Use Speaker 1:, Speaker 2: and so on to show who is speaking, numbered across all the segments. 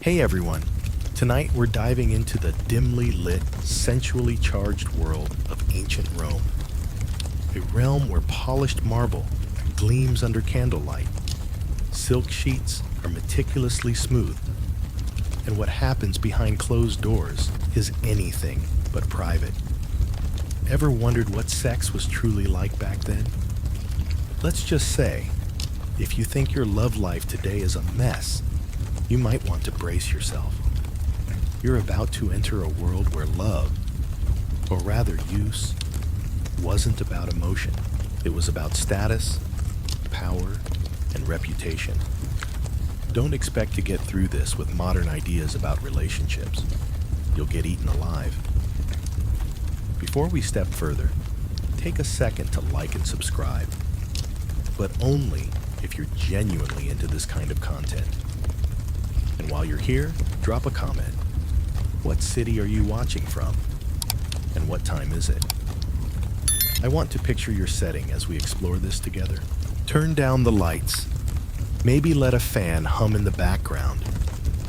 Speaker 1: Hey everyone, tonight we're diving into the dimly lit, sensually charged world of ancient Rome. A realm where polished marble gleams under candlelight, silk sheets are meticulously smoothed, and what happens behind closed doors is anything but private. Ever wondered what sex was truly like back then? Let's just say, if you think your love life today is a mess, you might want to brace yourself. You're about to enter a world where love, or rather use, wasn't about emotion. It was about status, power, and reputation. Don't expect to get through this with modern ideas about relationships. You'll get eaten alive. Before we step further, take a second to like and subscribe, but only if you're genuinely into this kind of content. And while you're here, drop a comment. What city are you watching from? And what time is it? I want to picture your setting as we explore this together. Turn down the lights. Maybe let a fan hum in the background.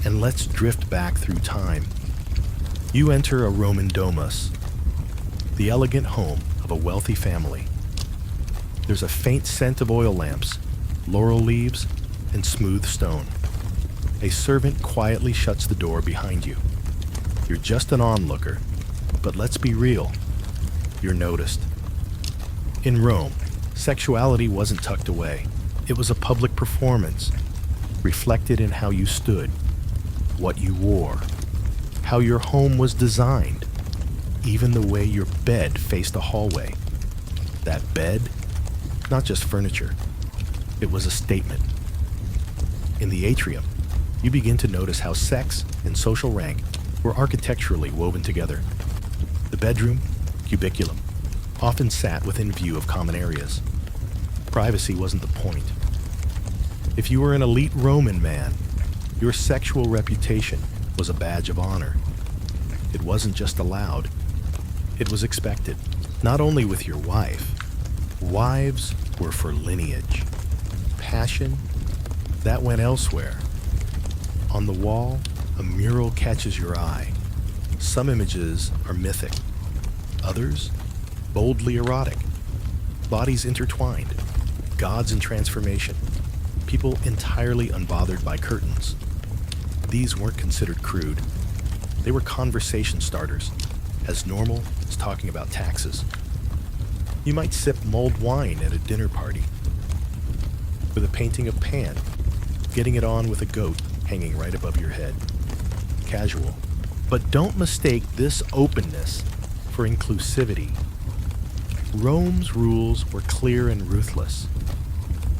Speaker 1: And let's drift back through time. You enter a Roman domus, the elegant home of a wealthy family. There's a faint scent of oil lamps, laurel leaves, and smooth stone. A servant quietly shuts the door behind you. You're just an onlooker, but let's be real, you're noticed. In Rome, sexuality wasn't tucked away. It was a public performance, reflected in how you stood, what you wore, how your home was designed, even the way your bed faced a hallway. That bed, not just furniture, it was a statement. In the atrium, you begin to notice how sex and social rank were architecturally woven together. The bedroom, cubiculum, often sat within view of common areas. Privacy wasn't the point. If you were an elite Roman man, your sexual reputation was a badge of honor. It wasn't just allowed, it was expected. Not only with your wife, wives were for lineage. Passion, that went elsewhere. On the wall, a mural catches your eye. Some images are mythic, others boldly erotic. Bodies intertwined, gods in transformation, people entirely unbothered by curtains. These weren't considered crude. They were conversation starters, as normal as talking about taxes. You might sip mulled wine at a dinner party, with a painting of Pan, getting it on with a goat hanging right above your head. Casual. But don't mistake this openness for inclusivity. Rome's rules were clear and ruthless.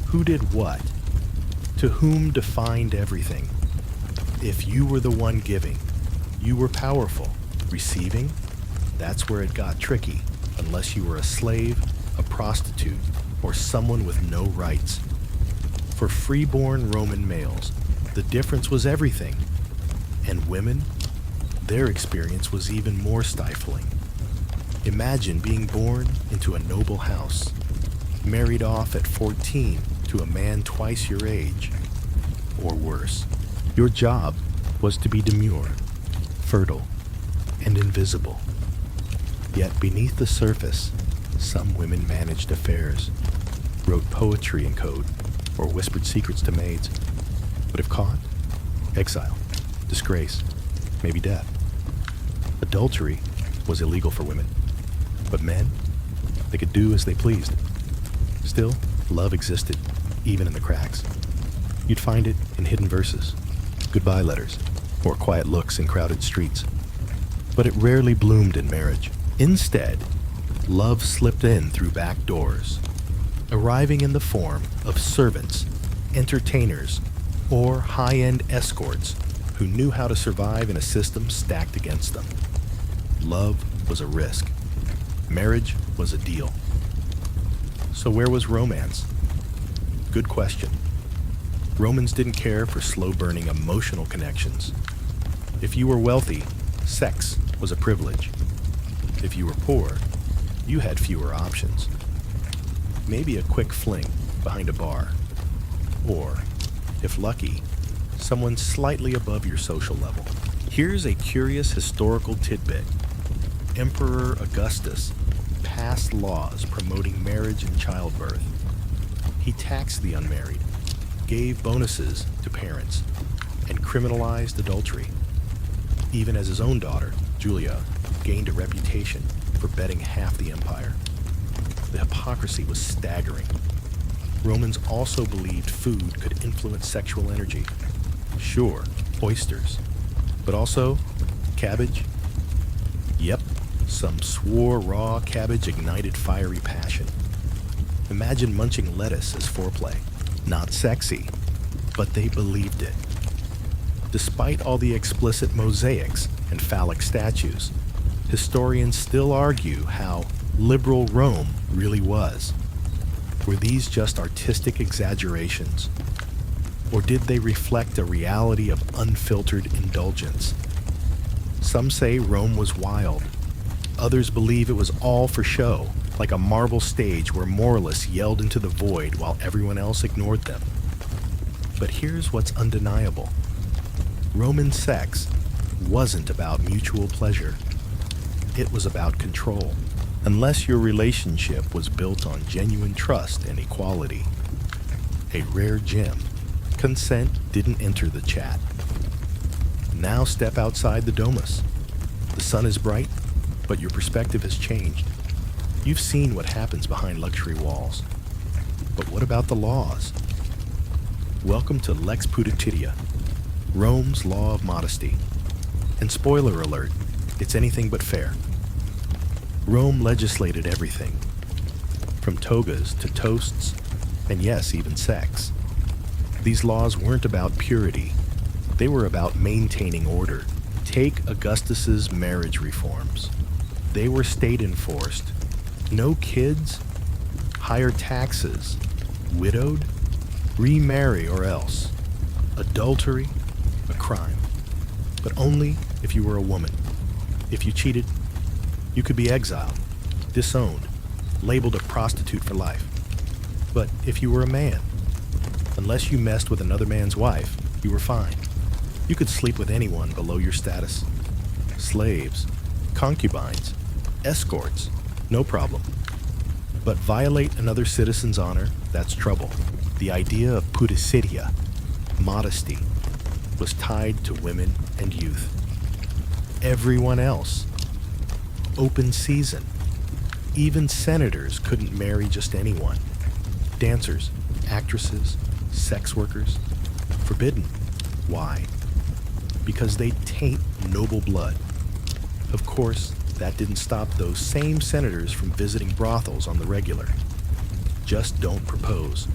Speaker 1: Who did what? To whom defined everything. If you were the one giving, you were powerful. Receiving, that's where it got tricky, unless you were a slave, a prostitute, or someone with no rights. For freeborn Roman males, the difference was everything. And women, their experience was even more stifling. Imagine being born into a noble house, married off at 14 to a man twice your age, or worse. Your job was to be demure, fertile, and invisible. Yet beneath the surface, some women managed affairs, wrote poetry in code, or whispered secrets to maids. But if caught, exile, disgrace, maybe death. Adultery was illegal for women, but men, they could do as they pleased. Still, love existed, even in the cracks. You'd find it in hidden verses, goodbye letters, or quiet looks in crowded streets. But it rarely bloomed in marriage. Instead, love slipped in through back doors, arriving in the form of servants, entertainers, or high-end escorts who knew how to survive in a system stacked against them. Love was a risk. Marriage was a deal. So where was romance? Good question. Romans didn't care for slow-burning emotional connections. If you were wealthy, sex was a privilege. If you were poor, you had fewer options. Maybe a quick fling behind a bar. Or, if lucky, someone slightly above your social level. Here's a curious historical tidbit. Emperor Augustus passed laws promoting marriage and childbirth. He taxed the unmarried, gave bonuses to parents, and criminalized adultery, even as his own daughter, Julia, gained a reputation for betting half the empire. The hypocrisy was staggering. Romans also believed food could influence sexual energy. Sure, oysters, but also cabbage. Yep, some swore raw cabbage ignited fiery passion. Imagine munching lettuce as foreplay. Not sexy, but they believed it. Despite all the explicit mosaics and phallic statues, historians still argue how liberal Rome really was. Were these just artistic exaggerations? Or did they reflect a reality of unfiltered indulgence? Some say Rome was wild. Others believe it was all for show, like a marble stage where moralists yelled into the void while everyone else ignored them. But here's what's undeniable. Roman sex wasn't about mutual pleasure. It was about control, unless your relationship was built on genuine trust and equality. A rare gem. Consent didn't enter the chat. Now step outside the domus. The sun is bright, but your perspective has changed. You've seen what happens behind luxury walls. But what about the laws? Welcome to Lex Pudicitia, Rome's law of modesty. And spoiler alert, it's anything but fair. Rome legislated everything, from togas to toasts, and yes, even sex. These laws weren't about purity. They were about maintaining order. Take Augustus's marriage reforms. They were state-enforced. No kids, higher taxes, widowed, remarry or else. Adultery, a crime. But only if you were a woman. If you cheated, you could be exiled, disowned, labeled a prostitute for life. But if you were a man, unless you messed with another man's wife, you were fine. You could sleep with anyone below your status. Slaves, concubines, escorts, no problem. But violate another citizen's honor, that's trouble. The idea of pudicitia, modesty, was tied to women and youth. Everyone else. Open season. Even senators couldn't marry just anyone. Dancers, actresses, sex workers. Forbidden. Why? Because they taint noble blood. Of course, that didn't stop those same senators from visiting brothels on the regular. Just don't propose.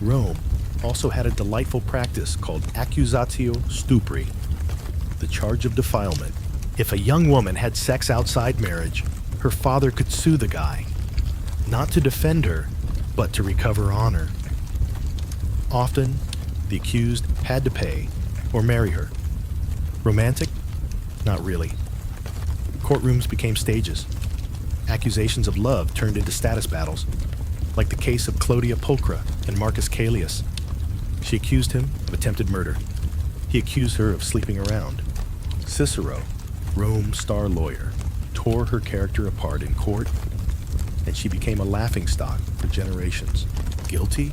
Speaker 1: Rome also had a delightful practice called accusatio stupri, the charge of defilement. If a young woman had sex outside marriage, her father could sue the guy, not to defend her, but to recover honor. Often, the accused had to pay or marry her. Romantic? Not really. Courtrooms became stages. Accusations of love turned into status battles, like the case of Clodia Pulchra and Marcus Caelius. She accused him of attempted murder. He accused her of sleeping around. Cicero, Rome's star lawyer, tore her character apart in court, and she became a laughingstock for generations. Guilty?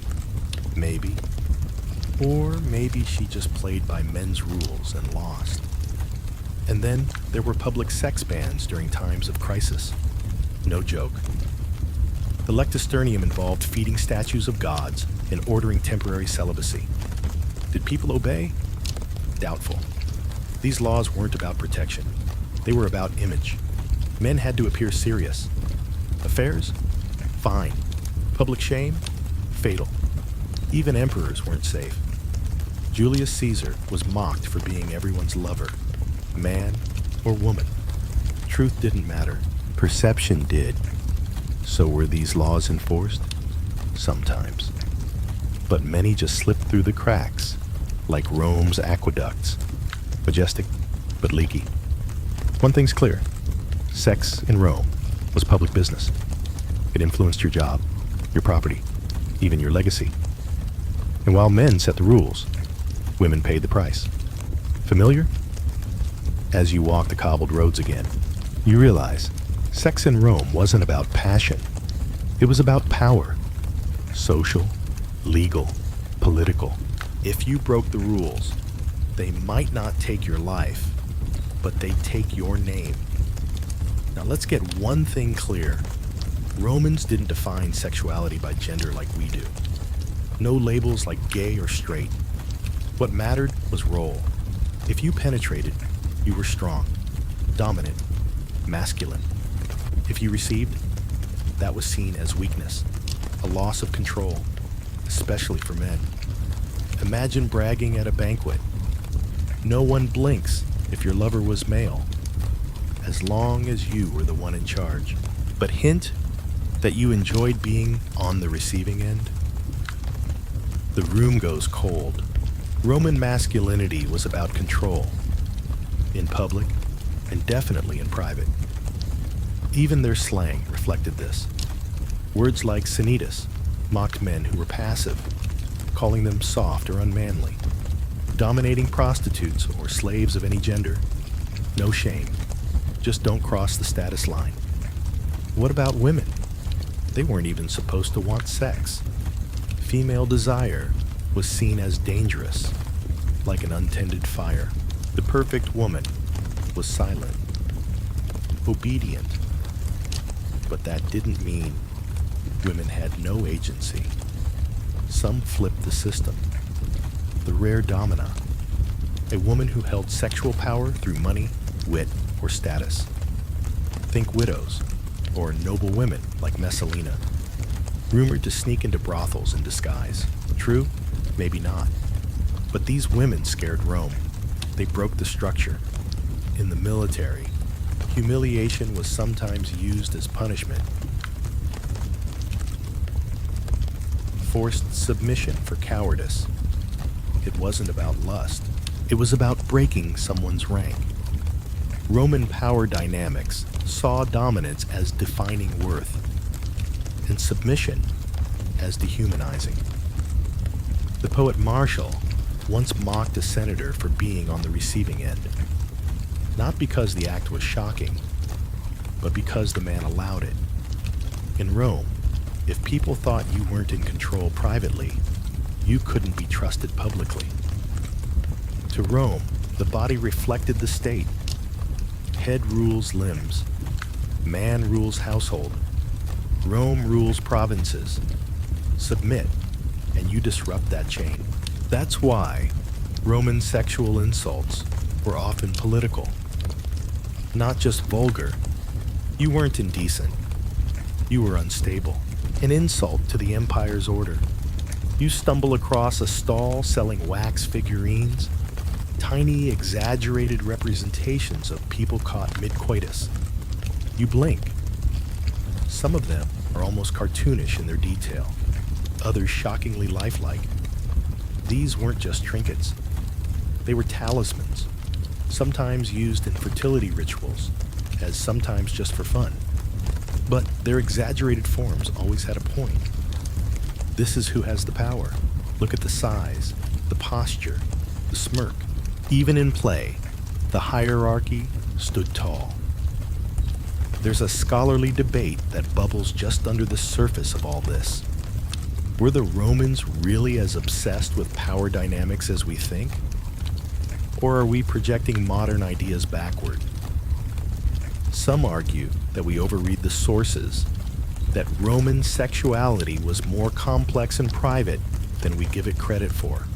Speaker 1: Maybe. Or maybe she just played by men's rules and lost. And then there were public sex bans during times of crisis. No joke. The lectisternium involved feeding statues of gods and ordering temporary celibacy. Did people obey? Doubtful. These laws weren't about protection. They were about image. Men had to appear serious. Affairs? Fine. Public shame? Fatal. Even emperors weren't safe. Julius Caesar was mocked for being everyone's lover, man or woman. Truth didn't matter. Perception did. So were these laws enforced? Sometimes. But many just slipped through the cracks, like Rome's aqueducts. Majestic, but leaky. One thing's clear. Sex in Rome was public business. It influenced your job, your property, even your legacy. And while men set the rules, Women paid the price. Familiar? As you walk the cobbled roads again, you realize sex in Rome wasn't about passion. It was about power. Social, legal, political. If you broke the rules, they might not take your life, but they take your name. Now let's get one thing clear. Romans didn't define sexuality by gender like we do. No labels like gay or straight. What mattered was role. If you penetrated, you were strong, dominant, masculine. If you received, that was seen as weakness, a loss of control, especially for men. Imagine bragging at a banquet. No one blinks if your lover was male, as long as you were the one in charge. But hint that you enjoyed being on the receiving end. The room goes cold. Roman masculinity was about control, in public and definitely in private. Even their slang reflected this. Words like seduction mocked men who were passive, calling them soft or unmanly. Dominating prostitutes or slaves of any gender. No shame. Just don't cross the status line. What about women? They weren't even supposed to want sex. Female desire was seen as dangerous, like an untended fire. The perfect woman was silent, obedient. But that didn't mean women had no agency. Some flipped the system. The rare domina, a woman who held sexual power through money, wit, or status. Think widows, or noble women like Messalina, rumored to sneak into brothels in disguise. True? Maybe not. But these women scared Rome. They broke the structure. In the military, humiliation was sometimes used as punishment. Forced submission for cowardice. It wasn't about lust. It was about breaking someone's rank. Roman power dynamics saw dominance as defining worth, and submission as dehumanizing. The poet Martial once mocked a senator for being on the receiving end, not because the act was shocking, but because the man allowed it. In Rome, if people thought you weren't in control privately, you couldn't be trusted publicly. To Rome, the body reflected the state. Head rules limbs. Man rules household. Rome rules provinces. Submit, and you disrupt that chain. That's why Roman sexual insults were often political, not just vulgar. You weren't indecent. You were unstable. An insult to the empire's order. You stumble across a stall selling wax figurines, tiny, exaggerated representations of people caught mid-coitus. You blink. Some of them are almost cartoonish in their detail, others shockingly lifelike. These weren't just trinkets. They were talismans, sometimes used in fertility rituals, as sometimes just for fun. But their exaggerated forms always had a point. This is who has the power. Look at the size, the posture, the smirk. Even in play, the hierarchy stood tall. There's a scholarly debate that bubbles just under the surface of all this. Were the Romans really as obsessed with power dynamics as we think? Or are we projecting modern ideas backward? Some argue that we overread the sources, that Roman sexuality was more complex and private than we give it credit for.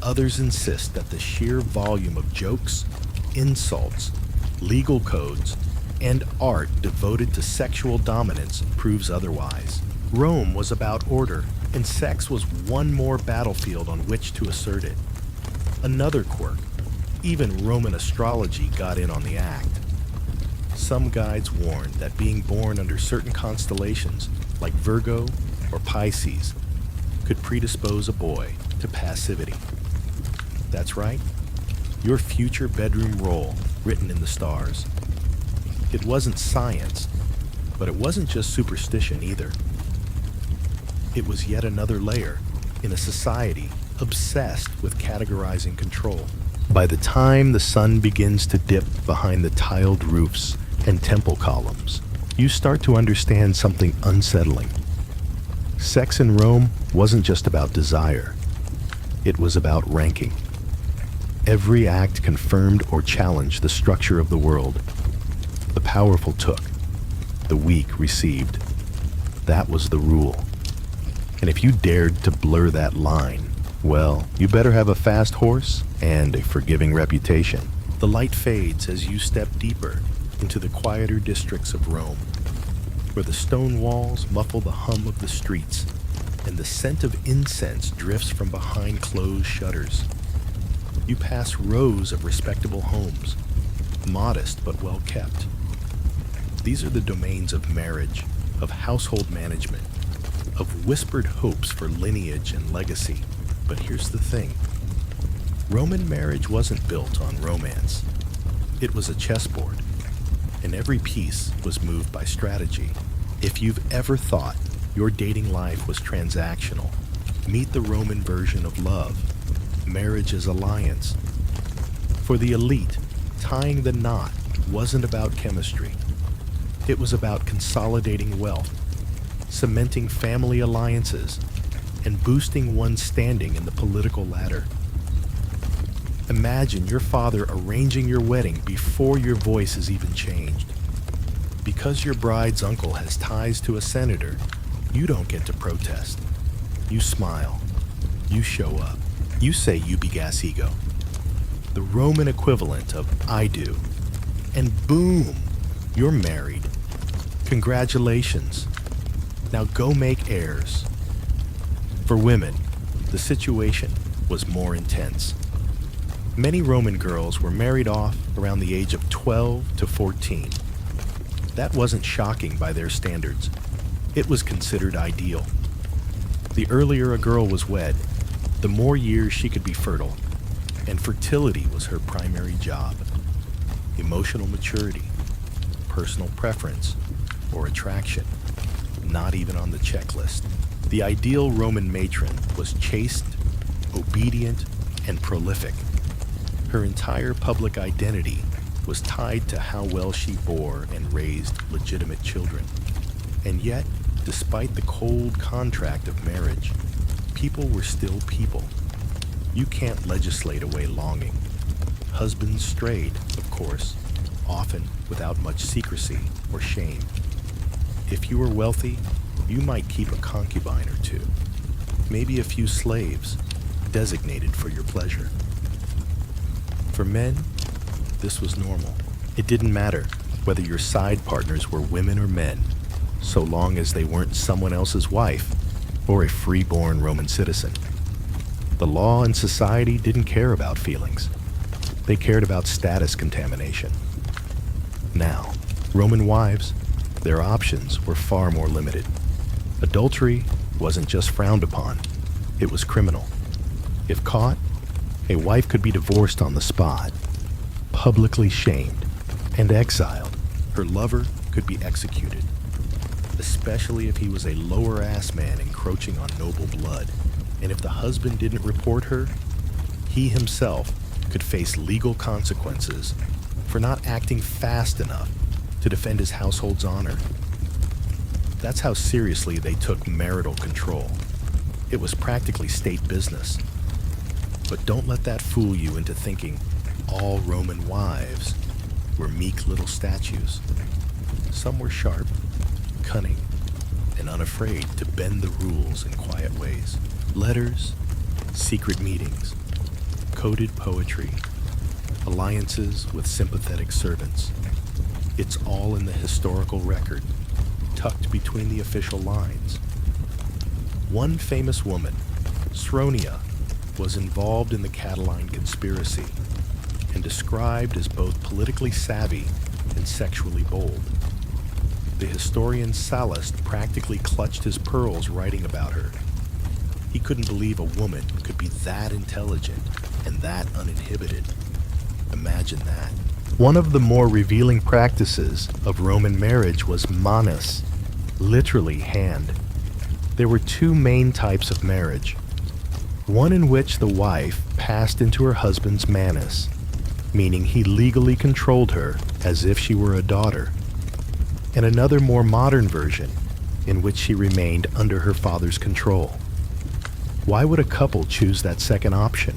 Speaker 1: Others insist that the sheer volume of jokes, insults, legal codes, and art devoted to sexual dominance proves otherwise. Rome was about order, and sex was one more battlefield on which to assert it. Another quirk, even Roman astrology got in on the act. Some guides warned that being born under certain constellations, like Virgo or Pisces, could predispose a boy to passivity. That's right, your future bedroom role written in the stars. It wasn't science, but it wasn't just superstition either. It was yet another layer in a society obsessed with categorizing control. By the time the sun begins to dip behind the tiled roofs and temple columns, you start to understand something unsettling. Sex in Rome wasn't just about desire. It was about ranking. Every act confirmed or challenged the structure of the world. The powerful took, the weak received. That was the rule. And if you dared to blur that line, well, you better have a fast horse and a forgiving reputation. The light fades as you step deeper into the quieter districts of Rome, where the stone walls muffle the hum of the streets and the scent of incense drifts from behind closed shutters. You pass rows of respectable homes, modest but well kept. These are the domains of marriage, of household management, of whispered hopes for lineage and legacy. But here's the thing. Roman marriage wasn't built on romance. It was a chessboard, and every piece was moved by strategy. If you've ever thought your dating life was transactional, meet the Roman version of love. Marriage is alliance. For the elite, tying the knot wasn't about chemistry. It was about consolidating wealth, cementing family alliances, and boosting one's standing in the political ladder. Imagine your father arranging your wedding before your voice is even changed. Because your bride's uncle has ties to a senator, you don't get to protest. You smile. You show up. You say ubi gas ego, the Roman equivalent of I do. And boom, you're married. Congratulations. Now go make heirs. For women, the situation was more intense. Many Roman girls were married off around the age of 12 to 14. That wasn't shocking by their standards. It was considered ideal. The earlier a girl was wed, the more years she could be fertile, and fertility was her primary job. Emotional maturity, personal preference, or attraction, not even on the checklist. The ideal Roman matron was chaste, obedient, and prolific. Her entire public identity was tied to how well she bore and raised legitimate children. And yet, despite the cold contract of marriage, people were still people. You can't legislate away longing. Husbands strayed, of course, often without much secrecy or shame. If you were wealthy, you might keep a concubine or two, maybe a few slaves designated for your pleasure. For men, this was normal. It didn't matter whether your side partners were women or men, so long as they weren't someone else's wife or a free-born Roman citizen. The law and society didn't care about feelings. They cared about status contamination. Now, Roman wives, their options were far more limited. Adultery wasn't just frowned upon, it was criminal. If caught, a wife could be divorced on the spot, publicly shamed, and exiled. Her lover could be executed, especially if he was a lower-ass man encroaching on noble blood. And if the husband didn't report her, he himself could face legal consequences for not acting fast enough to defend his household's honor. That's how seriously they took marital control. It was practically state business. But don't let that fool you into thinking all Roman wives were meek little statues. Some were sharp, cunning, and unafraid to bend the rules in quiet ways. Letters, secret meetings, coded poetry, alliances with sympathetic servants. It's all in the historical record, tucked between the official lines. One famous woman, Sronia, was involved in the Catiline conspiracy and described as both politically savvy and sexually bold. The historian Sallust practically clutched his pearls writing about her. He couldn't believe a woman could be that intelligent and that uninhibited. Imagine that. One of the more revealing practices of Roman marriage was manus, literally hand. There were two main types of marriage: One in which the wife passed into her husband's manus, meaning he legally controlled her as if she were a daughter, and another more modern version in which she remained under her father's control. Why would a couple choose that second option?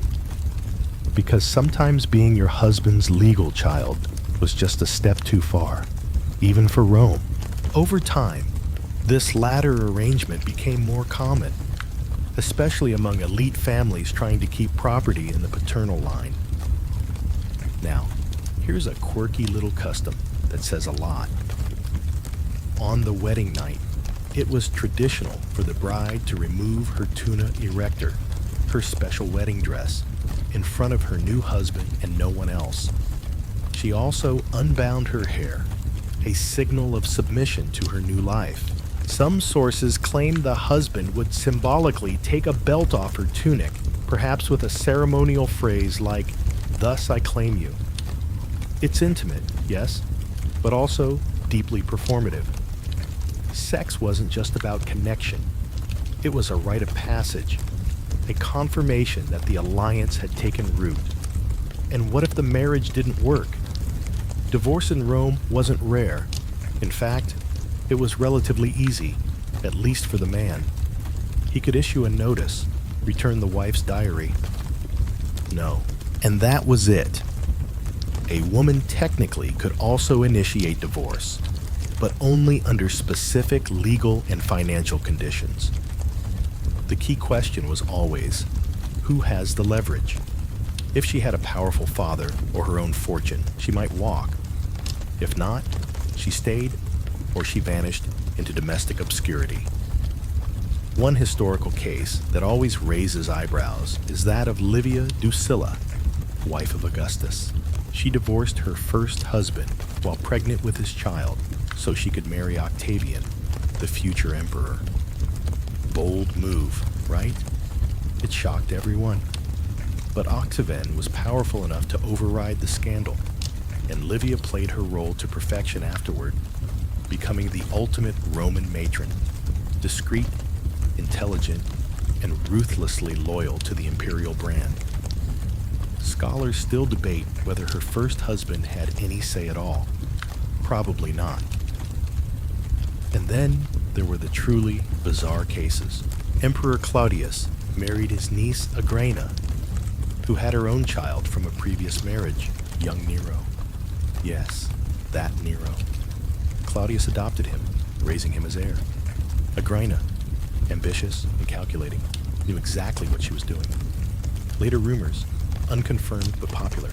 Speaker 1: Because sometimes being your husband's legal child was just a step too far, even for Rome. Over time, this latter arrangement became more common, especially among elite families trying to keep property in the paternal line. Now, here's a quirky little custom that says a lot. On the wedding night, it was traditional for the bride to remove her tuna erector, her special wedding dress, in front of her new husband and no one else. She also unbound her hair, a signal of submission to her new life. Some sources claim the husband would symbolically take a belt off her tunic, perhaps with a ceremonial phrase like, "Thus I claim you." It's intimate, yes, but also deeply performative. Sex wasn't just about connection. It was a rite of passage, a confirmation that the alliance had taken root. And what if the marriage didn't work? Divorce in Rome wasn't rare. In fact, it was relatively easy, at least for the man. He could issue a notice, return the wife's diary. No. And that was it. A woman technically could also initiate divorce, but only under specific legal and financial conditions. The key question was always, who has the leverage? If she had a powerful father or her own fortune, she might walk. If not, she stayed or she vanished into domestic obscurity. One historical case that always raises eyebrows is that of Livia Drusilla, wife of Augustus. She divorced her first husband while pregnant with his child so she could marry Octavian, the future emperor. Bold move, right? It shocked everyone. But Octavian was powerful enough to override the scandal, and Livia played her role to perfection afterward, becoming the ultimate Roman matron, discreet, intelligent, and ruthlessly loyal to the imperial brand. Scholars still debate whether her first husband had any say at all. Probably not. And then there were the truly bizarre cases. Emperor Claudius married his niece Agrena, who had her own child from a previous marriage, young Nero. Yes, that Nero. Claudius adopted him, raising him as heir. Agrena, ambitious and calculating, knew exactly what she was doing. Later rumors, unconfirmed but popular,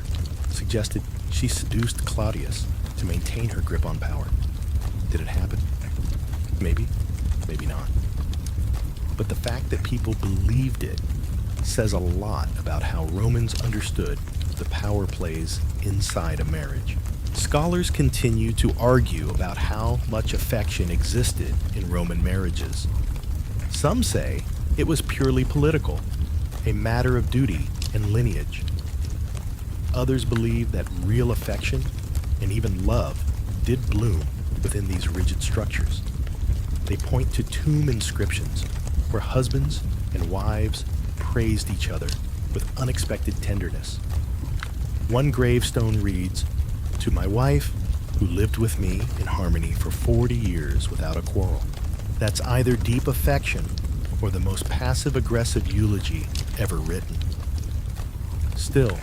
Speaker 1: suggested she seduced Claudius to maintain her grip on power. Did it happen? Maybe, maybe not. But the fact that people believed it says a lot about how Romans understood the power plays inside a marriage. Scholars continue to argue about how much affection existed in Roman marriages. Some say it was purely political, a matter of duty and lineage. Others believe that real affection and even love did bloom within these rigid structures. They point to tomb inscriptions where husbands and wives praised each other with unexpected tenderness. One gravestone reads, "To my wife, who lived with me in harmony for 40 years without a quarrel." That's either deep affection or the most passive-aggressive eulogy ever written. Still,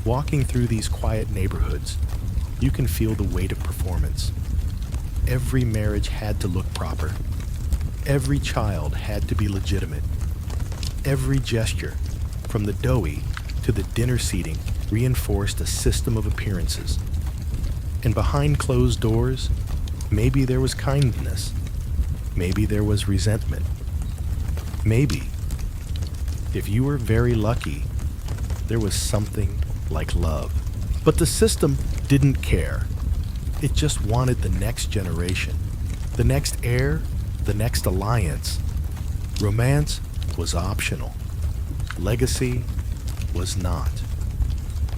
Speaker 1: walking through these quiet neighborhoods, you can feel the weight of performance. Every marriage had to look proper. Every child had to be legitimate. Every gesture, from the doughy to the dinner seating, reinforced a system of appearances. And behind closed doors, maybe there was kindness. Maybe there was resentment. Maybe, if you were very lucky, there was something like love. But the system didn't care. It just wanted the next generation, the next heir, the next alliance. Romance was optional. Legacy was not.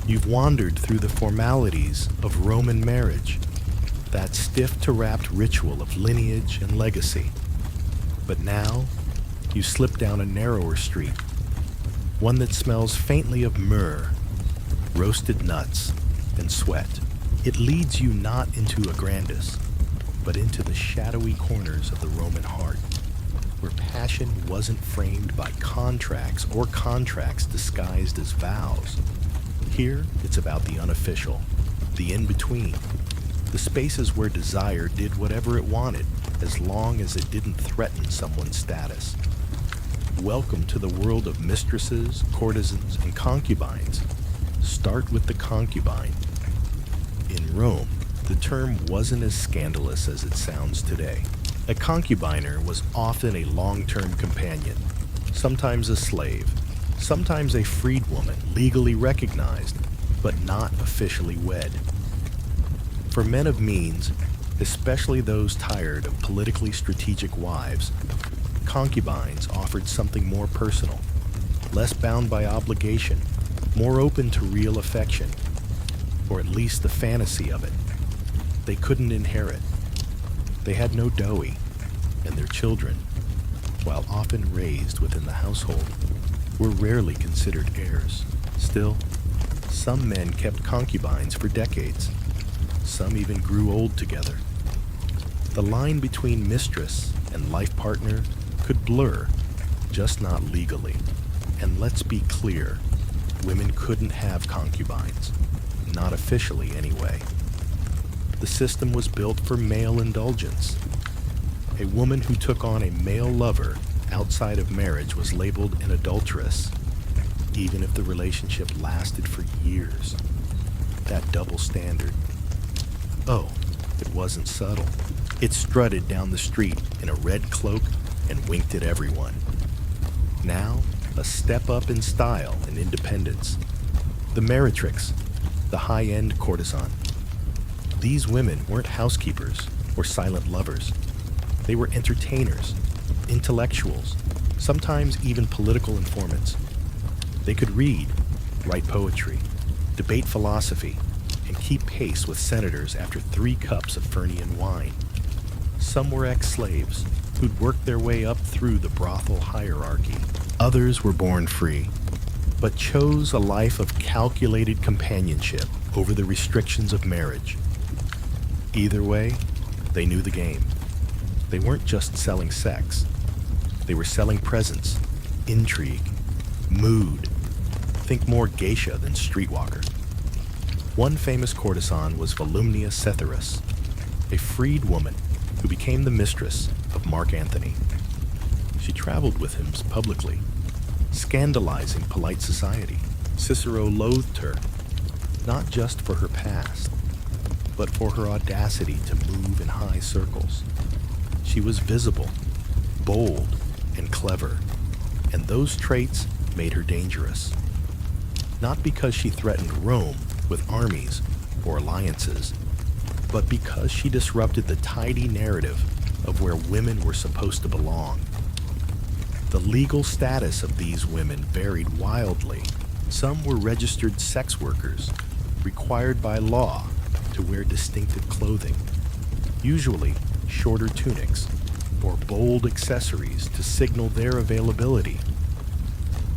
Speaker 1: You've wandered through the formalities of Roman marriage, that stiff-to-wrapped ritual of lineage and legacy. But now, you slip down a narrower street, one that smells faintly of myrrh, roasted nuts, and sweat. It leads you not into Agrandis, but into the shadowy corners of the Roman heart, where passion wasn't framed by contracts or contracts disguised as vows. Here, it's about the unofficial, the in-between, the spaces where desire did whatever it wanted as long as it didn't threaten someone's status. Welcome to the world of mistresses, courtesans, and concubines. Start with the concubine. In Rome, the term wasn't as scandalous as it sounds today. A concubiner was often a long-term companion, sometimes a slave, sometimes a freed woman legally recognized, but not officially wed. For men of means, especially those tired of politically strategic wives, concubines offered something more personal, less bound by obligation, more open to real affection, or at least the fantasy of it. They couldn't inherit. They had no dowry, and their children, while often raised within the household, were rarely considered heirs. Still, some men kept concubines for decades. Some even grew old together. The line between mistress and life partner could blur, just not legally. And let's be clear, women couldn't have concubines, not officially anyway. The system was built for male indulgence. A woman who took on a male lover outside of marriage was labeled an adulteress, even if the relationship lasted for years. That double standard. Oh, it wasn't subtle. It strutted down the street in a red cloak and winked at everyone. Now, a step up in style and independence. The meretrix, the high-end courtesan. These women weren't housekeepers or silent lovers. They were entertainers, intellectuals, sometimes even political informants. They could read, write poetry, debate philosophy, and keep pace with senators after 3 cups of Fernian wine. Some were ex-slaves who'd worked their way up through the brothel hierarchy. Others were born free, but chose a life of calculated companionship over the restrictions of marriage. Either way, they knew the game. They weren't just selling sex. They were selling presence, intrigue, mood. Think more geisha than streetwalker. One famous courtesan was Volumnia Cetheris, a freed woman who became the mistress of Mark Antony. She traveled with him publicly, scandalizing polite society. Cicero loathed her, not just for her past, but for her audacity to move in high circles. She was visible, bold, and clever, and those traits made her dangerous. Not because she threatened Rome with armies or alliances, but because she disrupted the tidy narrative of where women were supposed to belong. The legal status of these women varied wildly. Some were registered sex workers, required by law to wear distinctive clothing, usually shorter tunics or bold accessories to signal their availability.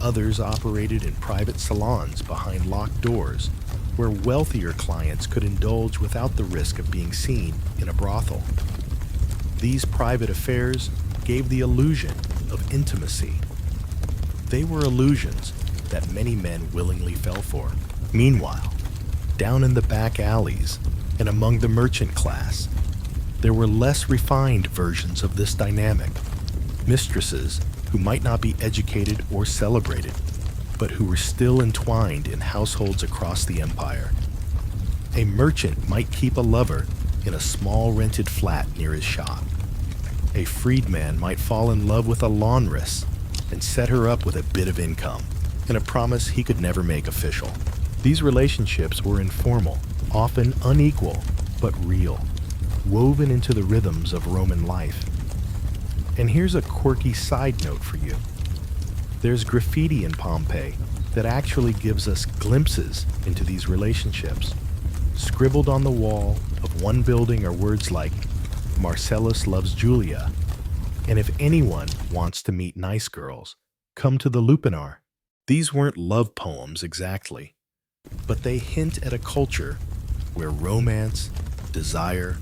Speaker 1: Others operated in private salons behind locked doors, where wealthier clients could indulge without the risk of being seen in a brothel. These private affairs gave the illusion of intimacy. They were illusions that many men willingly fell for. Meanwhile, down in the back alleys and among the merchant class, there were less refined versions of this dynamic. Mistresses who might not be educated or celebrated, but who were still entwined in households across the empire. A merchant might keep a lover in a small rented flat near his shop. A freedman might fall in love with a laundress and set her up with a bit of income and a promise he could never make official. These relationships were informal, often unequal, but real, woven into the rhythms of Roman life. And here's a quirky side note for you. There's graffiti in Pompeii that actually gives us glimpses into these relationships. Scribbled on the wall of one building are words like, "Marcellus loves Julia," and "If anyone wants to meet nice girls, come to the Lupanar." These weren't love poems exactly, but they hint at a culture where romance, desire,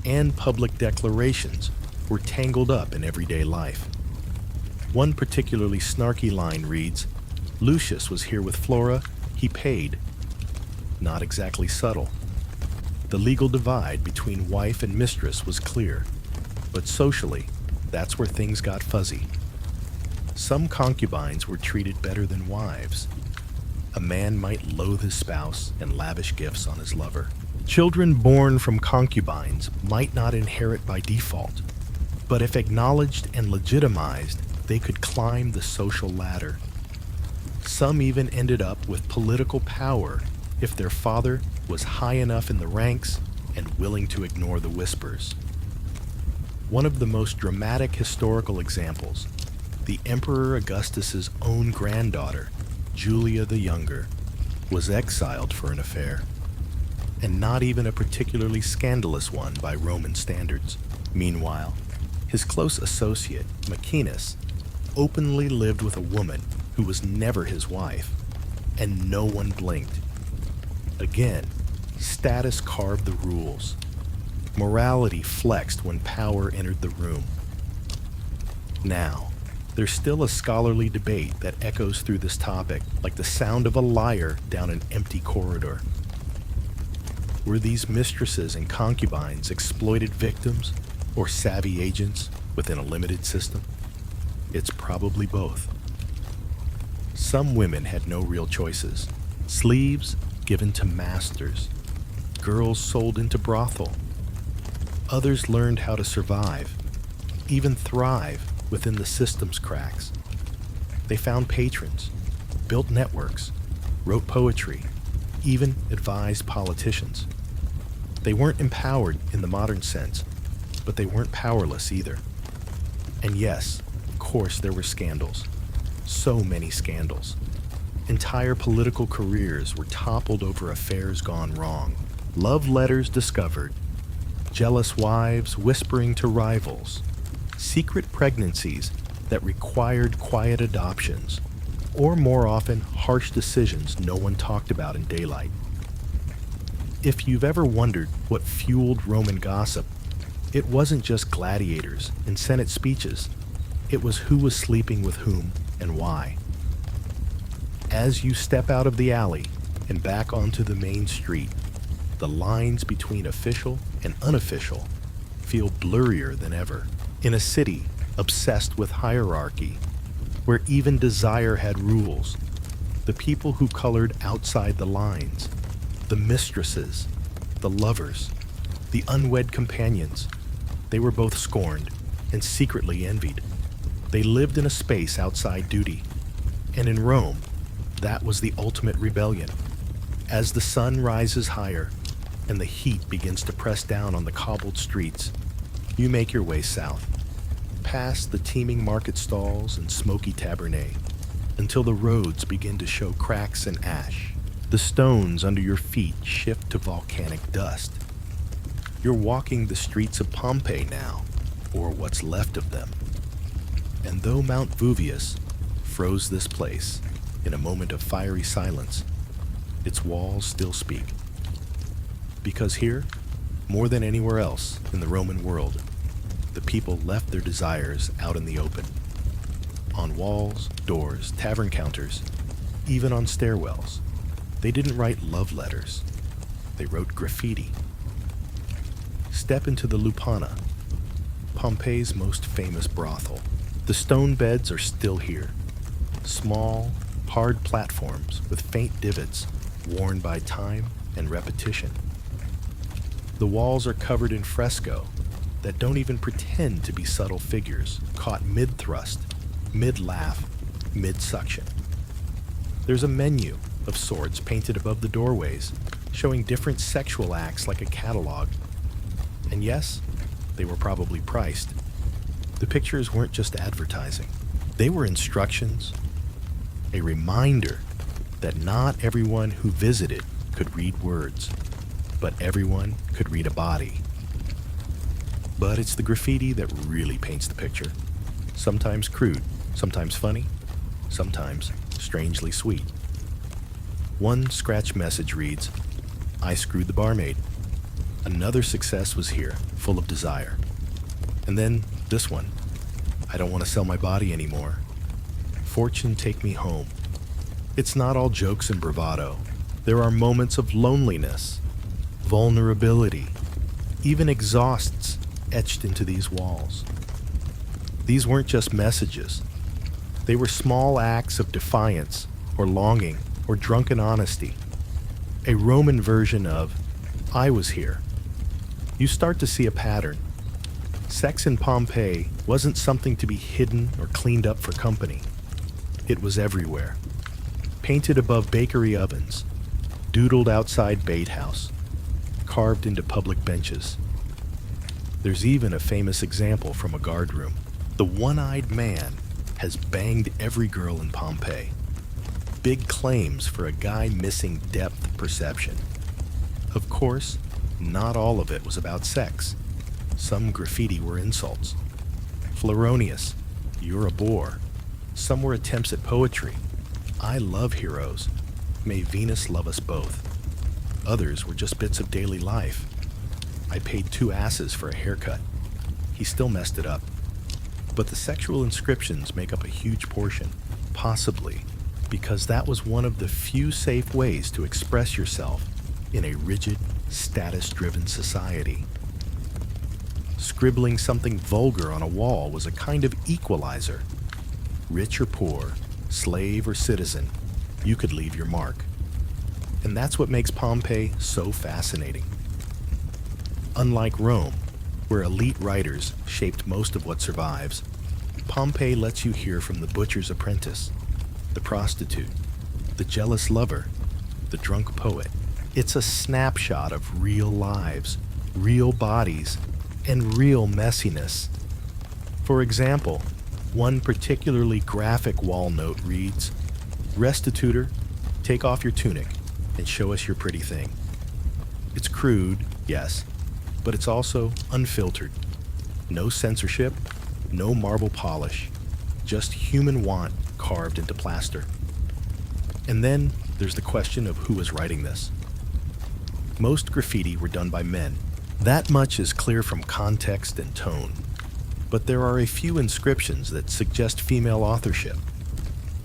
Speaker 1: and public declarations were tangled up in everyday life. One particularly snarky line reads, "Lucius was here with Flora, he paid." Not exactly subtle. The legal divide between wife and mistress was clear, but socially, that's where things got fuzzy. Some concubines were treated better than wives. A man might loathe his spouse and lavish gifts on his lover. Children born from concubines might not inherit by default, but if acknowledged and legitimized, they could climb the social ladder. Some even ended up with political power if their father was high enough in the ranks and willing to ignore the whispers. One of the most dramatic historical examples, the Emperor Augustus's own granddaughter, Julia the Younger, was exiled for an affair, and not even a particularly scandalous one by Roman standards. Meanwhile, his close associate, Maecenas, openly lived with a woman who was never his wife, and no one blinked. Again, status carved the rules. Morality flexed when power entered the room. Now, there's still a scholarly debate that echoes through this topic like the sound of a lyre down an empty corridor. Were these mistresses and concubines exploited victims or savvy agents within a limited system? It's probably both. Some women had no real choices. Sleeves given to masters. Girls sold into brothel. Others learned how to survive, even thrive within the system's cracks. They found patrons, built networks, wrote poetry, even advised politicians. They weren't empowered in the modern sense, but they weren't powerless either. And yes, of course there were scandals. So many scandals. Entire political careers were toppled over affairs gone wrong. Love letters discovered. Jealous wives whispering to rivals. Secret pregnancies that required quiet adoptions, or more often, harsh decisions no one talked about in daylight. If you've ever wondered what fueled Roman gossip, it wasn't just gladiators and Senate speeches. It was who was sleeping with whom and why. As you step out of the alley and back onto the main street, the lines between official and unofficial feel blurrier than ever. In a city obsessed with hierarchy, where even desire had rules, the people who colored outside the lines, the mistresses, the lovers, the unwed companions, they were both scorned and secretly envied. They lived in a space outside duty, and in Rome, that was the ultimate rebellion. As the sun rises higher and the heat begins to press down on the cobbled streets, you make your way south, past the teeming market stalls and smoky tabernae, until the roads begin to show cracks and ash. The stones under your feet shift to volcanic dust. You're walking the streets of Pompeii now, or what's left of them. And though Mount Vuvius froze this place in a moment of fiery silence, its walls still speak. Because here, more than anywhere else in the Roman world, the people left their desires out in the open. On walls, doors, tavern counters, even on stairwells. They didn't write love letters. They wrote graffiti. Step into the Lupana, Pompeii's most famous brothel. The stone beds are still here. Small, hard platforms with faint divots worn by time and repetition. The walls are covered in fresco that don't even pretend to be subtle figures caught mid-thrust, mid-laugh, mid-suction. There's a menu of sorts painted above the doorways, showing different sexual acts like a catalog. And yes, they were probably priced. The pictures weren't just advertising. They were instructions, a reminder that not everyone who visited could read words, but everyone could read a body. But it's the graffiti that really paints the picture. Sometimes crude, sometimes funny, sometimes strangely sweet. One scratch message reads, "I screwed the barmaid." Another success was here, full of desire. And then this one, "I don't want to sell my body anymore. Fortune take me home." It's not all jokes and bravado. There are moments of loneliness, vulnerability, even exhausts etched into these walls. These weren't just messages. They were small acts of defiance or longing or drunken honesty. A Roman version of, "I was here." You start to see a pattern. Sex in Pompeii wasn't something to be hidden or cleaned up for company. It was everywhere. Painted above bakery ovens, doodled outside bait house, carved into public benches. There's even a famous example from a guard room. The one-eyed man has banged every girl in Pompeii. Big claims for a guy missing depth perception. Of course, not all of it was about sex. Some graffiti were insults. Floronius, "You're a bore." Some were attempts at poetry. "I love heroes. May Venus love us both." Others were just bits of daily life. "I paid 2 asses for a haircut." He still messed it up. But the sexual inscriptions make up a huge portion, possibly because that was one of the few safe ways to express yourself in a rigid, status-driven society. Scribbling something vulgar on a wall was a kind of equalizer. Rich or poor, slave or citizen, you could leave your mark. And that's what makes Pompeii so fascinating. Unlike Rome, where elite writers shaped most of what survives, Pompeii lets you hear from the butcher's apprentice, the prostitute, the jealous lover, the drunk poet. It's a snapshot of real lives, real bodies, and real messiness. For example, one particularly graphic wall note reads, "Restitutor, take off your tunic and show us your pretty thing." It's crude, yes, but it's also unfiltered. No censorship, no marble polish, just human want carved into plaster. And then there's the question of who was writing this. Most graffiti were done by men. That much is clear from context and tone. But there are a few inscriptions that suggest female authorship,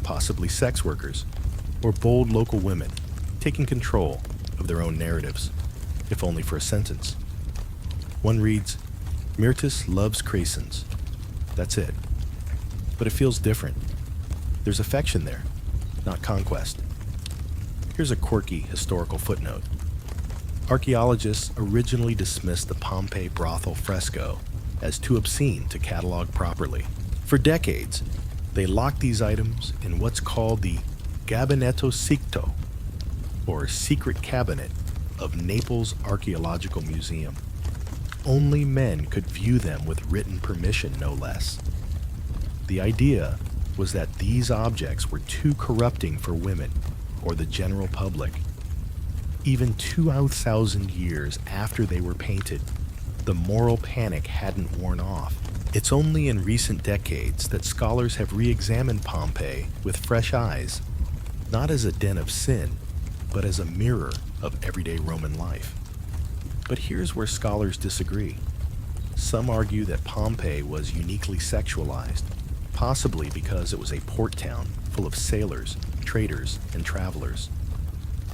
Speaker 1: possibly sex workers, or bold local women taking control of their own narratives, if only for a sentence. One reads, "Myrtus loves crescents." That's it. But it feels different. There's affection there, not conquest. Here's a quirky historical footnote. Archaeologists originally dismissed the Pompeii brothel fresco as too obscene to catalog properly. For decades, they locked these items in what's called the Gabinetto Secreto, or secret cabinet, of Naples Archaeological Museum. Only men could view them with written permission, no less. The idea was that these objects were too corrupting for women or the general public. Even 2,000 years after they were painted, the moral panic hadn't worn off. It's only in recent decades that scholars have re-examined Pompeii with fresh eyes, not as a den of sin, but as a mirror of everyday Roman life. But here's where scholars disagree. Some argue that Pompeii was uniquely sexualized, possibly because it was a port town full of sailors, traders, and travelers.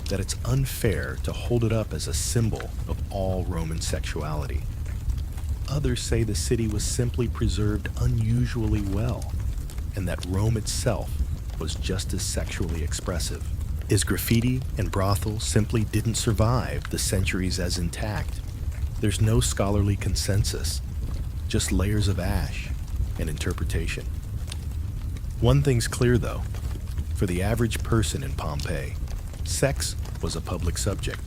Speaker 1: That it's unfair to hold it up as a symbol of all Roman sexuality. Others say the city was simply preserved unusually well, and that Rome itself was just as sexually expressive. Is graffiti and brothel simply didn't survive the centuries as intact? There's no scholarly consensus, just layers of ash and interpretation. One thing's clear though, for the average person in Pompeii, sex was a public subject.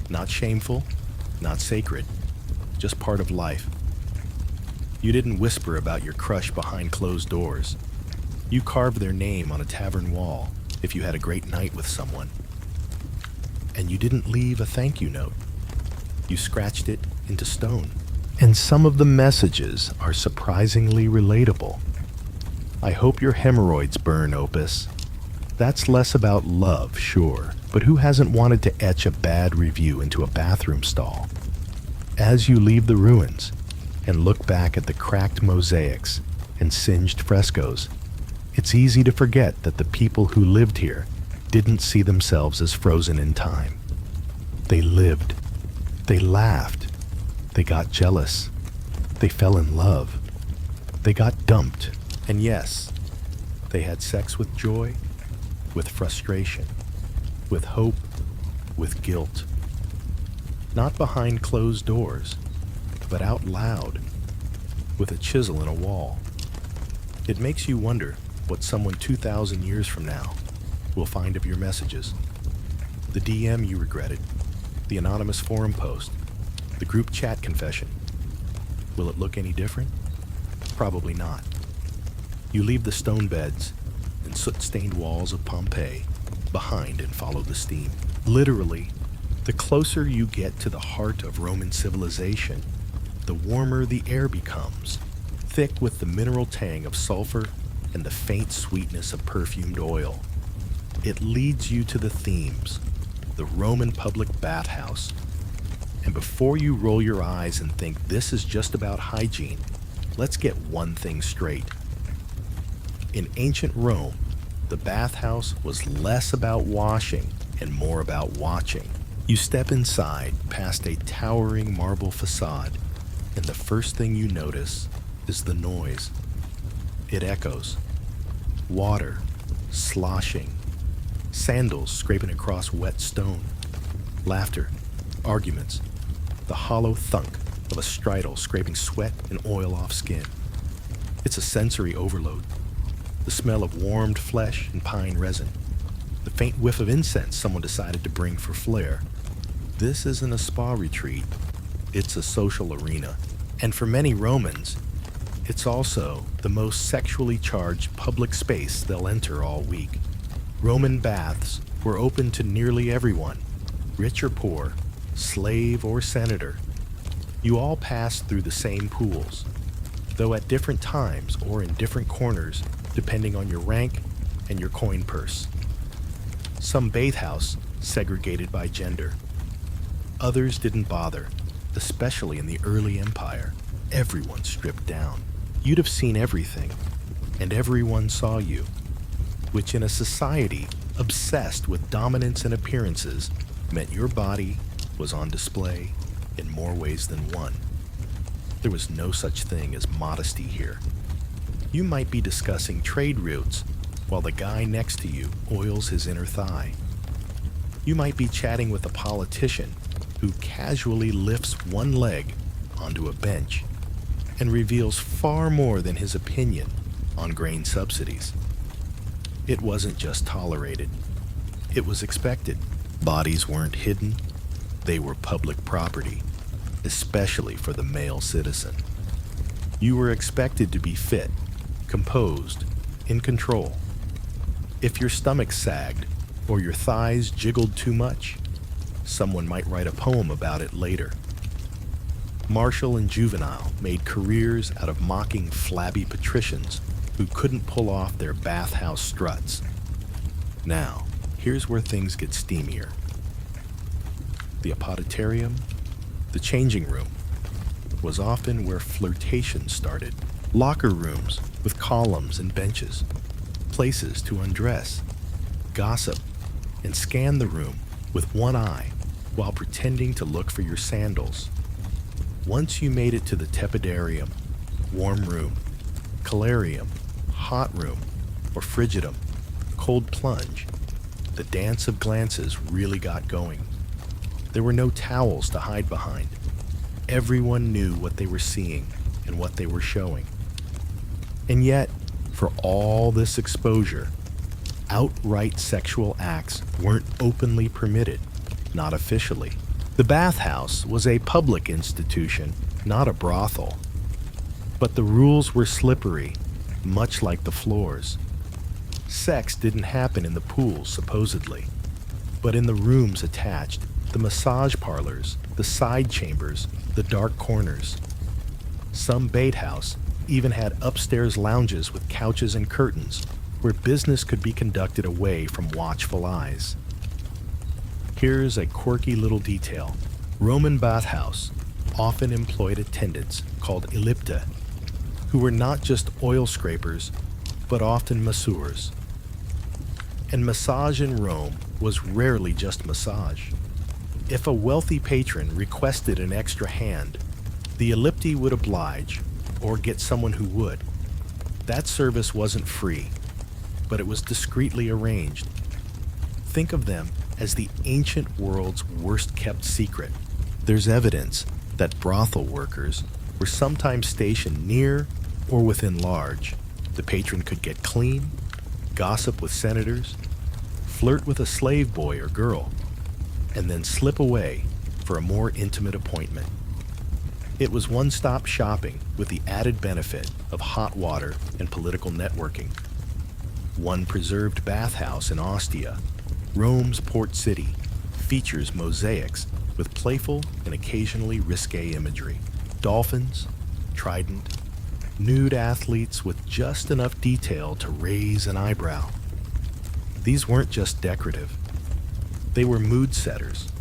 Speaker 1: Not shameful, not sacred, just part of life. You didn't whisper about your crush behind closed doors. You carved their name on a tavern wall if you had a great night with someone. And you didn't leave a thank you note. You scratched it into stone. And some of the messages are surprisingly relatable. I hope your hemorrhoids burn, Opus. That's less about love, sure, but who hasn't wanted to etch a bad review into a bathroom stall? As you leave the ruins and look back at the cracked mosaics and singed frescoes, it's easy to forget that the people who lived here didn't see themselves as frozen in time. They lived. They laughed. They got jealous. They fell in love. They got dumped. And yes, they had sex with joy, with frustration, with hope, with guilt. Not behind closed doors, but out loud, with a chisel in a wall. It makes you wonder what someone 2,000 years from now will find of your messages. The DM you regretted, the anonymous forum post, the group chat confession. Will it look any different? Probably not. You leave the stone beds and soot-stained walls of Pompeii behind and follow the steam. Literally, the closer you get to the heart of Roman civilization, the warmer the air becomes, thick with the mineral tang of sulfur and the faint sweetness of perfumed oil. It leads you to the themes, the Roman public bathhouse. And before you roll your eyes and think this is just about hygiene, let's get one thing straight. In ancient Rome, the bathhouse was less about washing and more about watching. You step inside past a towering marble facade, and the first thing you notice is the noise. It echoes. Water sloshing, sandals scraping across wet stone, laughter, arguments, the hollow thunk of a stridle scraping sweat and oil off skin. It's a sensory overload. The smell of warmed flesh and pine resin, the faint whiff of incense someone decided to bring for flair. This isn't a spa retreat, it's a social arena. And for many Romans, it's also the most sexually charged public space they'll enter all week. Roman baths were open to nearly everyone, rich or poor, slave or senator. You all passed through the same pools, though at different times or in different corners, depending on your rank and your coin purse. Some bathhouse segregated by gender. Others didn't bother, especially in the early empire. Everyone stripped down. You'd have seen everything, and everyone saw you, which in a society obsessed with dominance and appearances meant your body was on display in more ways than one. There was no such thing as modesty here. You might be discussing trade routes while the guy next to you oils his inner thigh. You might be chatting with a politician who casually lifts one leg onto a bench and reveals far more than his opinion on grain subsidies. It wasn't just tolerated, it was expected. Bodies weren't hidden, they were public property, especially for the male citizen. You were expected to be fit, composed, in control. If your stomach sagged or your thighs jiggled too much, someone might write a poem about it later. Martial and Juvenile made careers out of mocking flabby patricians who couldn't pull off their bathhouse struts. Now, here's where things get steamier. The apoditarium, the changing room, was often where flirtation started. Locker rooms with columns and benches, places to undress, gossip, and scan the room with one eye while pretending to look for your sandals. Once you made it to the tepidarium, warm room, calarium, hot room, or frigidum, cold plunge, the dance of glances really got going. There were no towels to hide behind. Everyone knew what they were seeing and what they were showing. And yet, for all this exposure, outright sexual acts weren't openly permitted, not officially. The bathhouse was a public institution, not a brothel. But the rules were slippery, much like the floors. Sex didn't happen in the pools, supposedly, but in the rooms attached, the massage parlors, the side chambers, the dark corners. Some bathhouse even had upstairs lounges with couches and curtains, where business could be conducted away from watchful eyes. Here's a quirky little detail. Roman bathhouse often employed attendants called ellipta, who were not just oil scrapers, but often masseurs. And massage in Rome was rarely just massage. If a wealthy patron requested an extra hand, the ellipti would oblige or get someone who would. That service wasn't free, but it was discreetly arranged. Think of them as the ancient world's worst-kept secret. There's evidence that brothel workers were sometimes stationed near or within large. The patron could get clean, gossip with senators, flirt with a slave boy or girl, and then slip away for a more intimate appointment. It was one-stop shopping with the added benefit of hot water and political networking. One preserved bathhouse in Ostia, Rome's port city, features mosaics with playful and occasionally risque imagery. Dolphins, trident, nude athletes with just enough detail to raise an eyebrow. These weren't just decorative. They were mood setters,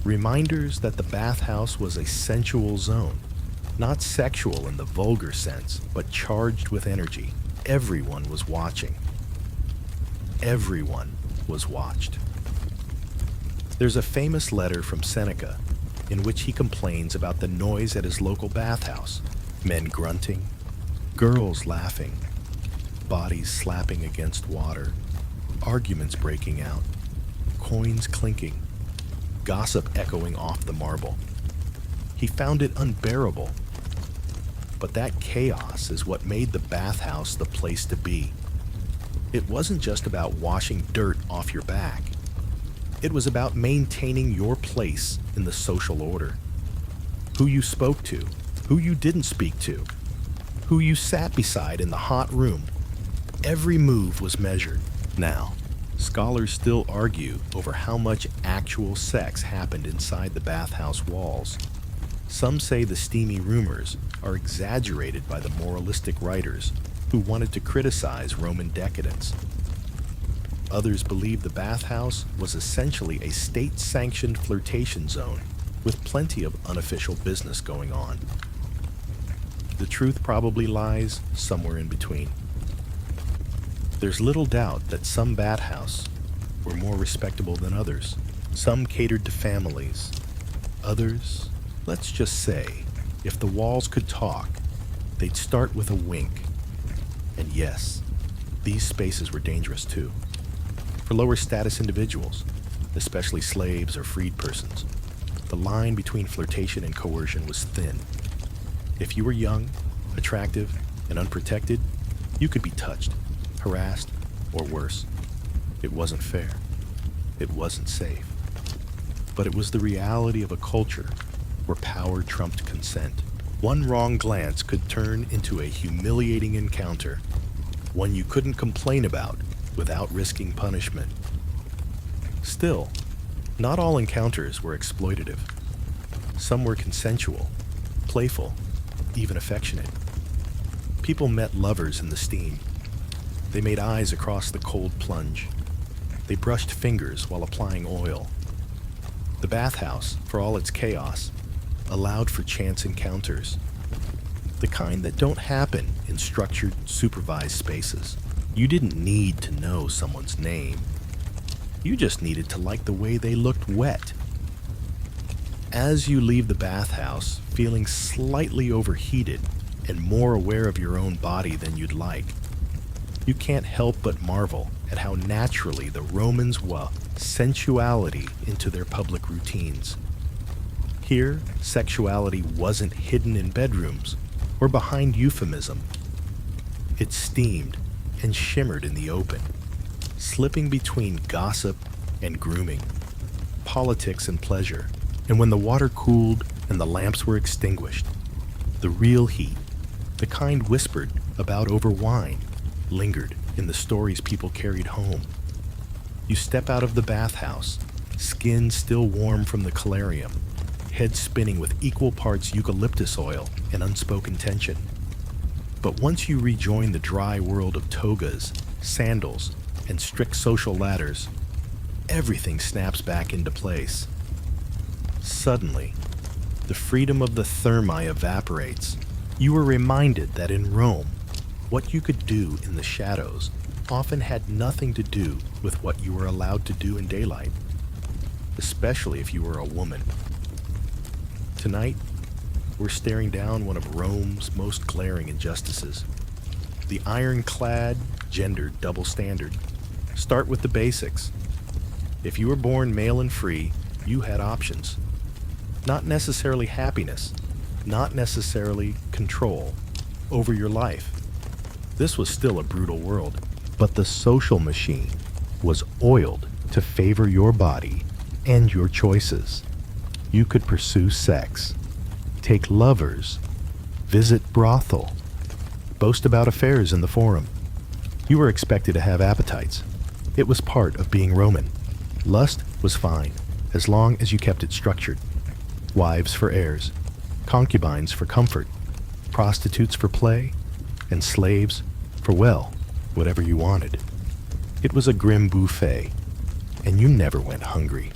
Speaker 1: reminders that the bathhouse was a sensual zone, not sexual in the vulgar sense, but charged with energy. Everyone was watching. Everyone was watched. There's a famous letter from Seneca in which he complains about the noise at his local bathhouse. Men grunting, girls laughing, bodies slapping against water, arguments breaking out, coins clinking, gossip echoing off the marble. He found it unbearable. But that chaos is what made the bathhouse the place to be. It wasn't just about washing dirt off your back. It was about maintaining your place in the social order. Who you spoke to, who you didn't speak to, who you sat beside in the hot room. Every move was measured. Now, scholars still argue over how much actual sex happened inside the bathhouse walls. Some say the steamy rumors are exaggerated by the moralistic writers who wanted to criticize Roman decadence. Others believe the bathhouse was essentially a state-sanctioned flirtation zone with plenty of unofficial business going on. The truth probably lies somewhere in between. There's little doubt that some bathhouses were more respectable than others. Some catered to families. Others, let's just say, if the walls could talk, they'd start with a wink. And yes, these spaces were dangerous too. For lower status individuals, especially slaves or freed persons, the line between flirtation and coercion was thin. If you were young, attractive, and unprotected, you could be touched, harassed, or worse. It wasn't fair. It wasn't safe. But it was the reality of a culture where power trumped consent. One wrong glance could turn into a humiliating encounter, one you couldn't complain about without risking punishment. Still, not all encounters were exploitative. Some were consensual, playful, even affectionate. People met lovers in the steam. They made eyes across the cold plunge. They brushed fingers while applying oil. The bathhouse, for all its chaos, allowed for chance encounters, the kind that don't happen in structured, supervised spaces. You didn't need to know someone's name. You just needed to like the way they looked wet. As you leave the bathhouse feeling slightly overheated and more aware of your own body than you'd like, you can't help but marvel at how naturally the Romans wove sensuality into their public routines. Here, sexuality wasn't hidden in bedrooms or behind euphemism. It steamed and shimmered in the open, slipping between gossip and grooming, politics and pleasure. And when the water cooled and the lamps were extinguished, the real heat, the kind whispered about over wine, lingered in the stories people carried home. You step out of the bathhouse, skin still warm from the colarium, head spinning with equal parts eucalyptus oil and unspoken tension. But once you rejoin the dry world of togas sandals, and strict social ladders, everything snaps back into place. Suddenly, the freedom of the thermi evaporates. You are reminded that in Rome, what you could do in the shadows often had nothing to do with what you were allowed to do in daylight, especially if you were a woman. Tonight, we're staring down one of Rome's most glaring injustices, the ironclad gender double standard. Start with the basics. If you were born male and free, you had options. Not necessarily happiness, not necessarily control over your life. This was still a brutal world, but the social machine was oiled to favor your body and your choices. You could pursue sex, take lovers, visit brothel, boast about affairs in the forum. You were expected to have appetites. It was part of being Roman. Lust was fine, as long as you kept it structured. Wives for heirs, concubines for comfort, prostitutes for play, and slaves for, well, whatever you wanted. It was a grim buffet, and you never went hungry.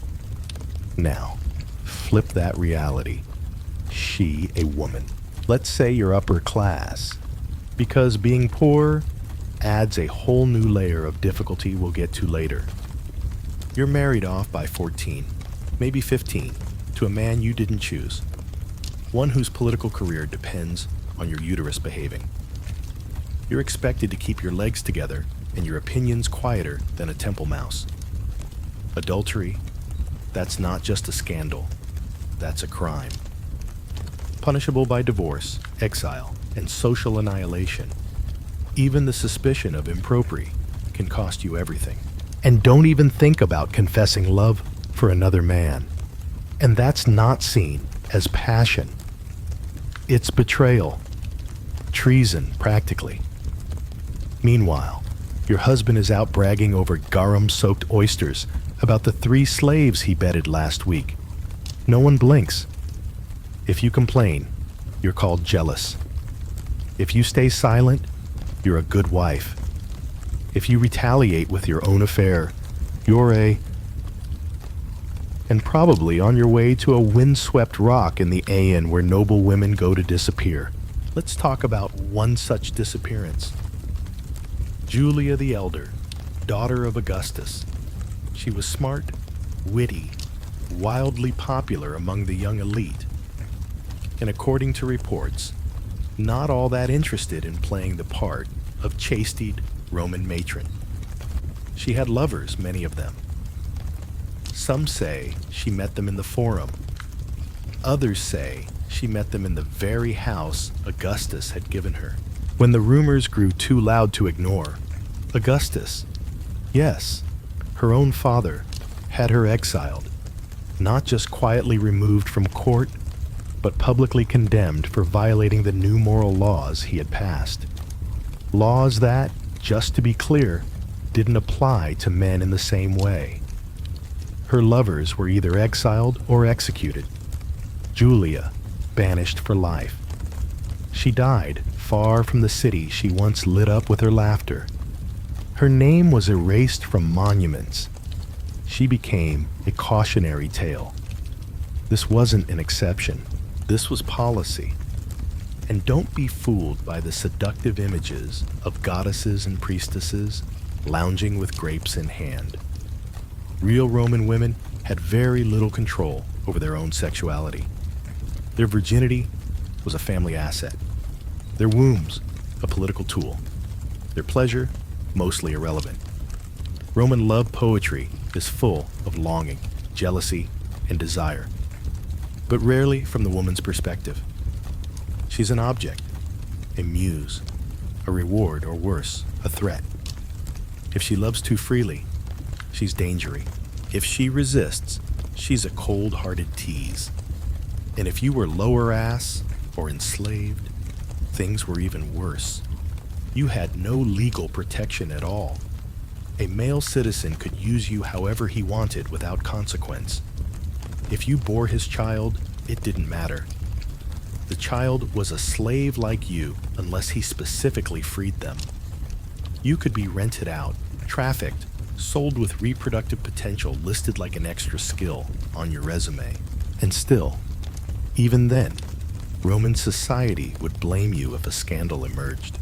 Speaker 1: Now, flip that reality. She a woman. Let's say you're upper class, because being poor adds a whole new layer of difficulty we'll get to later. You're married off by 14, maybe 15, to a man you didn't choose, one whose political career depends on your uterus behaving. You're expected to keep your legs together and your opinions quieter than a temple mouse. Adultery, that's not just a scandal, that's a crime. Punishable by divorce, exile, and social annihilation. Even the suspicion of impropriety can cost you everything. And don't even think about confessing love for another man. And that's not seen as passion. It's betrayal. Treason, practically. Meanwhile, your husband is out bragging over garum-soaked oysters about the 3 slaves he bedded last week. No one blinks. If you complain, you're called jealous. If you stay silent, you're a good wife. If you retaliate with your own affair, you're and probably on your way to a windswept rock in the Aeon where noble women go to disappear. Let's talk about one such disappearance. Julia the Elder, daughter of Augustus. She was smart, witty, wildly popular among the young elite, and according to reports, not all that interested in playing the part of chasted Roman matron. She had lovers, many of them. Some say she met them in the forum. Others say she met them in the very house Augustus had given her. When the rumors grew too loud to ignore, Augustus, yes, her own father, had her exiled, not just quietly removed from court, but publicly condemned for violating the new moral laws he had passed. Laws that, just to be clear, didn't apply to men in the same way. Her lovers were either exiled or executed. Julia, banished for life. She died far from the city she once lit up with her laughter. Her name was erased from monuments. She became a cautionary tale. This wasn't an exception. This was policy. And don't be fooled by the seductive images of goddesses and priestesses lounging with grapes in hand. Real Roman women had very little control over their own sexuality. Their virginity was a family asset. Their wombs, a political tool. Their pleasure, mostly irrelevant. Roman love poetry is full of longing, jealousy, and desire, but rarely from the woman's perspective. She's an object, a muse, a reward, or worse, a threat. If she loves too freely, she's dangery. If she resists, she's a cold-hearted tease. And if you were lower ass or enslaved, things were even worse. You had no legal protection at all. A male citizen could use you however he wanted without consequence. If you bore his child, it didn't matter. The child was a slave like you unless he specifically freed them. You could be rented out, trafficked, sold with reproductive potential listed like an extra skill on your resume. And still, even then, Roman society would blame you if a scandal emerged.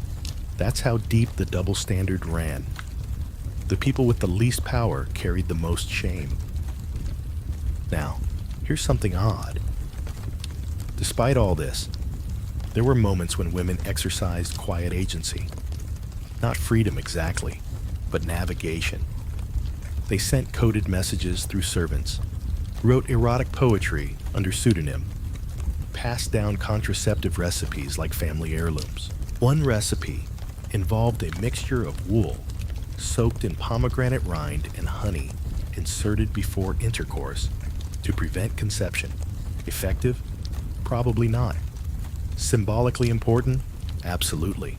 Speaker 1: That's how deep the double standard ran. The people with the least power carried the most shame. Now, here's something odd. Despite all this, there were moments when women exercised quiet agency. Not freedom exactly, but navigation. They sent coded messages through servants, wrote erotic poetry under pseudonym, passed down contraceptive recipes like family heirlooms. One recipe involved a mixture of wool soaked in pomegranate rind and honey inserted before intercourse to prevent conception. Effective? Probably not. Symbolically important? Absolutely.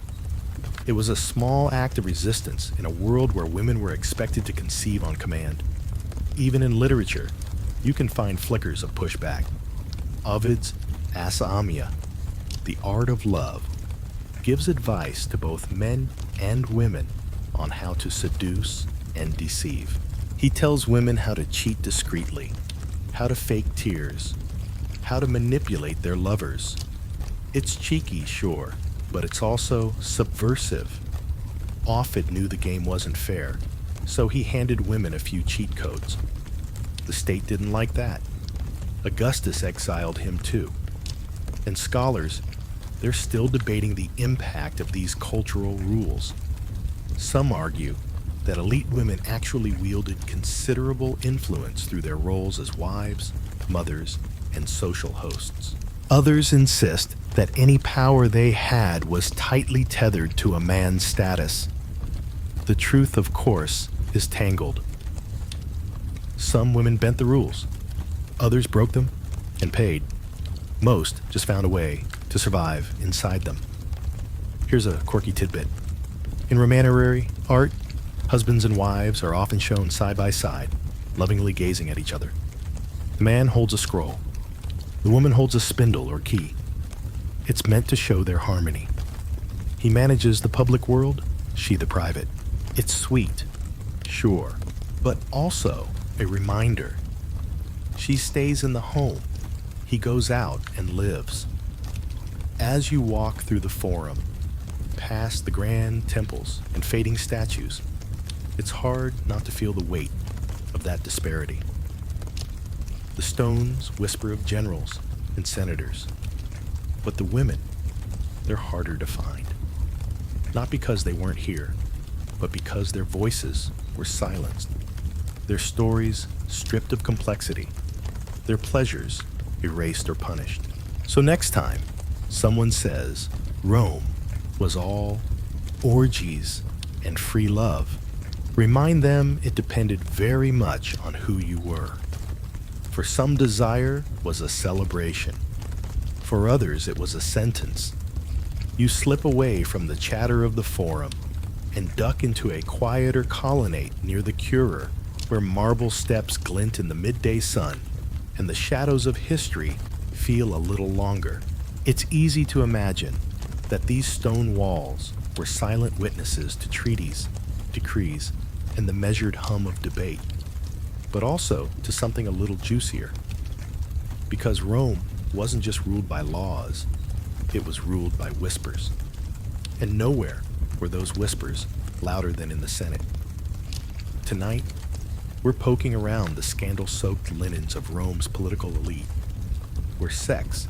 Speaker 1: It was a small act of resistance in a world where women were expected to conceive on command. Even in literature, you can find flickers of pushback. Ovid's Asa Amia, The Art of Love, gives advice to both men and women on how to seduce and deceive. He tells women how to cheat discreetly, how to fake tears, how to manipulate their lovers. It's cheeky, sure, but it's also subversive. Offutt knew the game wasn't fair, so he handed women a few cheat codes. The state didn't like that. Augustus exiled him too. And scholars, they're still debating the impact of these cultural rules. Some argue that elite women actually wielded considerable influence through their roles as wives, mothers, and social hosts. Others insist that any power they had was tightly tethered to a man's status. The truth, of course, is tangled. Some women bent the rules. Others broke them and paid. Most just found a way to survive inside them. Here's a quirky tidbit. In romantic art, husbands and wives are often shown side by side, lovingly gazing at each other. The man holds a scroll. The woman holds a spindle or key. It's meant to show their harmony. He manages the public world, she the private. It's sweet, sure, but also a reminder. She stays in the home. He goes out and lives. As you walk through the forum, past the grand temples and fading statues, it's hard not to feel the weight of that disparity. The stones whisper of generals and senators, but the women, they're harder to find. Not because they weren't here, but because their voices were silenced, their stories stripped of complexity, their pleasures erased or punished. So next time someone says Rome was all orgies and free love, remind them it depended very much on who you were. For some, desire was a celebration. For others, it was a sentence. You slip away from the chatter of the forum and duck into a quieter colonnade near the Curer, where marble steps glint in the midday sun and the shadows of history feel a little longer. It's easy to imagine that these stone walls were silent witnesses to treaties, decrees, and the measured hum of debate, but also to something a little juicier. Because Rome wasn't just ruled by laws, it was ruled by whispers. And nowhere were those whispers louder than in the Senate. Tonight, we're poking around the scandal-soaked linens of Rome's political elite, where sex,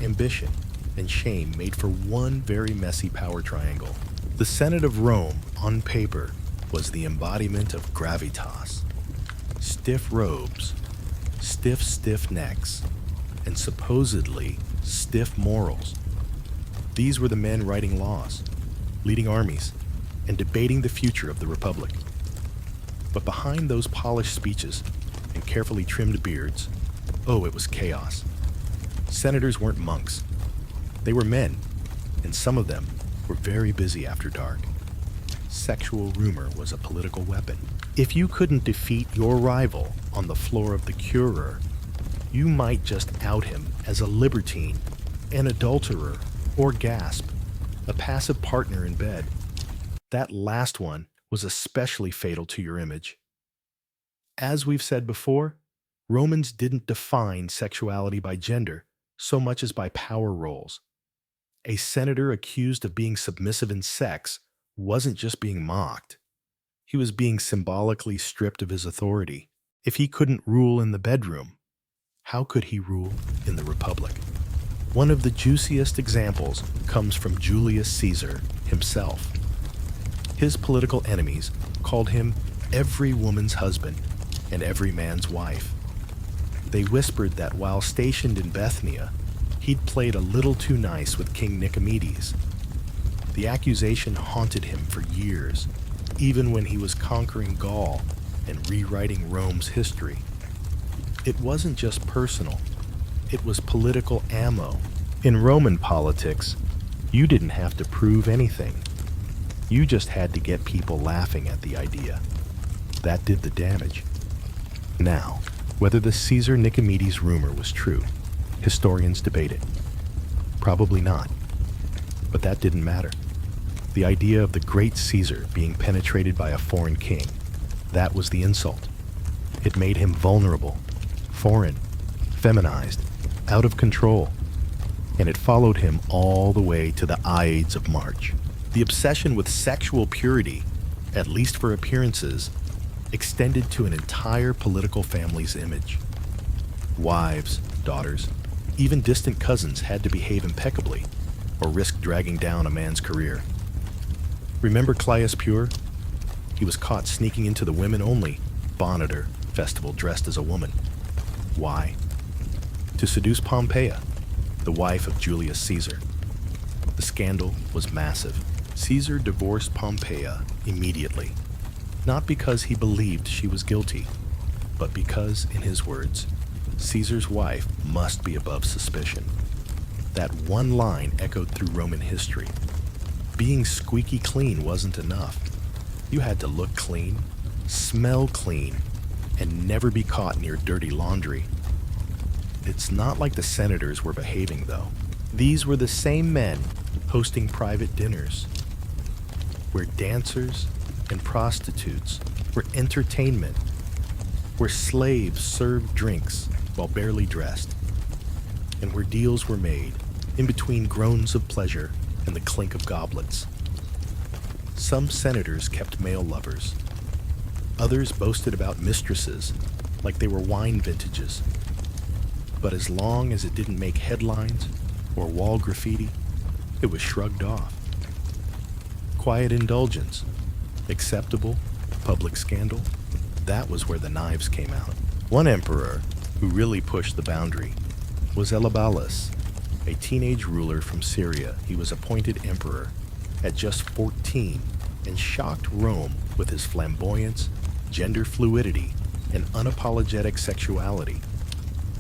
Speaker 1: ambition, and shame made for one very messy power triangle. The Senate of Rome, on paper, was the embodiment of gravitas. Stiff robes, stiff necks, and supposedly stiff morals. These were the men writing laws, leading armies, and debating the future of the Republic. But behind those polished speeches and carefully trimmed beards, it was chaos. Senators weren't monks. They were men, and some of them were very busy after dark. Sexual rumor was a political weapon. If you couldn't defeat your rival on the floor of the Curer, you might just out him as a libertine, an adulterer, or gasp, a passive partner in bed. That last one was especially fatal to your image. As we've said before, Romans didn't define sexuality by gender so much as by power roles. A senator accused of being submissive in sex wasn't just being mocked. He was being symbolically stripped of his authority. If he couldn't rule in the bedroom, how could he rule in the Republic? One of the juiciest examples comes from Julius Caesar himself. His political enemies called him every woman's husband and every man's wife. They whispered that while stationed in Bithynia, he'd played a little too nice with King Nicomedes. The accusation haunted him for years, even when he was conquering Gaul and rewriting Rome's history. It wasn't just personal, it was political ammo. In Roman politics, you didn't have to prove anything. You just had to get people laughing at the idea. That did the damage. Now, whether the Caesar Nicomedes rumor was true, historians debate it. Probably not. But that didn't matter. The idea of the great Caesar being penetrated by a foreign king, that was the insult. It made him vulnerable, foreign, feminized, out of control. And it followed him all the way to the Ides of March. The obsession with sexual purity, at least for appearances, extended to an entire political family's image. Wives, daughters, even distant cousins had to behave impeccably or risk dragging down a man's career. Remember Caius Pure? He was caught sneaking into the women-only Bonneter festival dressed as a woman. Why? To seduce Pompeia, the wife of Julius Caesar. The scandal was massive. Caesar divorced Pompeia immediately, not because he believed she was guilty, but because, in his words, Caesar's wife must be above suspicion. That one line echoed through Roman history. Being squeaky clean wasn't enough. You had to look clean, smell clean, and never be caught near dirty laundry. It's not like the senators were behaving, though. These were the same men hosting private dinners, where dancers and prostitutes were entertainment, where slaves served drinks while barely dressed, and where deals were made in between groans of pleasure and the clink of goblets. Some senators kept male lovers. Others boasted about mistresses like they were wine vintages. But as long as it didn't make headlines or wall graffiti, it was shrugged off. Quiet indulgence, acceptable public scandal, that was where the knives came out. One emperor who really pushed the boundary was Elagabalus, a teenage ruler from Syria. He was appointed emperor at just 14 and shocked Rome with his flamboyance, gender fluidity, and unapologetic sexuality.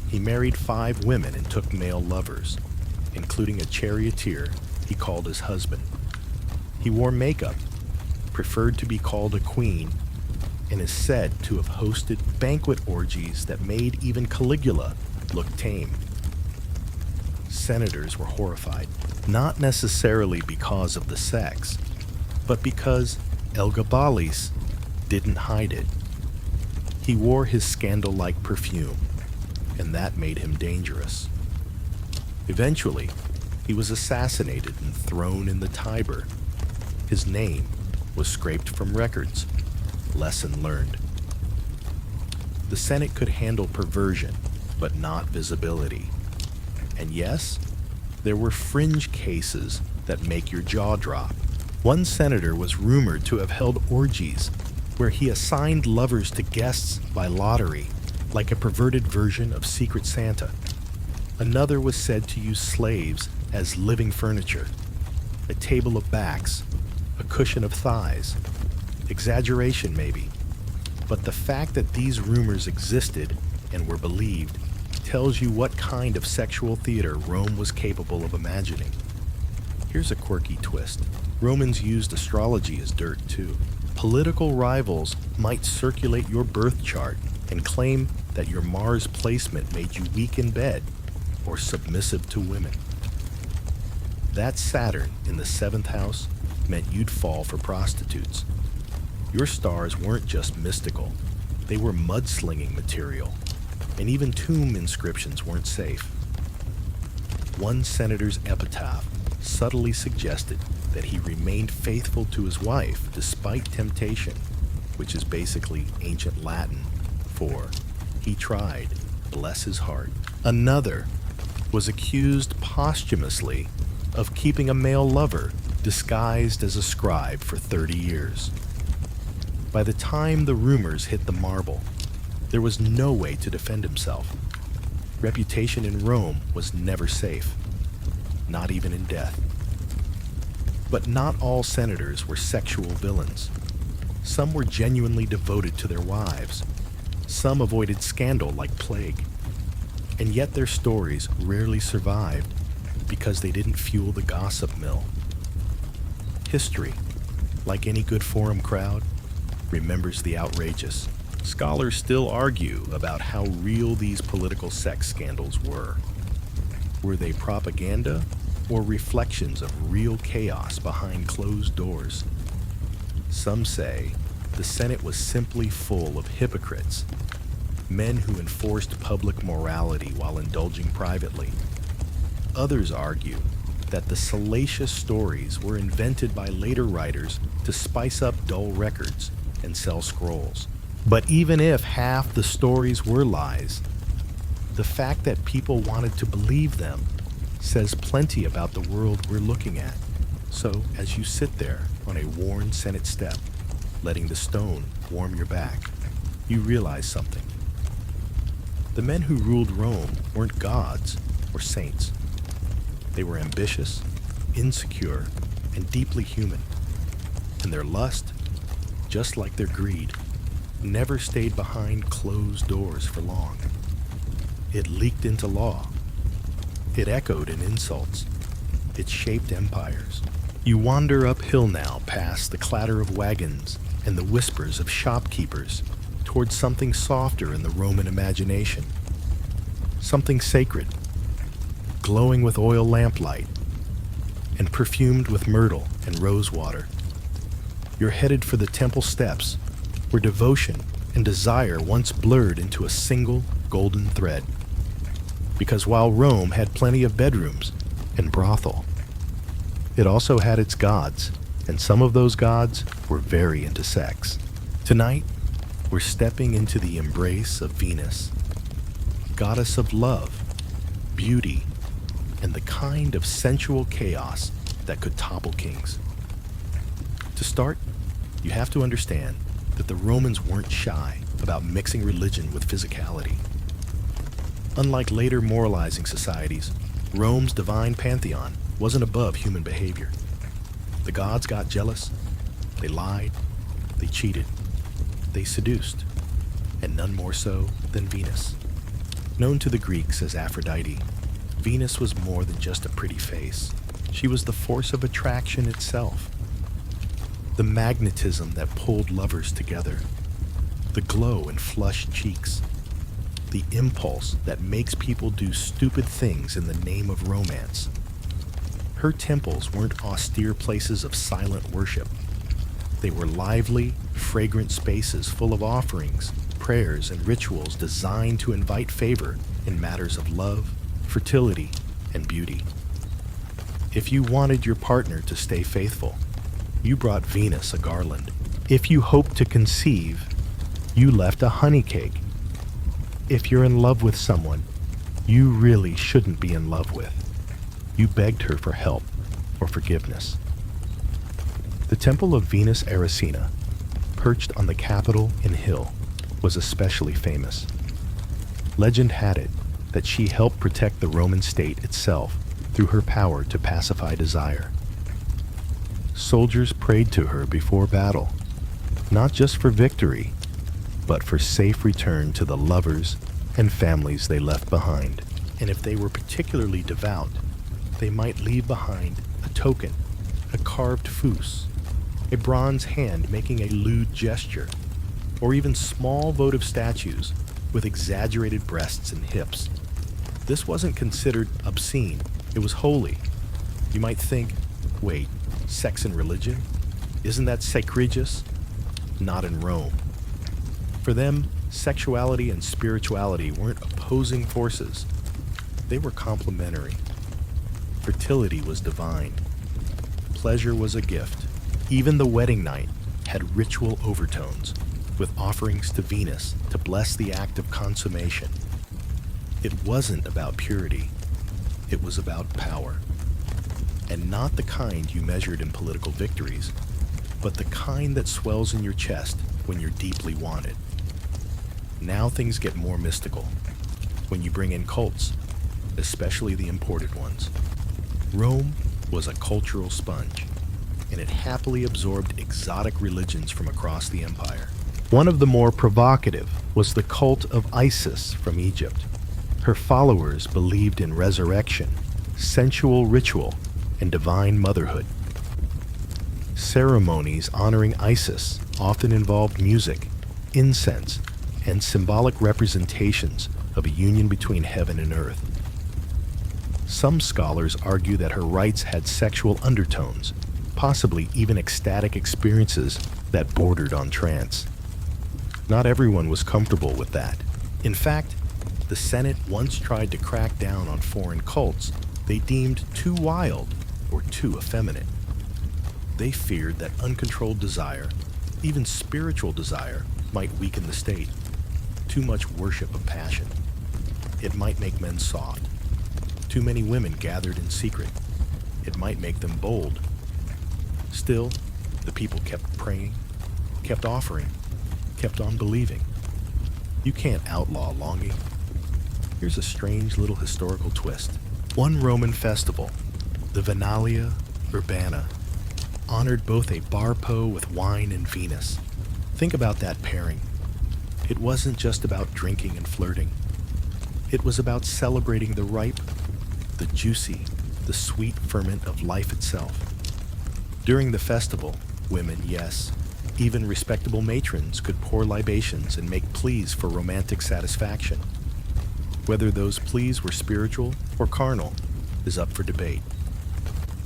Speaker 1: He married 5 women and took male lovers, including a charioteer he called his husband. He wore makeup, preferred to be called a queen, and is said to have hosted banquet orgies that made even Caligula look tame. Senators were horrified, not necessarily because of the sex, but because Elagabalus didn't hide it. He wore his scandal-like perfume, and that made him dangerous. Eventually, he was assassinated and thrown in the Tiber. His name was scraped from records. Lesson learned. The Senate could handle perversion, but not visibility. And yes, there were fringe cases that make your jaw drop. One senator was rumored to have held orgies where he assigned lovers to guests by lottery, like a perverted version of Secret Santa. Another was said to use slaves as living furniture, a table of backs, a cushion of thighs. Exaggeration, maybe, but the fact that these rumors existed and were believed tells you what kind of sexual theater Rome was capable of imagining. Here's a quirky twist. Romans used astrology as dirt, too. Political rivals might circulate your birth chart and claim that your Mars placement made you weak in bed or submissive to women. That Saturn in the seventh house meant you'd fall for prostitutes. Your stars weren't just mystical, they were mudslinging material, and even tomb inscriptions weren't safe. One senator's epitaph subtly suggested that he remained faithful to his wife despite temptation, which is basically ancient Latin for he tried, bless his heart. Another was accused posthumously of keeping a male lover disguised as a scribe for 30 years. By the time the rumors hit the marble, there was no way to defend himself. Reputation in Rome was never safe, not even in death. But not all senators were sexual villains. Some were genuinely devoted to their wives. Some avoided scandal like plague. And yet their stories rarely survived because they didn't fuel the gossip mill. History, like any good forum crowd, remembers the outrageous. Scholars still argue about how real these political sex scandals were. Were they propaganda or reflections of real chaos behind closed doors? Some say the Senate was simply full of hypocrites, men who enforced public morality while indulging privately. Others argue that the salacious stories were invented by later writers to spice up dull records and sell scrolls. But even if half the stories were lies, the fact that people wanted to believe them says plenty about the world we're looking at. So, as you sit there on a worn Senate step, letting the stone warm your back, you realize something. The men who ruled Rome weren't gods or saints. They were ambitious, insecure, and deeply human. And their lust, just like their greed, never stayed behind closed doors for long. It leaked into law. It echoed in insults. It shaped empires. You wander uphill now past the clatter of wagons and the whispers of shopkeepers towards something softer in the Roman imagination. Something sacred, glowing with oil lamplight and perfumed with myrtle and rosewater. You're headed for the temple steps, where devotion and desire once blurred into a single golden thread. Because while Rome had plenty of bedrooms and brothel, it also had its gods, and some of those gods were very into sex. Tonight, we're stepping into the embrace of Venus, goddess of love, beauty, and the kind of sensual chaos that could topple kings. To start, you have to understand that the Romans weren't shy about mixing religion with physicality. Unlike later moralizing societies, Rome's divine pantheon wasn't above human behavior. The gods got jealous, they lied, they cheated, they seduced, and none more so than Venus. Known to the Greeks as Aphrodite, Venus was more than just a pretty face. She was the force of attraction itself. The magnetism that pulled lovers together, the glow in flushed cheeks, the impulse that makes people do stupid things in the name of romance. Her temples weren't austere places of silent worship. They were lively, fragrant spaces full of offerings, prayers, and rituals designed to invite favor in matters of love, fertility, and beauty. If you wanted your partner to stay faithful, you brought Venus a garland. If you hoped to conceive, you left a honey cake. If you're in love with someone you really shouldn't be in love with, you begged her for help or forgiveness. The temple of Venus Erycina, perched on the Capitol Hill, was especially famous. Legend had it that she helped protect the Roman state itself through her power to pacify desire. Soldiers prayed to her before battle, not just for victory, but for safe return to the lovers and families they left behind. And if they were particularly devout, they might leave behind a token, a carved fus, a bronze hand making a lewd gesture, or even small votive statues with exaggerated breasts and hips. This wasn't considered obscene, it was holy. You might think, wait, sex and religion? Isn't that sacrilegious? Not in Rome. For them, sexuality and spirituality weren't opposing forces. They were complementary. Fertility was divine. Pleasure was a gift. Even the wedding night had ritual overtones, with offerings to Venus to bless the act of consummation. It wasn't about purity. It was about power. And not the kind you measured in political victories, but the kind that swells in your chest when you're deeply wanted. Now things get more mystical when you bring in cults, especially the imported ones. Rome was a cultural sponge, and it happily absorbed exotic religions from across the empire. One of the more provocative was the cult of Isis from Egypt. Her followers believed in resurrection, sensual ritual, and divine motherhood. Ceremonies honoring Isis often involved music, incense, and symbolic representations of a union between heaven and earth. Some scholars argue that her rites had sexual undertones, possibly even ecstatic experiences that bordered on trance. Not everyone was comfortable with that. In fact, the Senate once tried to crack down on foreign cults they deemed too wild or too effeminate. They feared that uncontrolled desire, even spiritual desire, might weaken the state. Too much worship of passion. It might make men soft. Too many women gathered in secret. It might make them bold. Still, the people kept praying, kept offering, kept on believing. You can't outlaw longing. Here's a strange little historical twist. One Roman festival, the Venalia Urbana, honored both a barpo with wine and Venus. Think about that pairing. It wasn't just about drinking and flirting. It was about celebrating the ripe, the juicy, the sweet ferment of life itself. During the festival, women, yes, even respectable matrons could pour libations and make pleas for romantic satisfaction. Whether those pleas were spiritual or carnal is up for debate.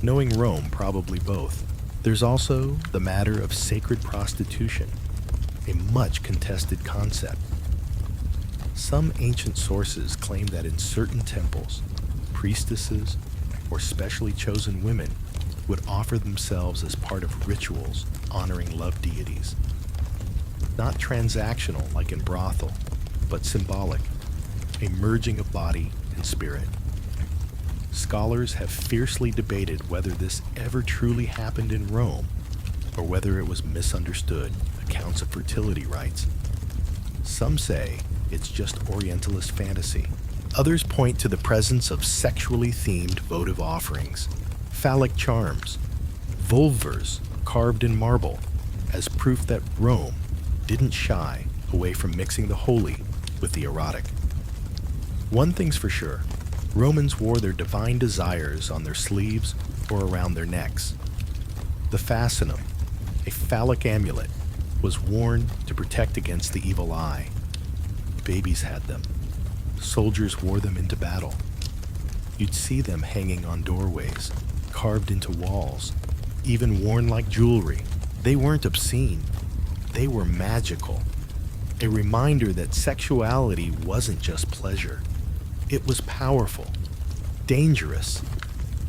Speaker 1: Knowing Rome, probably both. There's also the matter of sacred prostitution, a much contested concept. Some ancient sources claim that in certain temples, priestesses or specially chosen women would offer themselves as part of rituals honoring love deities. Not transactional like in brothel, but symbolic, a merging of body and spirit. Scholars have fiercely debated whether this ever truly happened in Rome or whether it was misunderstood accounts of fertility rites. Some say it's just Orientalist fantasy. Others point to the presence of sexually themed votive offerings, phallic charms, vulvars carved in marble, as proof that Rome didn't shy away from mixing the holy with the erotic. One thing's for sure, Romans wore their divine desires on their sleeves or around their necks. The fascinum, a phallic amulet, was worn to protect against the evil eye. Babies had them. Soldiers wore them into battle. You'd see them hanging on doorways, carved into walls, even worn like jewelry. They weren't obscene. They were magical. A reminder that sexuality wasn't just pleasure. It was powerful, dangerous,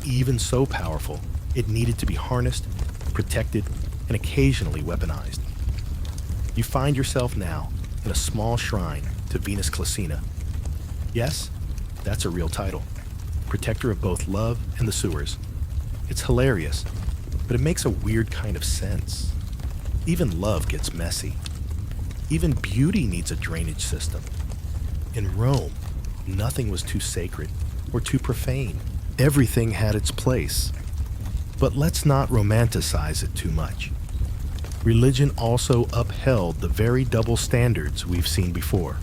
Speaker 1: even so powerful it needed to be harnessed, protected, and occasionally weaponized. You find yourself now in a small shrine to Venus Clocina. Yes, that's a real title. Protector of both love and the sewers. It's hilarious, but it makes a weird kind of sense. Even love gets messy. Even beauty needs a drainage system. In Rome, nothing was too sacred or too profane. Everything had its place. But let's not romanticize it too much. Religion also upheld the very double standards we've seen before.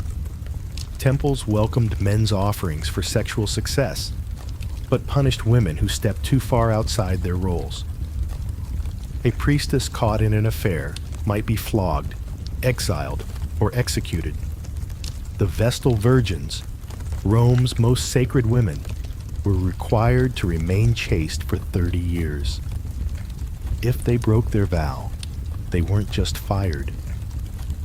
Speaker 1: Temples welcomed men's offerings for sexual success, but punished women who stepped too far outside their roles. A priestess caught in an affair might be flogged, exiled, or executed. The Vestal Virgins, Rome's most sacred women, were required to remain chaste for 30 years. If they broke their vow, they weren't just fired,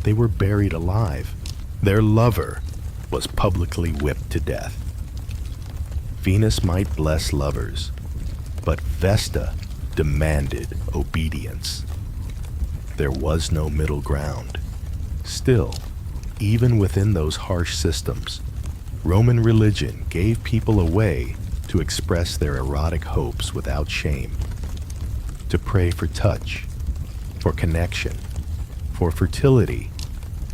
Speaker 1: they were buried alive. Their lover was publicly whipped to death. Venus might bless lovers, but Vesta demanded obedience. There was no middle ground. Still, even within those harsh systems, Roman religion gave people a way to express their erotic hopes without shame, to pray for touch, for connection, for fertility,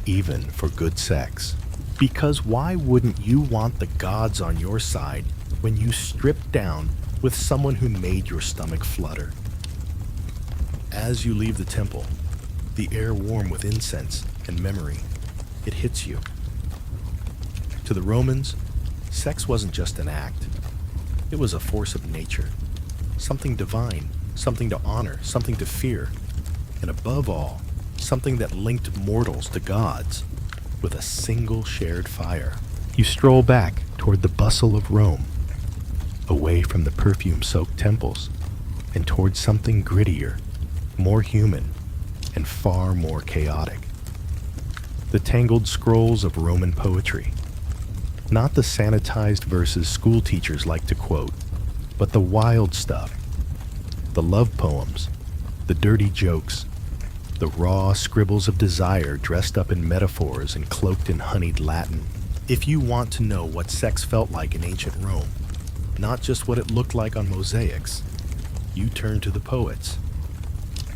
Speaker 1: even for good sex. Because why wouldn't you want the gods on your side when you strip down with someone who made your stomach flutter? As you leave the temple, the air warm with incense and memory, it hits you. To the Romans, sex wasn't just an act. It was a force of nature, something divine, something to honor, something to fear, and above all, something that linked mortals to gods with a single shared fire. You stroll back toward the bustle of Rome, away from the perfume-soaked temples, and toward something grittier, more human, and far more chaotic. The tangled scrolls of Roman poetry. Not the sanitized verses school teachers like to quote, but the wild stuff. The love poems, the dirty jokes, the raw scribbles of desire dressed up in metaphors and cloaked in honeyed Latin. If you want to know what sex felt like in ancient Rome, not just what it looked like on mosaics, you turn to the poets.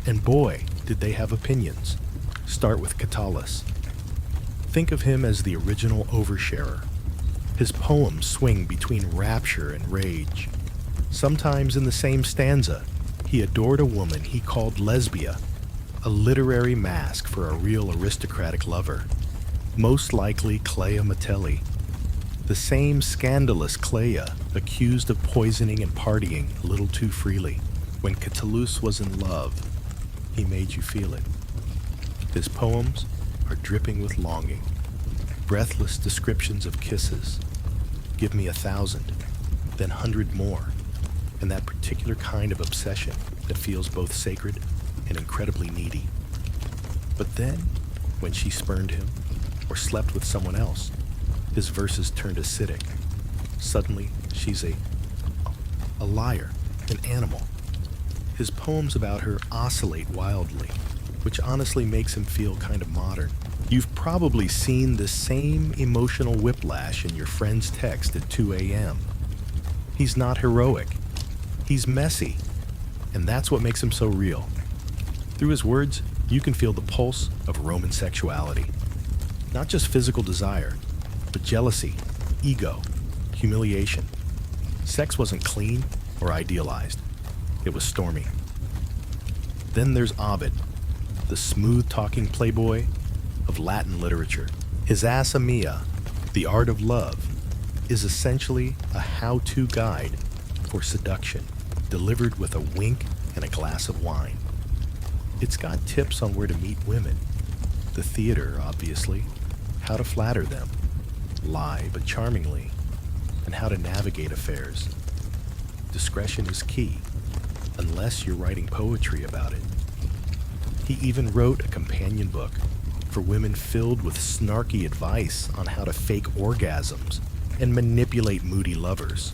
Speaker 1: And boy, did they have opinions. Start with Catullus. Think of him as the original oversharer. His poems swing between rapture and rage. Sometimes in the same stanza, he adored a woman he called Lesbia, a literary mask for a real aristocratic lover, most likely Clea Metelli, the same scandalous Clea accused of poisoning and partying a little too freely. When Catullus was in love, he made you feel it. His poems are dripping with longing, breathless descriptions of kisses. Give me 1,000, then 100 more, and that particular kind of obsession that feels both sacred and incredibly needy. But then, when she spurned him or slept with someone else, his verses turned acidic. Suddenly, she's a liar, an animal. His poems about her oscillate wildly, which honestly makes him feel kind of modern. You've probably seen the same emotional whiplash in your friend's text at 2 a.m. He's not heroic. He's messy. And that's what makes him so real. Through his words, you can feel the pulse of Roman sexuality. Not just physical desire, but jealousy, ego, humiliation. Sex wasn't clean or idealized. It was stormy. Then there's Ovid, the smooth-talking playboy of Latin literature. His Assa Mia, The Art of Love, is essentially a how-to guide for seduction, delivered with a wink and a glass of wine. It's got tips on where to meet women, the theater, obviously, how to flatter them, lie but charmingly, and how to navigate affairs. Discretion is key, unless you're writing poetry about it. He even wrote a companion book for women filled with snarky advice on how to fake orgasms and manipulate moody lovers.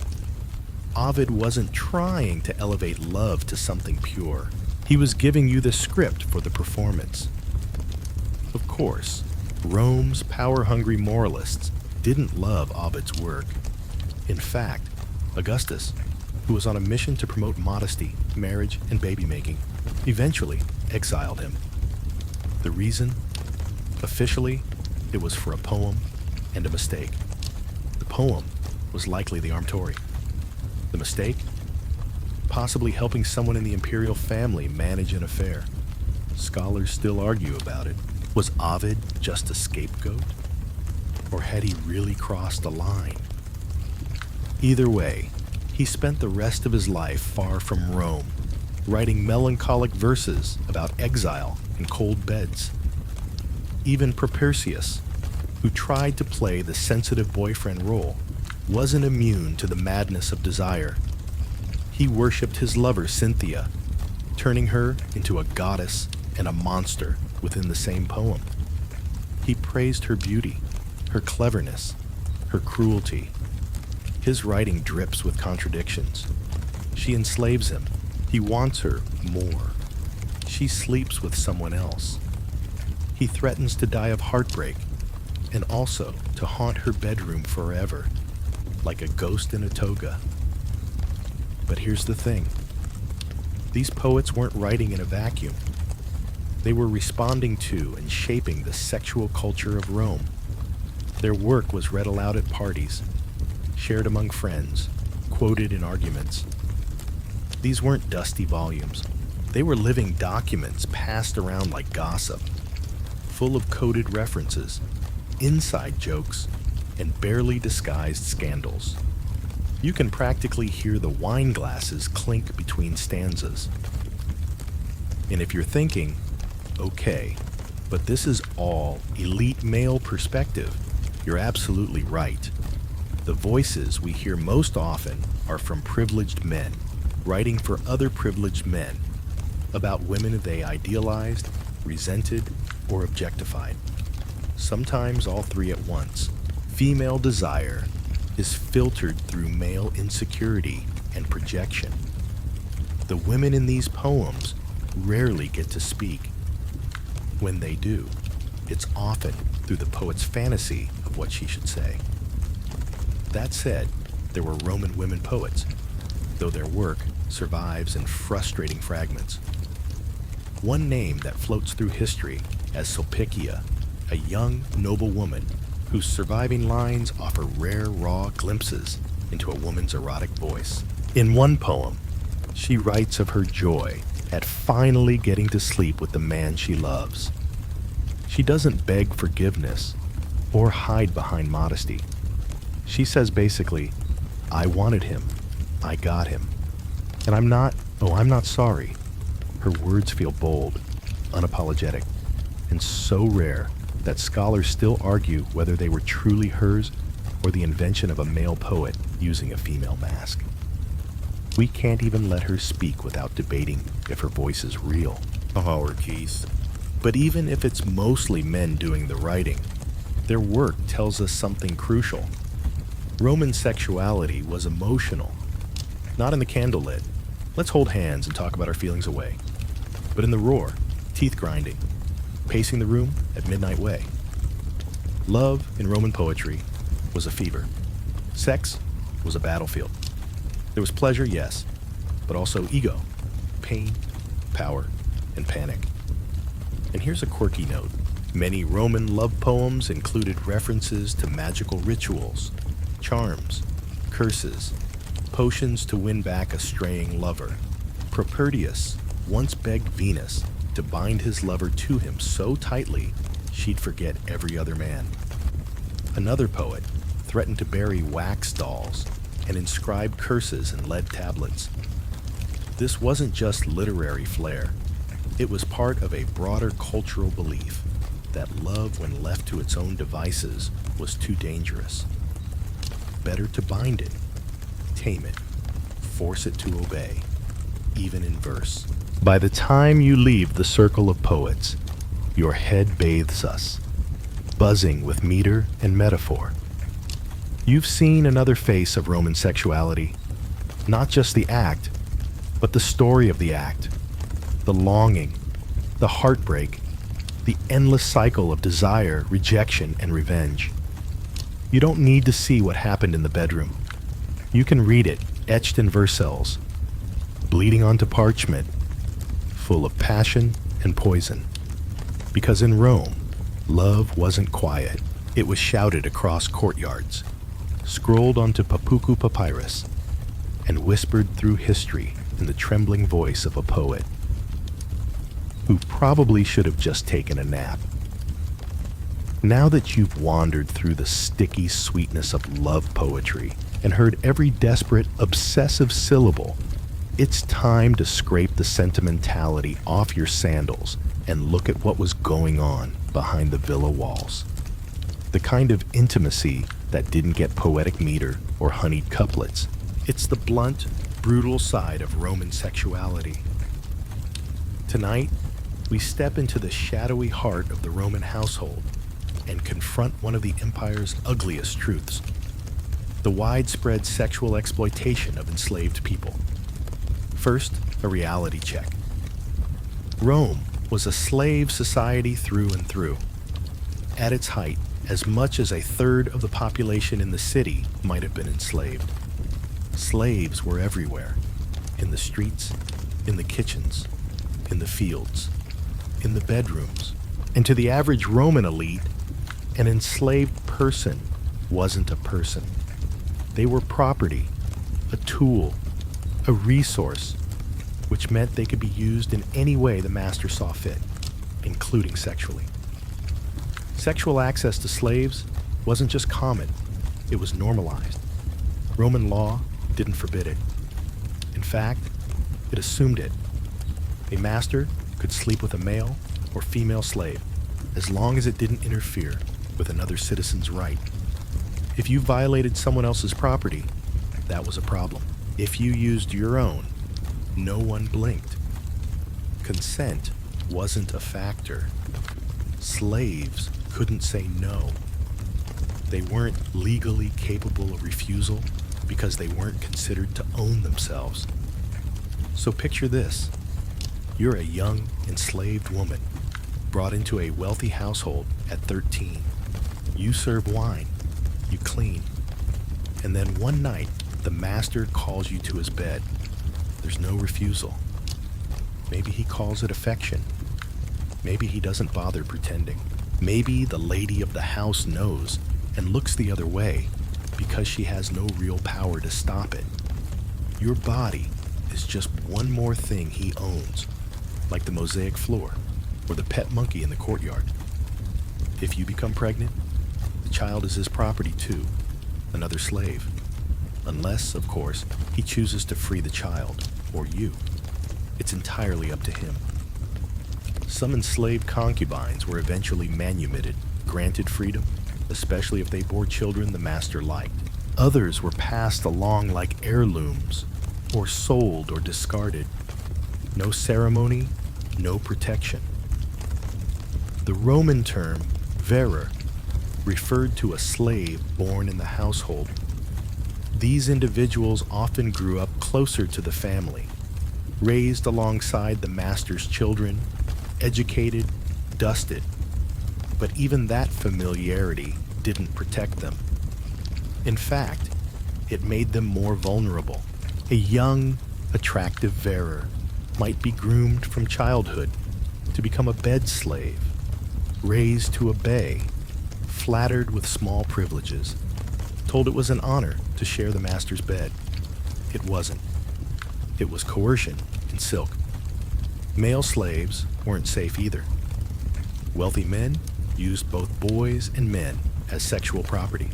Speaker 1: Ovid wasn't trying to elevate love to something pure. He was giving you the script for the performance. Of course, Rome's power-hungry moralists didn't love Ovid's work. In fact, Augustus, who was on a mission to promote modesty, marriage, and baby-making, eventually exiled him. The reason? Officially, it was for a poem and a mistake. The poem was likely the Armtori. The mistake? Possibly helping someone in the imperial family manage an affair. Scholars still argue about it. Was Ovid just a scapegoat? Or had he really crossed a line? Either way, he spent the rest of his life far from Rome, writing melancholic verses about exile and cold beds. Even Propertius, who tried to play the sensitive boyfriend role, wasn't immune to the madness of desire. He worshipped his lover Cynthia, turning her into a goddess and a monster within the same poem. He praised her beauty, her cleverness, her cruelty. His writing drips with contradictions. She enslaves him. He wants her more. She sleeps with someone else. He threatens to die of heartbreak and also to haunt her bedroom forever, like a ghost in a toga. But here's the thing. These poets weren't writing in a vacuum. They were responding to and shaping the sexual culture of Rome. Their work was read aloud at parties, shared among friends, quoted in arguments. These weren't dusty volumes. They were living documents passed around like gossip, full of coded references, inside jokes, and barely disguised scandals. You can practically hear the wine glasses clink between stanzas. And if you're thinking, okay, but this is all elite male perspective, you're absolutely right. The voices we hear most often are from privileged men, writing for other privileged men, about women they idealized, resented, or objectified. Sometimes all three at once. Female desire is filtered through male insecurity and projection. The women in these poems rarely get to speak. When they do, it's often through the poet's fantasy of what she should say. That said, there were Roman women poets, though their work survives in frustrating fragments. One name that floats through history as Sulpicia, a young, noble woman whose surviving lines offer rare, raw glimpses into a woman's erotic voice. In one poem, she writes of her joy at finally getting to sleep with the man she loves. She doesn't beg forgiveness or hide behind modesty. She says basically, I wanted him, I got him, and I'm not sorry. Her words feel bold, unapologetic, and so rare that scholars still argue whether they were truly hers or the invention of a male poet using a female mask. We can't even let her speak without debating if her voice is real. Oh, Keith. But even if it's mostly men doing the writing, their work tells us something crucial. Roman sexuality was emotional, not in the candlelit, let's hold hands and talk about our feelings away, but in the roar, teeth grinding, pacing the room at midnight way. Love in Roman poetry was a fever. Sex was a battlefield. There was pleasure, yes, but also ego, pain, power, and panic. And here's a quirky note. Many Roman love poems included references to magical rituals, charms, curses, potions to win back a straying lover. Propertius once begged Venus to bind his lover to him so tightly she'd forget every other man. Another poet threatened to bury wax dolls and inscribe curses in lead tablets. This wasn't just literary flair. It was part of a broader cultural belief that love, when left to its own devices, was too dangerous. Better to bind it, tame it, force it to obey, even in verse. By the time you leave the circle of poets, your head bathes us, buzzing with meter and metaphor. You've seen another face of Roman sexuality, not just the act, but the story of the act, the longing, the heartbreak, the endless cycle of desire, rejection, and revenge. You don't need to see what happened in the bedroom. You can read it etched in verses, bleeding onto parchment, full of passion and poison. Because in Rome, love wasn't quiet. It was shouted across courtyards, scrolled onto papuku papyrus, and whispered through history in the trembling voice of a poet who probably should have just taken a nap. Now that you've wandered through the sticky sweetness of love poetry and heard every desperate, obsessive syllable, it's time to scrape the sentimentality off your sandals and look at what was going on behind the villa walls. The kind of intimacy that didn't get poetic meter or honeyed couplets. It's the blunt, brutal side of Roman sexuality. Tonight, we step into the shadowy heart of the Roman household and confront one of the empire's ugliest truths: the widespread sexual exploitation of enslaved people. First, a reality check. Rome was a slave society through and through. At its height, as much as a third of the population in the city might have been enslaved. Slaves were everywhere, in the streets, in the kitchens, in the fields, in the bedrooms. And to the average Roman elite, an enslaved person wasn't a person. They were property, a tool, a resource, which meant they could be used in any way the master saw fit, including sexually. Sexual access to slaves wasn't just common, it was normalized. Roman law didn't forbid it. In fact, it assumed it. A master could sleep with a male or female slave as long as it didn't interfere with another citizen's right. If you violated someone else's property, that was a problem. If you used your own, no one blinked. Consent wasn't a factor. Slaves couldn't say no. They weren't legally capable of refusal because they weren't considered to own themselves. So picture this. You're a young, enslaved woman brought into a wealthy household at 13. You serve wine, you clean, and then one night, the master calls you to his bed. There's no refusal. Maybe he calls it affection. Maybe he doesn't bother pretending. Maybe the lady of the house knows and looks the other way because she has no real power to stop it. Your body is just one more thing he owns, like the mosaic floor or the pet monkey in the courtyard. If you become pregnant, the child is his property too, another slave. Unless, of course, he chooses to free the child, or you. It's entirely up to him. Some enslaved concubines were eventually manumitted, granted freedom, especially if they bore children the master liked. Others were passed along like heirlooms, or sold or discarded. No ceremony, no protection. The Roman term, vera, referred to a slave born in the household. These individuals often grew up closer to the family, raised alongside the master's children, educated, dusted. But even that familiarity didn't protect them. In fact, it made them more vulnerable. A young, attractive bearer might be groomed from childhood to become a bed slave, raised to obey, flattered with small privileges, told it was an honor to share the master's bed. It wasn't. It was coercion in silk. Male slaves weren't safe either. Wealthy men used both boys and men as sexual property.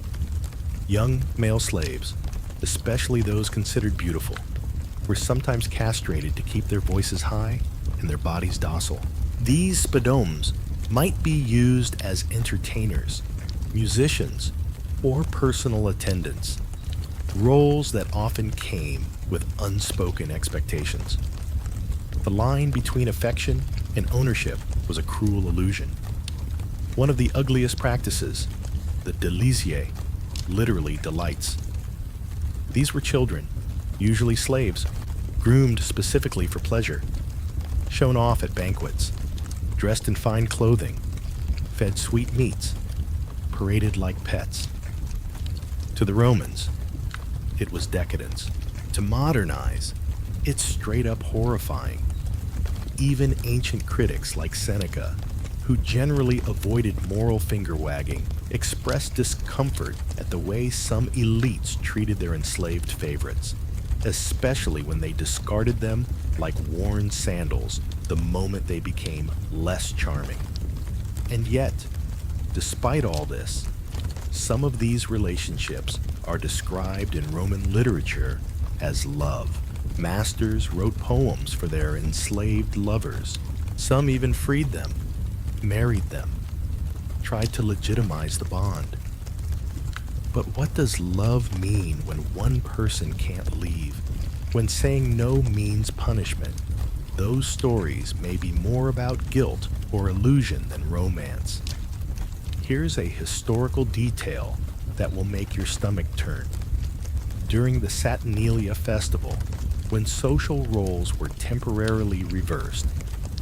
Speaker 1: Young male slaves, especially those considered beautiful, were sometimes castrated to keep their voices high and their bodies docile. These spadomes might be used as entertainers, musicians, or personal attendants, roles that often came with unspoken expectations. The line between affection and ownership was a cruel illusion. One of the ugliest practices, the delizier, literally delights. These were children, usually slaves, groomed specifically for pleasure, shown off at banquets, dressed in fine clothing, fed sweet meats, paraded like pets. To the Romans, it was decadence. To modernize, it's straight up horrifying. Even ancient critics like Seneca, who generally avoided moral finger-wagging, expressed discomfort at the way some elites treated their enslaved favorites, especially when they discarded them like worn sandals the moment they became less charming. And yet, despite all this, some of these relationships are described in Roman literature as love. Masters wrote poems for their enslaved lovers. Some even freed them, married them, tried to legitimize the bond. But what does love mean when one person can't leave? When saying no means punishment? Those stories may be more about guilt or illusion than romance. Here's a historical detail that will make your stomach turn. During the Saturnalia festival, when social roles were temporarily reversed,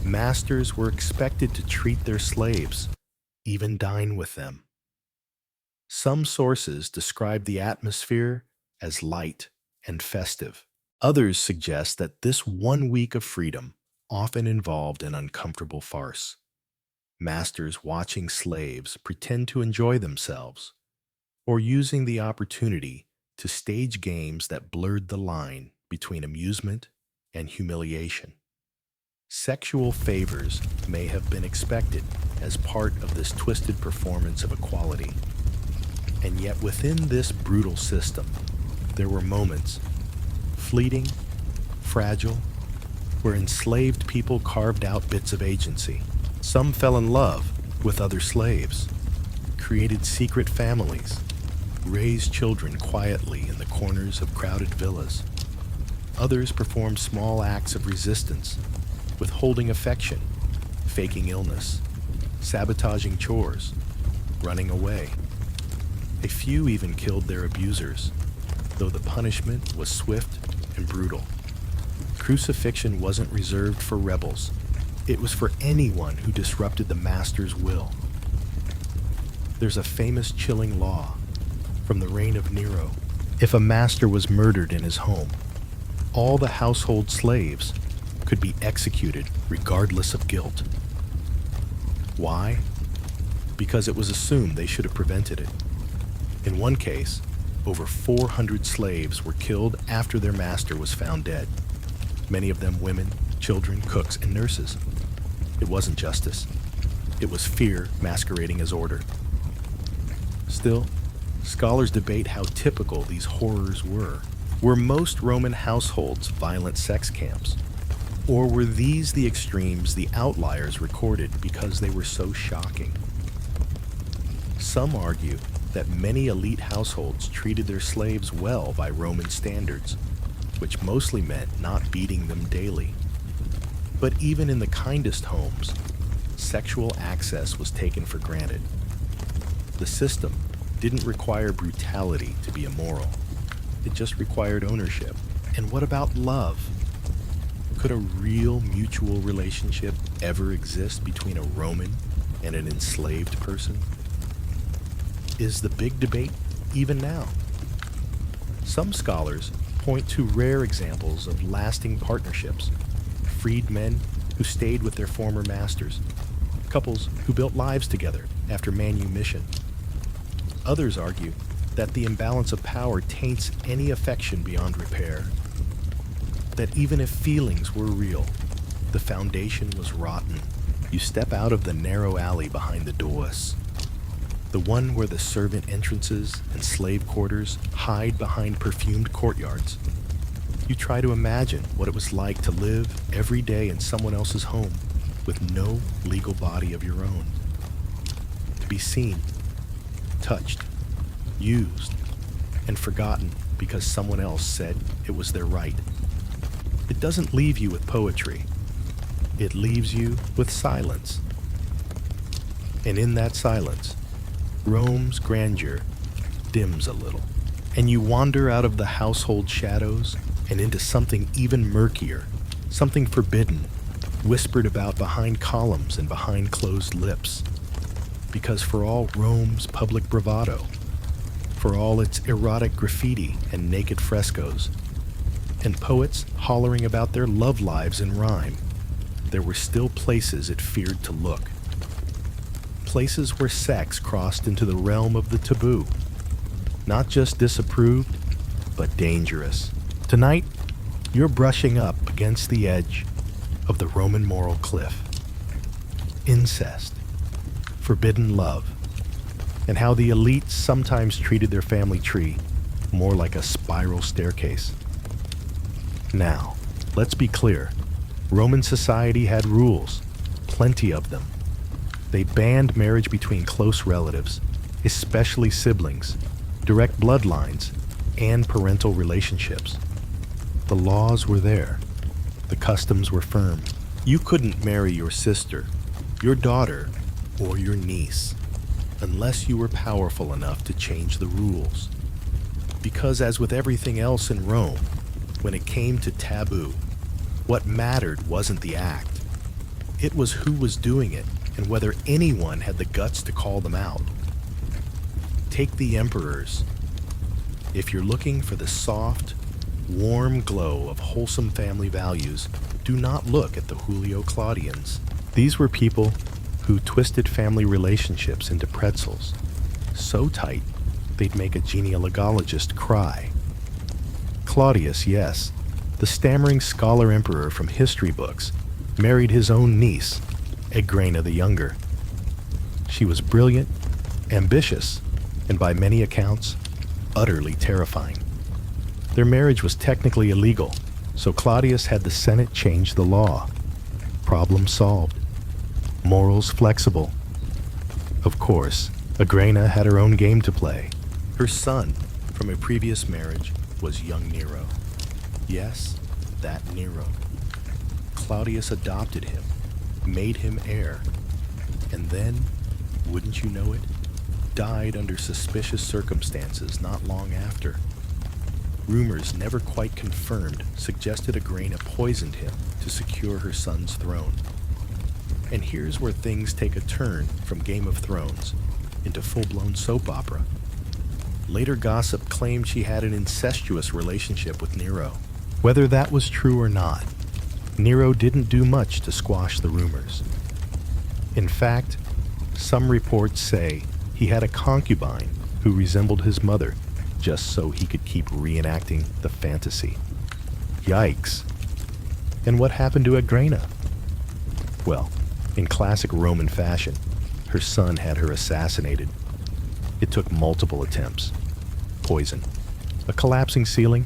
Speaker 1: masters were expected to treat their slaves, even dine with them. Some sources describe the atmosphere as light and festive. Others suggest that this 1 week of freedom often involved an uncomfortable farce. Masters watching slaves pretend to enjoy themselves, or using the opportunity to stage games that blurred the line between amusement and humiliation. Sexual favors may have been expected as part of this twisted performance of equality. And yet within this brutal system, there were moments, fleeting, fragile, where enslaved people carved out bits of agency. Some fell in love with other slaves, created secret families, raised children quietly in the corners of crowded villas. Others performed small acts of resistance, withholding affection, faking illness, sabotaging chores, running away. A few even killed their abusers, though the punishment was swift and brutal. Crucifixion wasn't reserved for rebels. It was for anyone who disrupted the master's will. There's a famous chilling law from the reign of Nero. If a master was murdered in his home, all the household slaves could be executed regardless of guilt. Why? Because it was assumed they should have prevented it. In one case, over 400 slaves were killed after their master was found dead, many of them women, children, cooks, and nurses. It wasn't justice. It was fear masquerading as order. Still, scholars debate how typical these horrors were. Were most Roman households violent sex camps? Or were these the extremes the outliers recorded because they were so shocking? Some argue that many elite households treated their slaves well by Roman standards, which mostly meant not beating them daily. But even in the kindest homes, sexual access was taken for granted. The system didn't require brutality to be immoral. It just required ownership. And what about love? Could a real mutual relationship ever exist between a Roman and an enslaved person? Is the big debate even now? Some scholars point to rare examples of lasting partnerships, freed men who stayed with their former masters, couples who built lives together after manumission. Others argue that the imbalance of power taints any affection beyond repair, that even if feelings were real, the foundation was rotten. You step out of the narrow alley behind the doors, the one where the servant entrances and slave quarters hide behind perfumed courtyards. You try to imagine what it was like to live every day in someone else's home with no legal body of your own. To be seen, touched, used, and forgotten because someone else said it was their right. It doesn't leave you with poetry. It leaves you with silence. And in that silence, Rome's grandeur dims a little, and you wander out of the household shadows and into something even murkier, something forbidden, whispered about behind columns and behind closed lips. Because for all Rome's public bravado, for all its erotic graffiti and naked frescoes, and poets hollering about their love lives in rhyme, there were still places it feared to look. Places where sex crossed into the realm of the taboo. Not just disapproved, but dangerous. Tonight, you're brushing up against the edge of the Roman moral cliff. Incest, forbidden love, and how the elites sometimes treated their family tree more like a spiral staircase. Now, let's be clear. Roman society had rules, plenty of them. They banned marriage between close relatives, especially siblings, direct bloodlines, and parental relationships. The laws were there. The customs were firm. You couldn't marry your sister, your daughter, or your niece unless you were powerful enough to change the rules. Because as with everything else in Rome, when it came to taboo, what mattered wasn't the act. It was who was doing it and whether anyone had the guts to call them out. Take the emperors. If you're looking for the soft, warm glow of wholesome family values, do not look at the Julio Claudians. These were people who twisted family relationships into pretzels, so tight they'd make a genealogist cry. Claudius, yes, the stammering scholar emperor from history books, married his own niece, Agrena the Younger. She was brilliant, ambitious, and by many accounts, utterly terrifying. Their marriage was technically illegal, so Claudius had the Senate change the law. Problem solved. Morals flexible. Of course, Agrena had her own game to play. Her son, from a previous marriage, was young Nero. Yes, that Nero. Claudius adopted him, made him heir, and then, wouldn't you know it, died under suspicious circumstances not long after. Rumors never quite confirmed suggested Agrena poisoned him to secure her son's throne. And here's where things take a turn from Game of Thrones into full-blown soap opera. Later gossip claimed she had an incestuous relationship with Nero. Whether that was true or not, Nero didn't do much to squash the rumors. In fact, some reports say he had a concubine who resembled his mother just so he could keep reenacting the fantasy. Yikes. And what happened to Agrena? Well, in classic Roman fashion, her son had her assassinated. It took multiple attempts. Poison, a collapsing ceiling,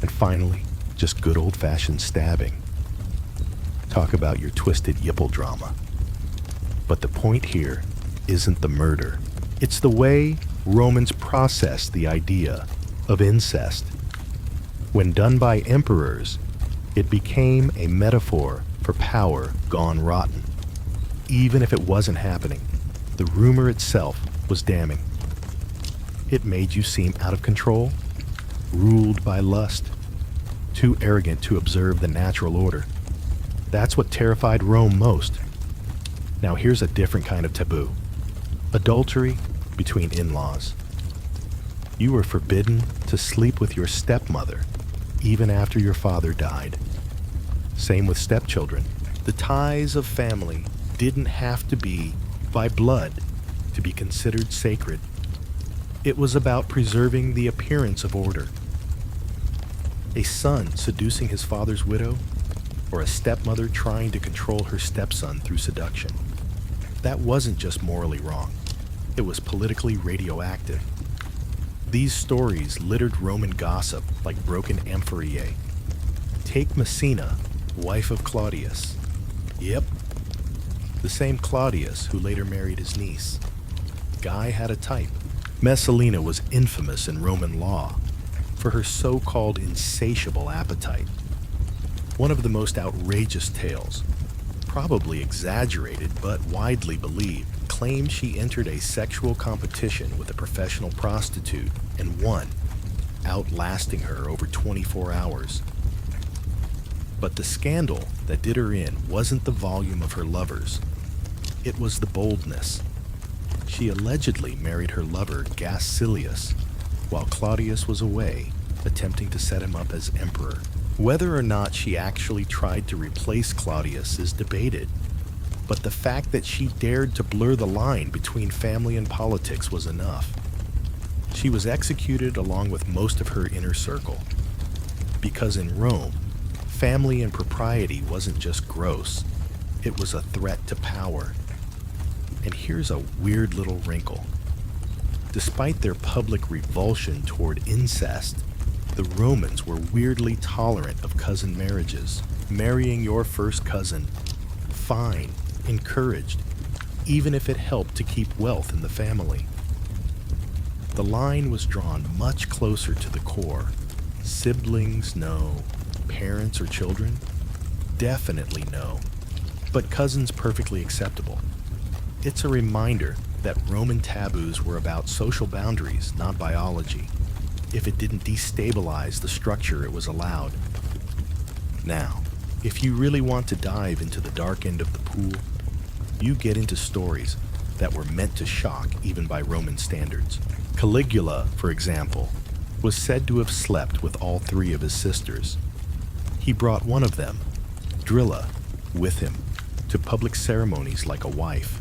Speaker 1: and finally, just good old-fashioned stabbing. Talk about your twisted Yipple drama. But the point here isn't the murder. It's the way Romans processed the idea of incest. When done by emperors, it became a metaphor for power gone rotten. Even if it wasn't happening, the rumor itself was damning. It made you seem out of control, ruled by lust, too arrogant to observe the natural order. That's what terrified Rome most. Now here's a different kind of taboo. Adultery between in-laws. You were forbidden to sleep with your stepmother, even after your father died. Same with stepchildren. The ties of family didn't have to be by blood to be considered sacred. It was about preserving the appearance of order. A son seducing his father's widow, or a stepmother trying to control her stepson through seduction. That wasn't just morally wrong. It was politically radioactive. These stories littered Roman gossip like broken amphorae. Take Messina, wife of Claudius. Yep, the same Claudius who later married his niece. Guy had a type. Messalina was infamous in Roman law for her so-called insatiable appetite. One of the most outrageous tales, probably exaggerated but widely believed, claimed she entered a sexual competition with a professional prostitute and won, outlasting her over 24 hours. But the scandal that did her in wasn't the volume of her lovers. It was the boldness. She allegedly married her lover Gacilius while Claudius was away, attempting to set him up as emperor. Whether or not she actually tried to replace Claudius is debated, but the fact that she dared to blur the line between family and politics was enough. She was executed along with most of her inner circle. Because in Rome, family and propriety wasn't just gross, it was a threat to power. And here's a weird little wrinkle. Despite their public revulsion toward incest, the Romans were weirdly tolerant of cousin marriages. Marrying your first cousin, fine, encouraged, even if it helped to keep wealth in the family. The line was drawn much closer to the core. Siblings, no. Parents or children? Definitely no. But cousins, perfectly acceptable. It's a reminder that Roman taboos were about social boundaries, not biology. If it didn't destabilize the structure, it was allowed. Now, if you really want to dive into the dark end of the pool, you get into stories that were meant to shock even by Roman standards. Caligula, for example, was said to have slept with all three of his sisters. He brought one of them, Drilla, with him to public ceremonies like a wife.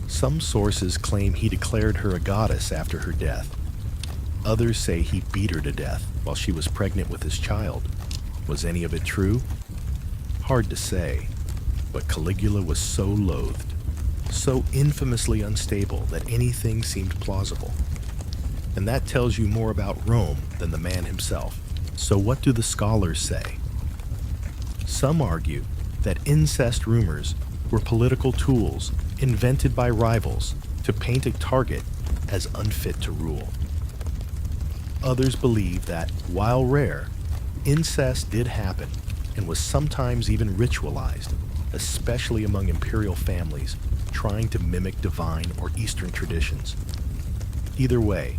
Speaker 1: Some sources claim he declared her a goddess after her death. Others say he beat her to death while she was pregnant with his child. Was any of it true? Hard to say, but Caligula was so loathed, so infamously unstable that anything seemed plausible. And that tells you more about Rome than the man himself. So what do the scholars say? Some argue that incest rumors were political tools invented by rivals to paint a target as unfit to rule. Others believe that, while rare, incest did happen and was sometimes even ritualized, especially among imperial families trying to mimic divine or Eastern traditions. Either way,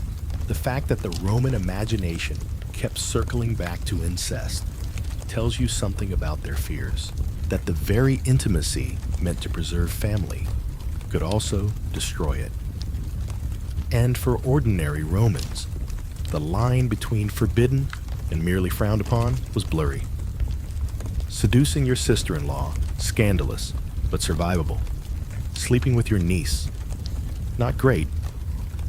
Speaker 1: the fact that the Roman imagination kept circling back to incest tells you something about their fears, that the very intimacy meant to preserve family could also destroy it. And for ordinary Romans, the line between forbidden and merely frowned upon was blurry. Seducing your sister-in-law, scandalous, but survivable. Sleeping with your niece, not great,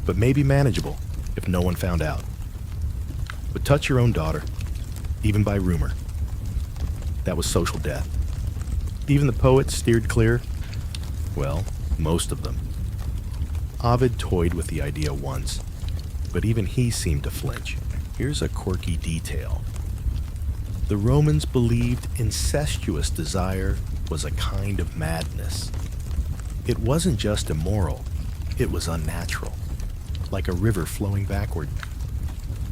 Speaker 1: but maybe manageable if no one found out. But touch your own daughter, even by rumor. That was social death. Even the poets steered clear. Well, most of them. Ovid toyed with the idea once, but even he seemed to flinch. Here's a quirky detail. The Romans believed incestuous desire was a kind of madness. It wasn't just immoral, it was unnatural, like a river flowing backward.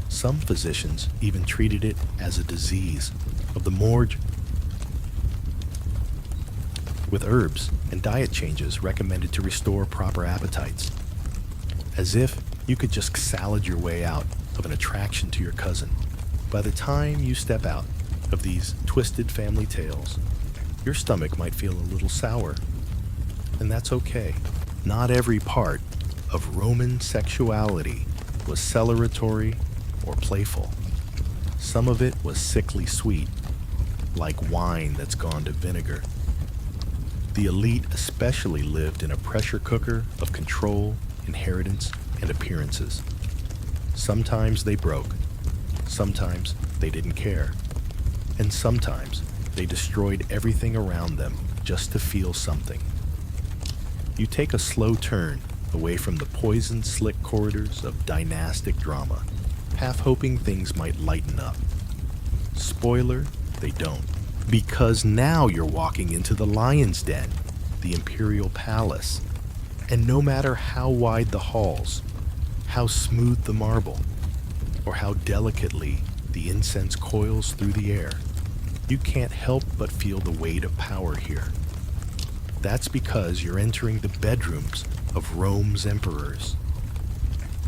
Speaker 1: Some physicians even treated it as a disease of the morgue, with herbs and diet changes recommended to restore proper appetites. As if you could just salad your way out of an attraction to your cousin. By the time you step out of these twisted family tales, your stomach might feel a little sour. And that's okay. Not every part of Roman sexuality was celebratory or playful. Some of it was sickly sweet, like wine that's gone to vinegar. The elite especially lived in a pressure cooker of control, inheritance, and appearances. Sometimes they broke, sometimes they didn't care, and sometimes they destroyed everything around them just to feel something. You take a slow turn away from the poisoned, slick corridors of dynastic drama, half hoping things might lighten up. Spoiler, they don't. Because now you're walking into the lion's den, the imperial palace, and no matter how wide the halls, how smooth the marble, or how delicately the incense coils through the air, you can't help but feel the weight of power here. That's because you're entering the bedrooms of Rome's emperors.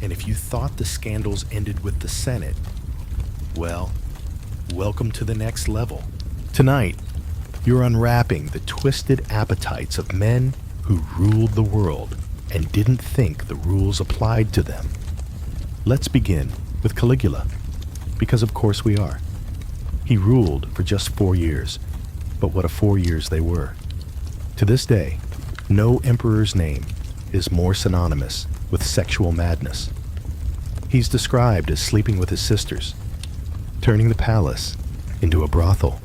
Speaker 1: And if you thought the scandals ended with the Senate, well, welcome to the next level. Tonight, you're unwrapping the twisted appetites of men who ruled the world and didn't think the rules applied to them. Let's begin with Caligula, because of course we are. He ruled for just 4 years, but what a 4 years they were. To this day, no emperor's name is more synonymous with sexual madness. He's described as sleeping with his sisters, turning the palace into a brothel,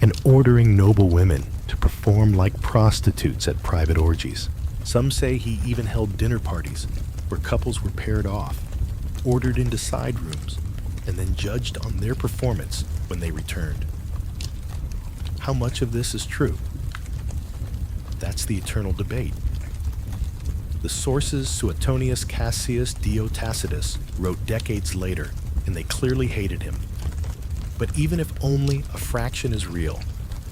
Speaker 1: and ordering noble women to perform like prostitutes at private orgies. Some say he even held dinner parties where couples were paired off, ordered into side rooms, and then judged on their performance when they returned. How much of this is true? That's the eternal debate. The sources Suetonius Cassius Dio Tacitus wrote decades later, and they clearly hated him. But even if only a fraction is real,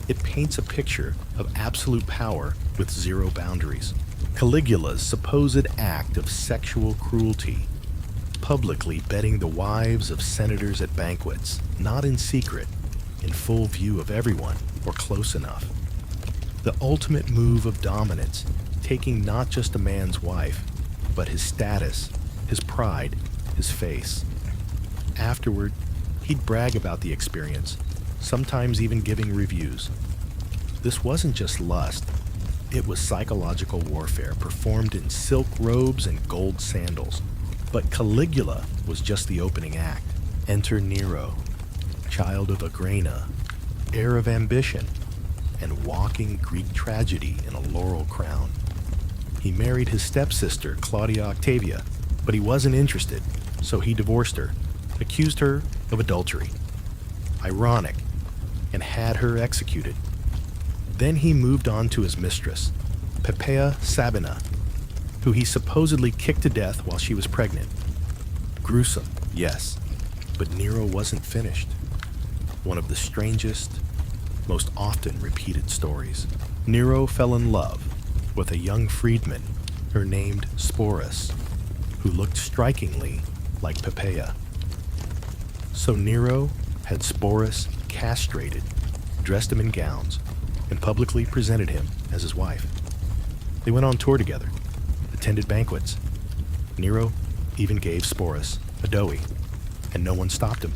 Speaker 1: it paints a picture of absolute power with zero boundaries. Caligula's supposed act of sexual cruelty, publicly bedding the wives of senators at banquets, not in secret, in full view of everyone or close enough. The ultimate move of dominance, taking not just a man's wife, but his status, his pride, his face. Afterward, he'd brag about the experience, sometimes even giving reviews. This wasn't just lust, it was psychological warfare performed in silk robes and gold sandals. But Caligula was just the opening act. Enter Nero, child of Agrena, heir of ambition, and walking Greek tragedy in a laurel crown. He married his stepsister, Claudia Octavia, but he wasn't interested, so he divorced her, accused her of adultery. Ironic, and had her executed. Then he moved on to his mistress, Poppaea Sabina, who he supposedly kicked to death while she was pregnant. Gruesome, yes, but Nero wasn't finished. One of the strangest, most often repeated stories. Nero fell in love with a young freedman, her named Sporus, who looked strikingly like Poppaea. So Nero had Sporus castrated, dressed him in gowns, and publicly presented him as his wife. They went on tour together, attended banquets. Nero even gave Sporus a doughy, and no one stopped him.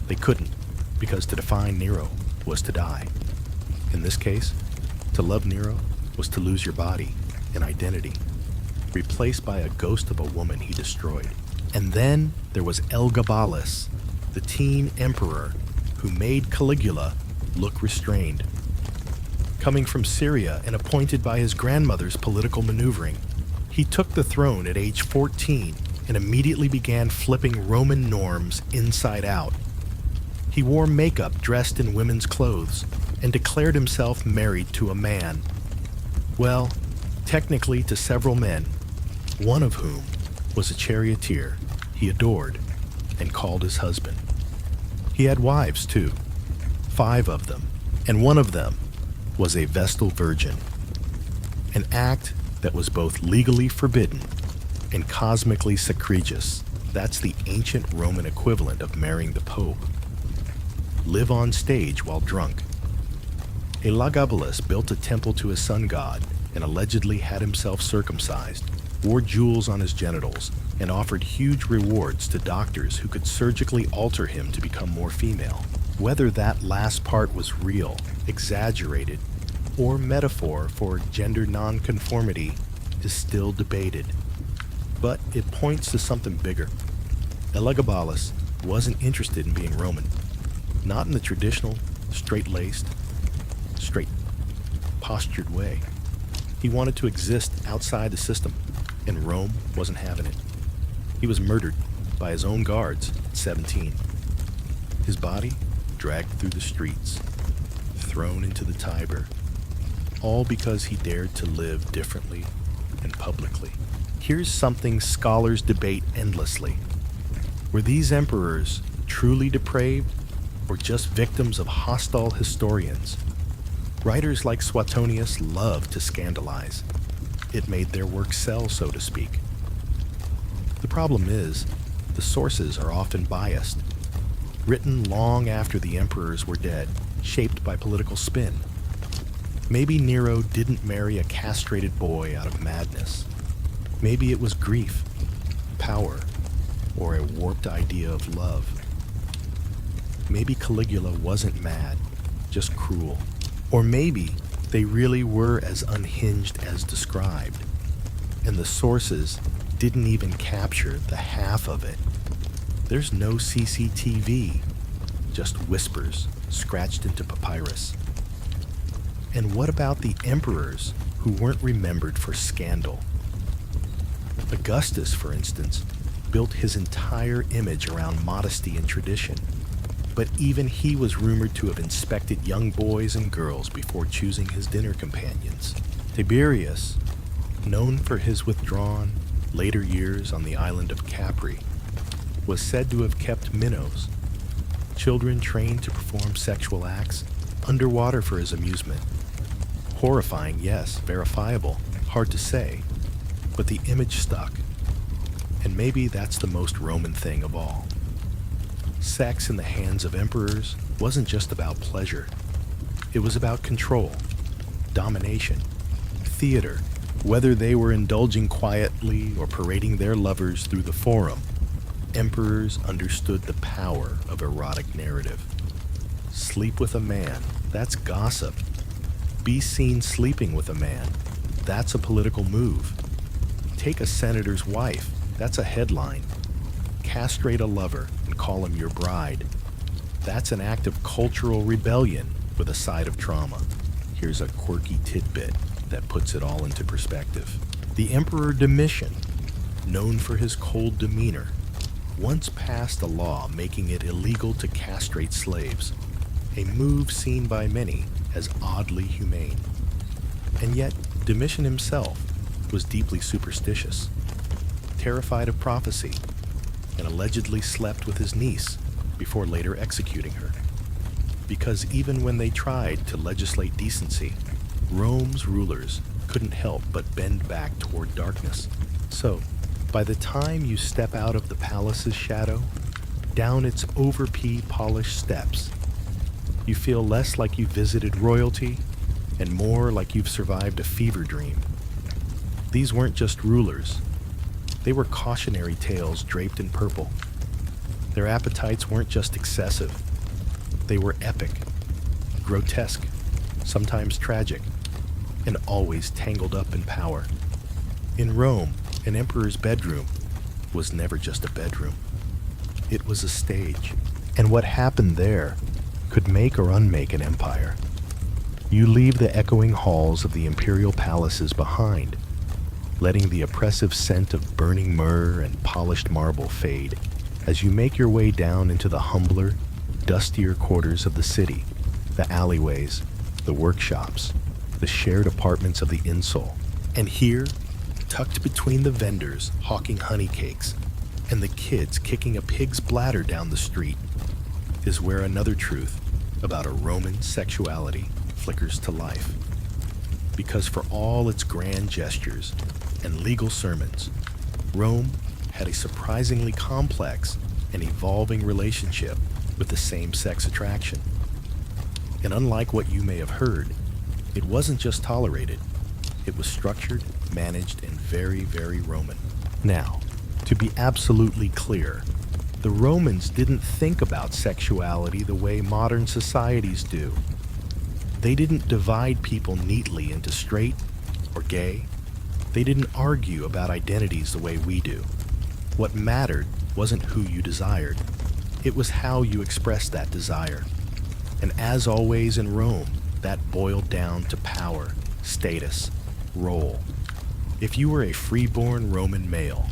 Speaker 1: They couldn't, because to define Nero was to die. In this case, to love Nero was to lose your body and identity, replaced by a ghost of a woman he destroyed. And then there was Elagabalus, the teen emperor who made Caligula look restrained. Coming from Syria and appointed by his grandmother's political maneuvering, he took the throne at age 14 and immediately began flipping Roman norms inside out. He wore makeup dressed in women's clothes and declared himself married to a man. Well, technically to several men, one of whom was a charioteer he adored and called his husband. He had wives too, 5 of them, and one of them was a Vestal virgin, an act that was both legally forbidden and cosmically sacrilegious. That's the ancient Roman equivalent of marrying the Pope. Live on stage while drunk. Elagabalus built a temple to his sun god and allegedly had himself circumcised, wore jewels on his genitals, and offered huge rewards to doctors who could surgically alter him to become more female. Whether that last part was real, exaggerated, or metaphor for gender nonconformity is still debated. But it points to something bigger. Elagabalus wasn't interested in being Roman. Not in the traditional, straight-laced, straight-postured way. He wanted to exist outside the system, and Rome wasn't having it. He was murdered by his own guards at 17. His body dragged through the streets, thrown into the Tiber, all because he dared to live differently and publicly. Here's something scholars debate endlessly. Were these emperors truly depraved or just victims of hostile historians? Writers like Suetonius loved to scandalize. It made their work sell, so to speak. The problem is, the sources are often biased, written long after the emperors were dead, shaped by political spin. Maybe Nero didn't marry a castrated boy out of madness. Maybe it was grief, power, or a warped idea of love. Maybe Caligula wasn't mad, just cruel. Or maybe they really were as unhinged as described, and the sources didn't even capture the half of it. There's no CCTV, just whispers scratched into papyrus. And what about the emperors who weren't remembered for scandal? Augustus, for instance, built his entire image around modesty and tradition. But even he was rumored to have inspected young boys and girls before choosing his dinner companions. Tiberius, known for his withdrawn, later years on the island of Capri, was said to have kept minnows, children trained to perform sexual acts underwater for his amusement. Horrifying, yes, verifiable, hard to say, but the image stuck. And maybe that's the most Roman thing of all. Sex in the hands of emperors wasn't just about pleasure. It was about control, domination, theater, whether they were indulging quietly or parading their lovers through the forum. Emperors understood the power of erotic narrative. Sleep with a man, that's gossip. Be seen sleeping with a man, that's a political move. Take a senator's wife, that's a headline. Castrate a lover and call him your bride. That's an act of cultural rebellion with a side of trauma. Here's a quirky tidbit that puts it all into perspective. The Emperor Domitian, known for his cold demeanor, once passed a law making it illegal to castrate slaves, a move seen by many as oddly humane. And yet, Domitian himself was deeply superstitious, terrified of prophecy, and allegedly slept with his niece before later executing her. Because even when they tried to legislate decency, Rome's rulers couldn't help but bend back toward darkness. So, by the time you step out of the palace's shadow, down its polished steps, you feel less like you visited royalty and more like you've survived a fever dream. These weren't just rulers. They were cautionary tales draped in purple. Their appetites weren't just excessive. They were epic, grotesque, sometimes tragic, and always tangled up in power. In Rome, an emperor's bedroom was never just a bedroom. It was a stage, and what happened there could make or unmake an empire. You leave the echoing halls of the imperial palaces behind, letting the oppressive scent of burning myrrh and polished marble fade as you make your way down into the humbler, dustier quarters of the city, the alleyways, the workshops, the shared apartments of the insole. And here, tucked between the vendors hawking honey cakes and the kids kicking a pig's bladder down the street, is where another truth about a Roman sexuality flickers to life. Because for all its grand gestures and legal sermons, Rome had a surprisingly complex and evolving relationship with the same-sex attraction. And unlike what you may have heard, it wasn't just tolerated. It was structured, managed, and very, very Roman. Now, to be absolutely clear, the Romans didn't think about sexuality the way modern societies do. They didn't divide people neatly into straight or gay. They didn't argue about identities the way we do. What mattered wasn't who you desired. It was how you expressed that desire. And as always in Rome, that boiled down to power, status, role. If you were a freeborn Roman male,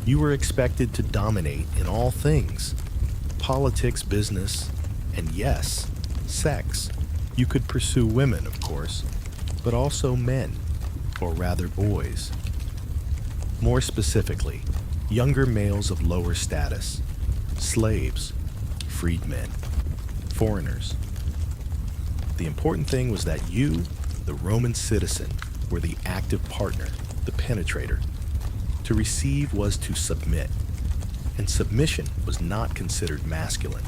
Speaker 1: you were expected to dominate in all things: politics, business, and yes, sex. You could pursue women, of course, but also men, or rather boys. More specifically, younger males of lower status, slaves, freedmen, foreigners. The important thing was that you, the Roman citizen, were the active partner, the penetrator. To receive was to submit, and submission was not considered masculine.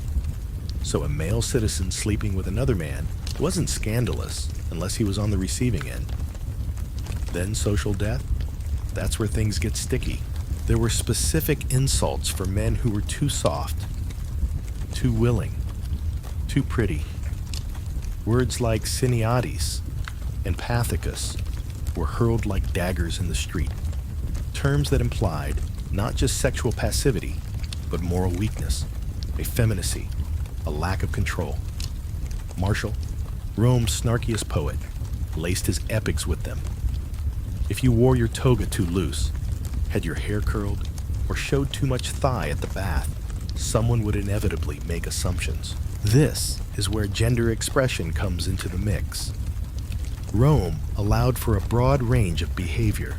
Speaker 1: So a male citizen sleeping with another man wasn't scandalous unless he was on the receiving end. Then social death? That's where things get sticky. There were specific insults for men who were too soft, too willing, too pretty. Words like siniatis and pathicus were hurled like daggers in the street. Terms that implied not just sexual passivity, but moral weakness, effeminacy, a lack of control. Martial, Rome's snarkiest poet, laced his epics with them. If you wore your toga too loose, had your hair curled, or showed too much thigh at the bath, someone would inevitably make assumptions. This is where gender expression comes into the mix. Rome allowed for a broad range of behavior,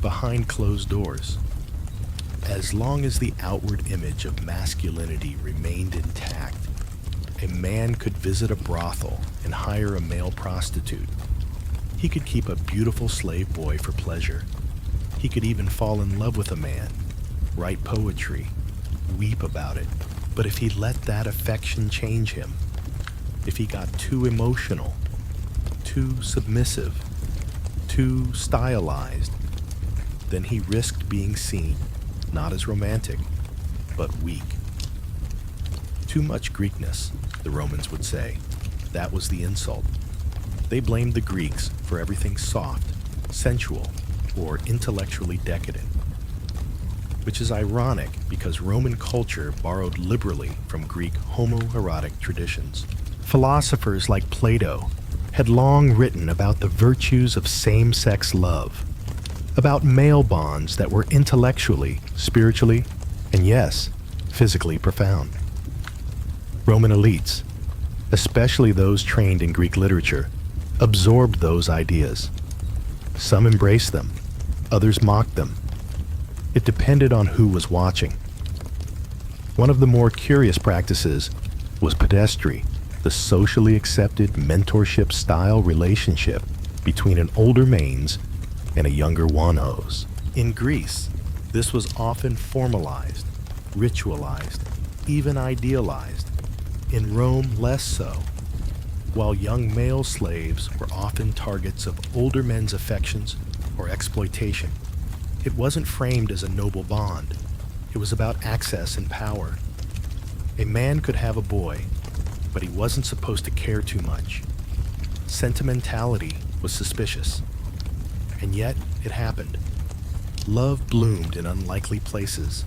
Speaker 1: behind closed doors. As long as the outward image of masculinity remained intact, a man could visit a brothel and hire a male prostitute. He could keep a beautiful slave boy for pleasure. He could even fall in love with a man, write poetry, weep about it. But if he let that affection change him, if he got too emotional, too submissive, too stylized, then he risked being seen not as romantic, but weak. Too much Greekness, the Romans would say. That was the insult. They blamed the Greeks for everything soft, sensual, or intellectually decadent. Which is ironic because Roman culture borrowed liberally from Greek homoerotic traditions. Philosophers like Plato had long written about the virtues of same-sex love, about male bonds that were intellectually, spiritually, and yes, physically profound. Roman elites, especially those trained in Greek literature, absorbed those ideas. Some embraced them, others mocked them. It depended on who was watching. One of the more curious practices was pedestry, the socially accepted mentorship-style relationship between an older mains and a younger wanhos. In Greece, this was often formalized, ritualized, even idealized. In Rome, less so. While young male slaves were often targets of older men's affections or exploitation, it wasn't framed as a noble bond. It was about access and power. A man could have a boy, but he wasn't supposed to care too much. Sentimentality was suspicious. And yet, it happened. Love bloomed in unlikely places,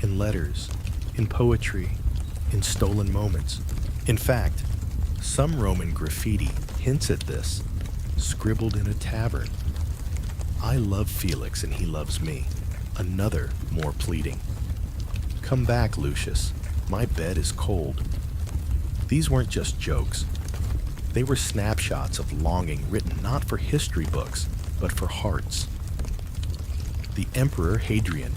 Speaker 1: in letters, in poetry, in stolen moments. In fact, some Roman graffiti hints at this, scribbled in a tavern. I love Felix and he loves me. Another more pleading. Come back, Lucius. My bed is cold. These weren't just jokes. They were snapshots of longing written not for history books, but for hearts. The Emperor Hadrian,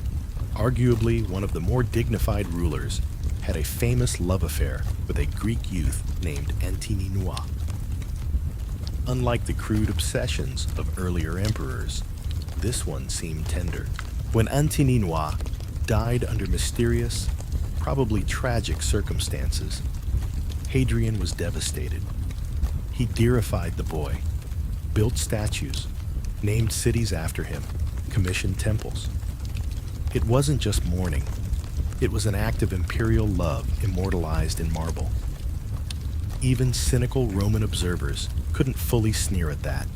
Speaker 1: arguably one of the more dignified rulers, had a famous love affair with a Greek youth named Antininois. Unlike the crude obsessions of earlier emperors, this one seemed tender. When Antininois died under mysterious, probably tragic circumstances, Hadrian was devastated. He deified the boy, built statues, named cities after him, commissioned temples. It wasn't just mourning. It was an act of imperial love immortalized in marble. Even cynical Roman observers couldn't fully sneer at that.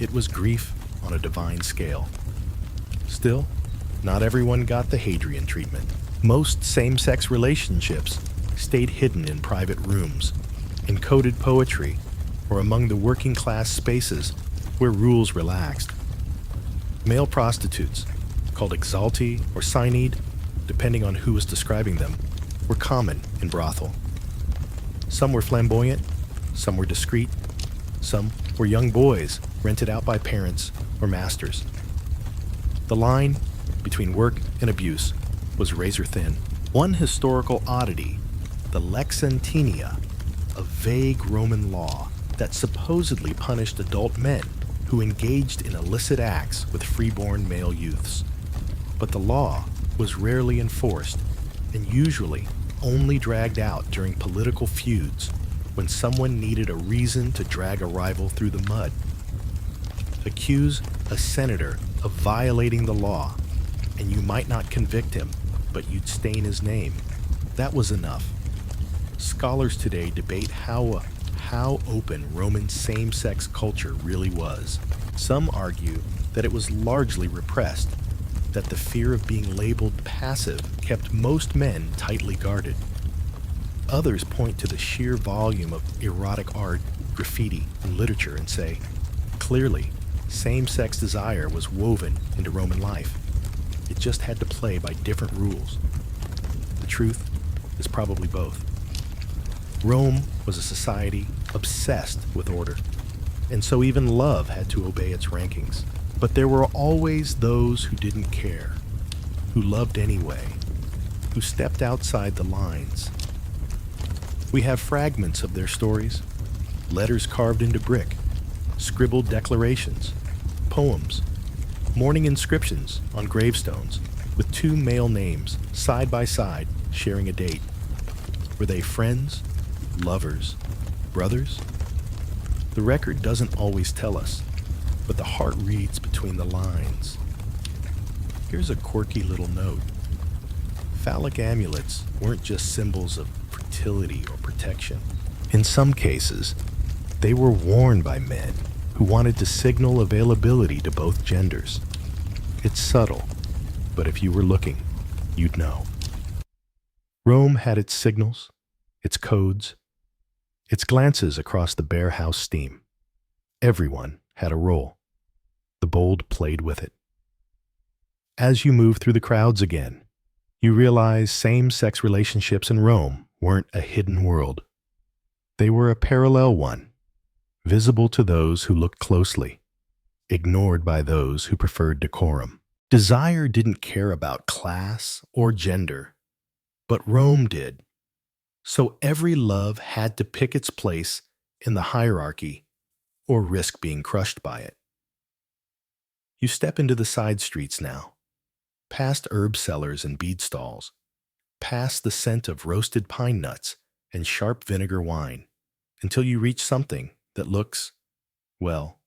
Speaker 1: It was grief on a divine scale. Still, not everyone got the Hadrian treatment. Most same-sex relationships stayed hidden in private rooms, in coded poetry, or among the working-class spaces where rules relaxed. Male prostitutes, called exalti or synede, depending on who was describing them, were common in brothel. Some were flamboyant, some were discreet, some were young boys rented out by parents or masters. The line between work and abuse was razor thin. One historical oddity, the Lex Antinia, a vague Roman law that supposedly punished adult men who engaged in illicit acts with freeborn male youths. But the law was rarely enforced and usually only dragged out during political feuds when someone needed a reason to drag a rival through the mud. Accuse a senator of violating the law, and you might not convict him, but you'd stain his name. That was enough. Scholars today debate how open Roman same-sex culture really was. Some argue that it was largely repressed, that the fear of being labeled passive kept most men tightly guarded. Others point to the sheer volume of erotic art, graffiti, and literature and say, clearly, same-sex desire was woven into Roman life. It just had to play by different rules. The truth is probably both. Rome was a society obsessed with order, and so even love had to obey its rankings. But there were always those who didn't care, who loved anyway, who stepped outside the lines. We have fragments of their stories, letters carved into brick, scribbled declarations, poems, mourning inscriptions on gravestones with two male names side by side sharing a date. Were they friends, lovers, brothers? The record doesn't always tell us, but the heart reads between the lines. Here's a quirky little note. Phallic amulets weren't just symbols of fertility or protection. In some cases, they were worn by men who wanted to signal availability to both genders. It's subtle, but if you were looking, you'd know. Rome had its signals, its codes, its glances across the bare house steam. Everyone had a role. The bold played with it. As you move through the crowds again, you realize same-sex relationships in Rome weren't a hidden world. They were a parallel one, visible to those who looked closely, ignored by those who preferred decorum. Desire didn't care about class or gender, but Rome did. So every love had to pick its place in the hierarchy or risk being crushed by it. You step into the side streets now, past herb sellers and bead stalls, past the scent of roasted pine nuts and sharp vinegar wine, until you reach something that looks, well,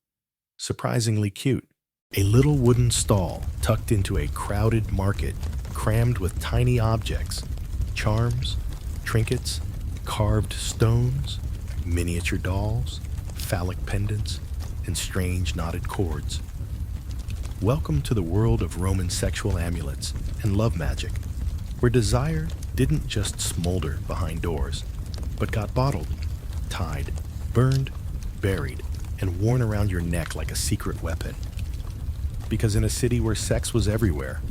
Speaker 1: surprisingly cute. A little wooden stall tucked into a crowded market crammed with tiny objects, charms, trinkets, carved stones, miniature dolls, phallic pendants, and strange knotted cords. Welcome to the world of Roman sexual amulets and love magic, where desire didn't just smolder behind doors, but got bottled, tied, burned, buried, and worn around your neck like a secret weapon. Because in a city where sex was everywhere,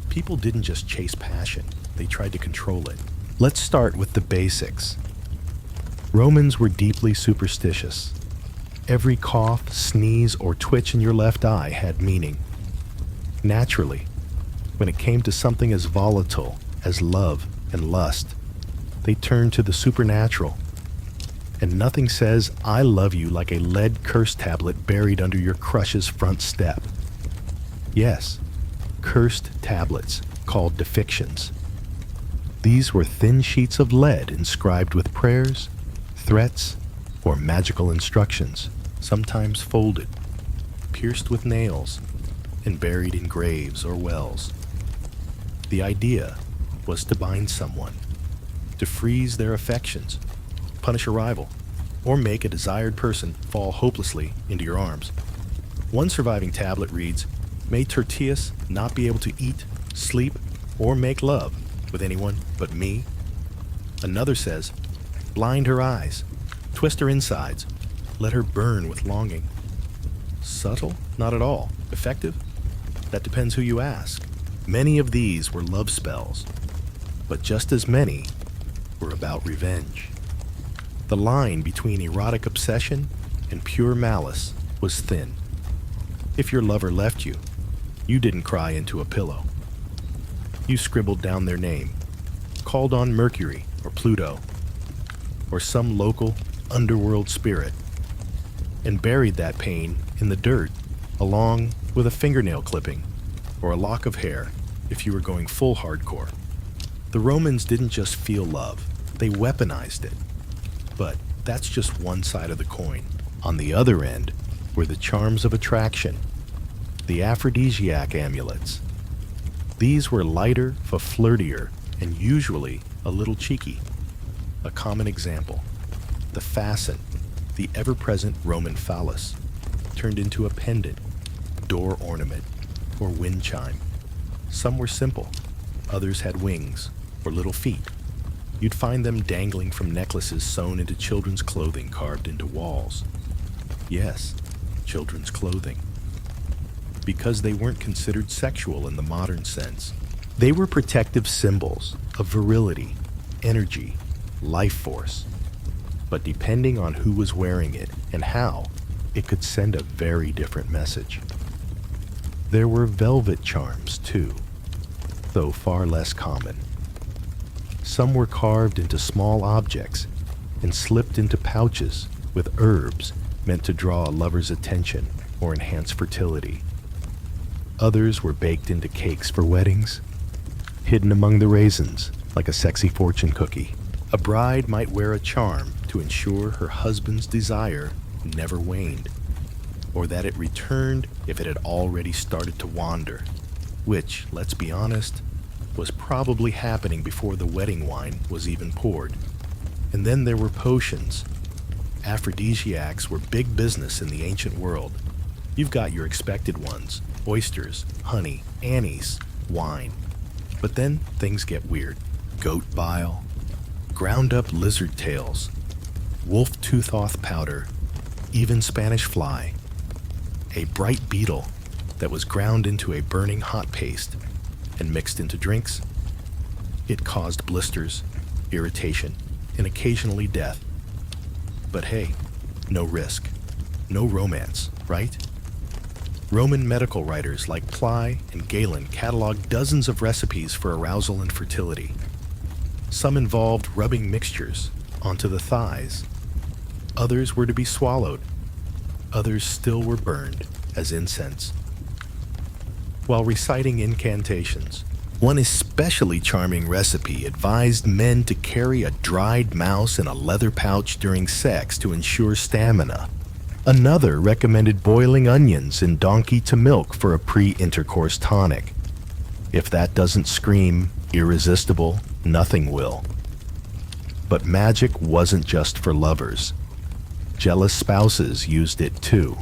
Speaker 1: people didn't just chase passion, they tried to control it. Let's start with the basics. Romans were deeply superstitious. Every cough, sneeze, or twitch in your left eye had meaning. Naturally, when it came to something as volatile as love and lust, they turned to the supernatural. And nothing says, "I love you," like a lead curse tablet buried under your crush's front step. Yes, cursed tablets called depictions. These were thin sheets of lead inscribed with prayers, threats, or magical instructions, sometimes folded, pierced with nails, and buried in graves or wells. The idea was to bind someone, to freeze their affections, punish a rival, or make a desired person fall hopelessly into your arms. One surviving tablet reads, "May Tertius not be able to eat, sleep, or make love with anyone but me." Another says, "Blind her eyes, twist her insides, let her burn with longing." Subtle? Not at all. Effective? That depends who you ask. Many of these were love spells, but just as many were about revenge. The line between erotic obsession and pure malice was thin. If your lover left you, you didn't cry into a pillow. You scribbled down their name, called on Mercury or Pluto, or some local underworld spirit, and buried that pain in the dirt, along with a fingernail clipping or a lock of hair if you were going full hardcore. The Romans didn't just feel love, they weaponized it. But that's just one side of the coin. On the other end were the charms of attraction, the aphrodisiac amulets. These were lighter, flirtier, and usually a little cheeky. A common example, the fasten, the ever-present Roman phallus, turned into a pendant, door ornament, or wind chime. Some were simple, others had wings or little feet. You'd find them dangling from necklaces sewn into children's clothing carved into walls. Yes, children's clothing. Because they weren't considered sexual in the modern sense. They were protective symbols of virility, energy, life force. But depending on who was wearing it and how, it could send a very different message. There were velvet charms, too, though far less common. Some were carved into small objects and slipped into pouches with herbs meant to draw a lover's attention or enhance fertility. Others were baked into cakes for weddings, hidden among the raisins like a sexy fortune cookie. A bride might wear a charm to ensure her husband's desire never waned, or that it returned if it had already started to wander, which, let's be honest, was probably happening before the wedding wine was even poured. And then there were potions. Aphrodisiacs were big business in the ancient world. You've got your expected ones: oysters, honey, anise, wine. But then things get weird. Goat bile, ground up lizard tails, wolf toothoth powder, even Spanish fly, a bright beetle that was ground into a burning hot paste and mixed into drinks. It caused blisters, irritation, and occasionally death. But hey, no risk, no romance, right? Roman medical writers like Ply and Galen cataloged dozens of recipes for arousal and fertility. Some involved rubbing mixtures onto the thighs. Others were to be swallowed. Others still were burned as incense. While reciting incantations, one especially charming recipe advised men to carry a dried mouse in a leather pouch during sex to ensure stamina. Another recommended boiling onions in donkey to milk for a pre-intercourse tonic. If that doesn't scream irresistible, nothing will. But magic wasn't just for lovers. Jealous spouses used it too.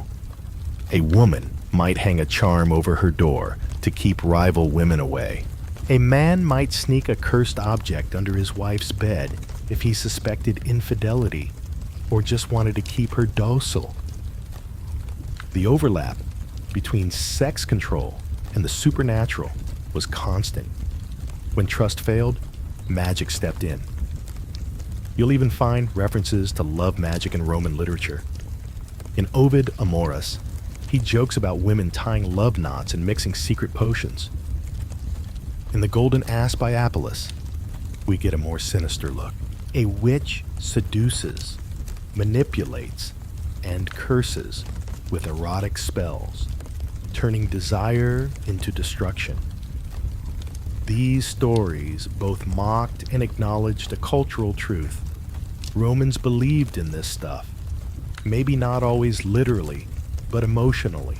Speaker 1: A woman might hang a charm over her door to keep rival women away. A man might sneak a cursed object under his wife's bed if he suspected infidelity or just wanted to keep her docile. The overlap between sex control and the supernatural was constant. When trust failed, magic stepped in. You'll even find references to love magic in Roman literature. In Ovid Amorus, he jokes about women tying love knots and mixing secret potions. In The Golden Ass by Apollos, we get a more sinister look. A witch seduces, manipulates, and curses with erotic spells, turning desire into destruction. These stories both mocked and acknowledged a cultural truth. Romans believed in this stuff, maybe not always literally, but emotionally.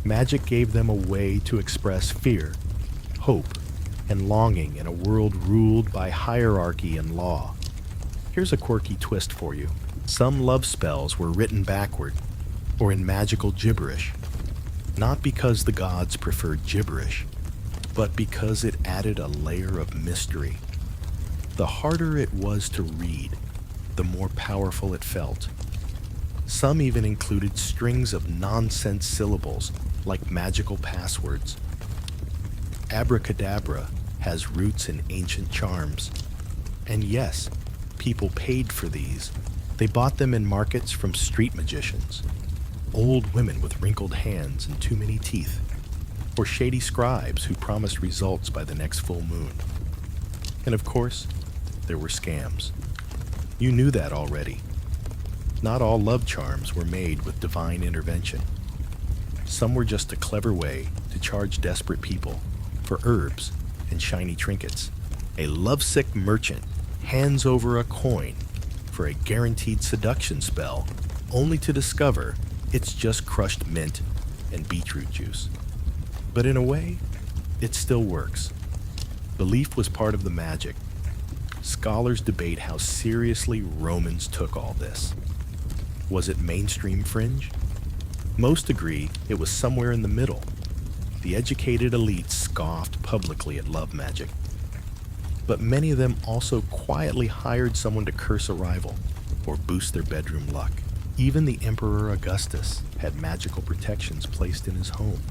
Speaker 1: Magic gave them a way to express fear, hope, and longing in a world ruled by hierarchy and law. Here's a quirky twist for you. Some love spells were written backward, or in magical gibberish, not because the gods preferred gibberish, but because it added a layer of mystery. The harder it was to read, the more powerful it felt. Some even included strings of nonsense syllables, like magical passwords. Abracadabra has roots in ancient charms. And yes, people paid for these. They bought them in markets from street magicians, old women with wrinkled hands and too many teeth, or shady scribes who promised results by the next full moon. And of course, there were scams. You knew that already. Not all love charms were made with divine intervention. Some were just a clever way to charge desperate people for herbs and shiny trinkets. A lovesick merchant hands over a coin for a guaranteed seduction spell, only to discover it's just crushed mint and beetroot juice. But in a way, it still works. Belief was part of the magic. Scholars debate how seriously Romans took all this. Was it mainstream fringe? Most agree it was somewhere in the middle. The educated elites scoffed publicly at love magic. But many of them also quietly hired someone to curse a rival or boost their bedroom luck. Even the Emperor Augustus had magical protections placed in his home,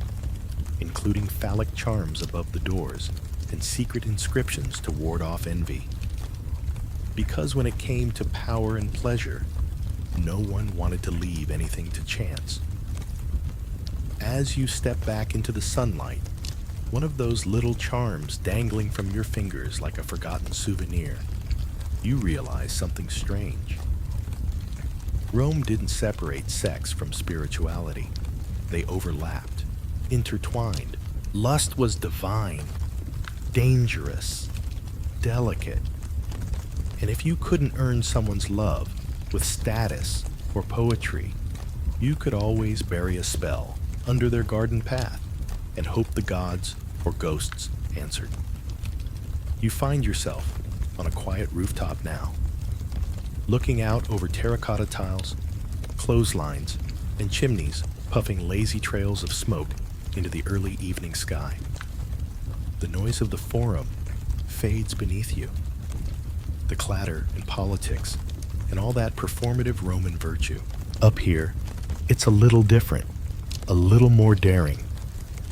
Speaker 1: including phallic charms above the doors and secret inscriptions to ward off envy. Because when it came to power and pleasure, no one wanted to leave anything to chance. as you step back into the sunlight, one of those little charms dangling from your fingers like a forgotten souvenir, you realize something strange. Rome didn't separate sex from spirituality. They overlapped, intertwined. Lust was divine, dangerous, delicate. And if you couldn't earn someone's love with status or poetry, you could always bury a spell under their garden path and hope the gods or ghosts answered. You find yourself on a quiet rooftop now, looking out over terracotta tiles, clotheslines, and chimneys puffing lazy trails of smoke into the early evening sky. The noise of the forum fades beneath you. The clatter and politics and all that performative Roman virtue. Up here, it's a little different, a little more daring,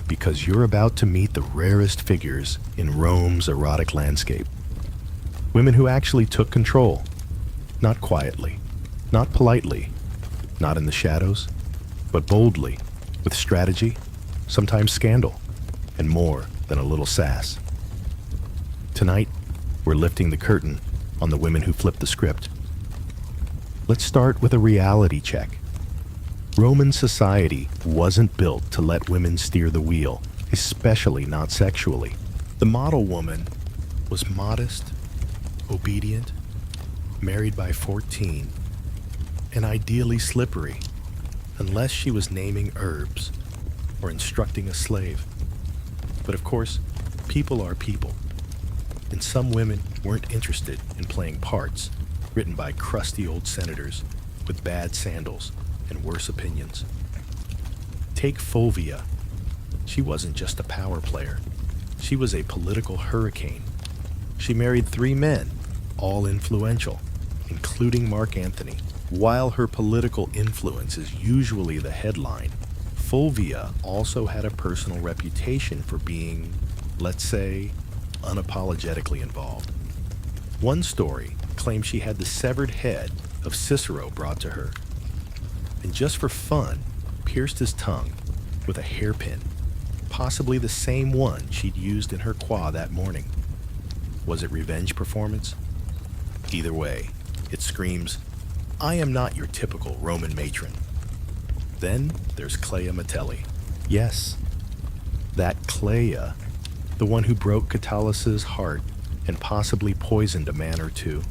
Speaker 1: because you're about to meet the rarest figures in Rome's erotic landscape. Women who actually took control, not quietly, not politely, not in the shadows, but boldly, with strategy, sometimes scandal, and more than a little sass. Tonight, we're lifting the curtain on the women who flipped the script. Let's start with a reality check. Roman society wasn't built to let women steer the wheel, especially not sexually. The model woman was modest, obedient, married by 14, and ideally slippery, unless she was naming herbs or instructing a slave. But of course, people are people, and some women weren't interested in playing parts written by crusty old senators with bad sandals and worse opinions. Take Fulvia. She wasn't just a power player. She was a political hurricane. She married 3 men, all influential, including Mark Antony. While her political influence is usually the headline, Fulvia also had a personal reputation for being, let's say, unapologetically involved. One story claims she had the severed head of Cicero brought to her, and just for fun, pierced his tongue with a hairpin, possibly the same one she'd used in her qua that morning. Was it revenge performance? Either way, it screams, I am not your typical Roman matron. Then there's Clea Metelli. Yes, that Clea, the one who broke Catullus's heart and possibly poisoned a man or two.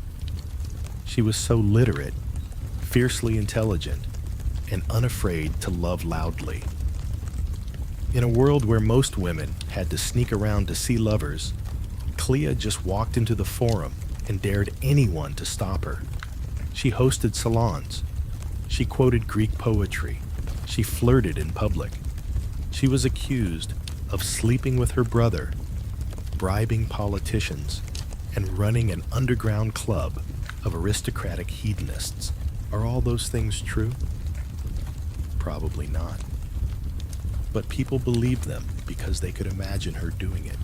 Speaker 1: She was so literate, fiercely intelligent, and unafraid to love loudly. In a world where most women had to sneak around to see lovers, Clea just walked into the forum and dared anyone to stop her. She hosted salons. She quoted Greek poetry. She flirted in public. She was accused of sleeping with her brother, bribing politicians, and running an underground club of aristocratic hedonists. Are all those things true? Probably not. But people believed them because they could imagine her doing it.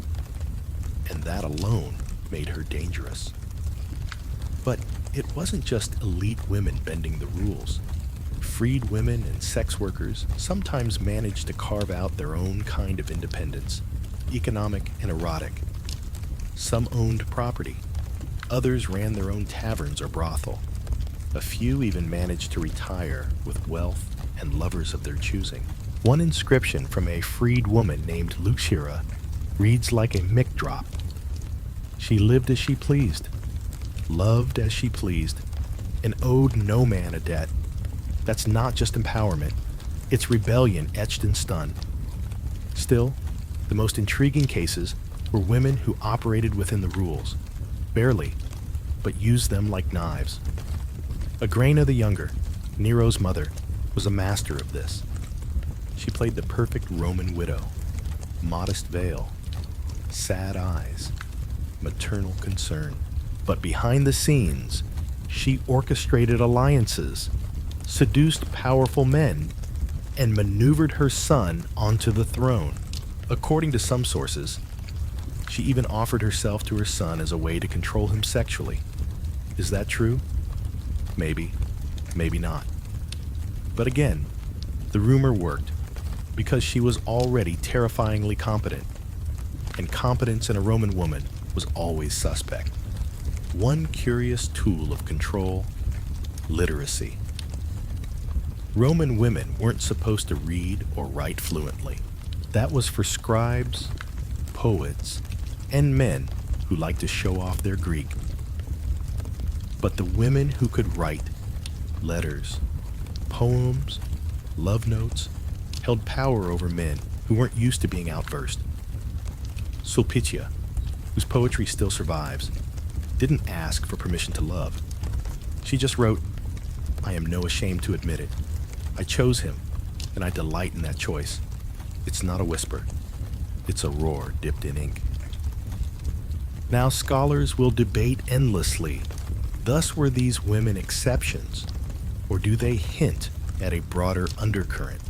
Speaker 1: And that alone made her dangerous. But it wasn't just elite women bending the rules. Freed women and sex workers sometimes managed to carve out their own kind of independence, economic and erotic. Some owned property. Others ran their own taverns or brothel. A few even managed to retire with wealth and lovers of their choosing. One inscription from a freed woman named Luxira reads like a mic drop. She lived as she pleased, loved as she pleased, and owed no man a debt. That's not just empowerment, it's rebellion etched in stone. Still, the most intriguing cases were women who operated within the rules, barely, but used them like knives. Agrena the Younger, Nero's mother, was a master of this. She played the perfect Roman widow. Modest veil, sad eyes, maternal concern. But behind the scenes, she orchestrated alliances, seduced powerful men, and maneuvered her son onto the throne. According to some sources, she even offered herself to her son as a way to control him sexually. Is that true? Maybe, maybe not. But again, the rumor worked. because she was already terrifyingly competent, and competence in a Roman woman was always suspect. One curious tool of control: literacy. Roman women weren't supposed to read or write fluently. That was for scribes, poets, and men who liked to show off their Greek. But the women who could write letters, poems, love notes, held power over men who weren't used to being outversed. Sulpicia, whose poetry still survives, didn't ask for permission to love. She just wrote, "I am no ashamed to admit it. I chose him, and I delight in that choice. It's not a whisper. It's a roar dipped in ink." Now scholars will debate endlessly. Thus were these women exceptions, or do they hint at a broader undercurrent?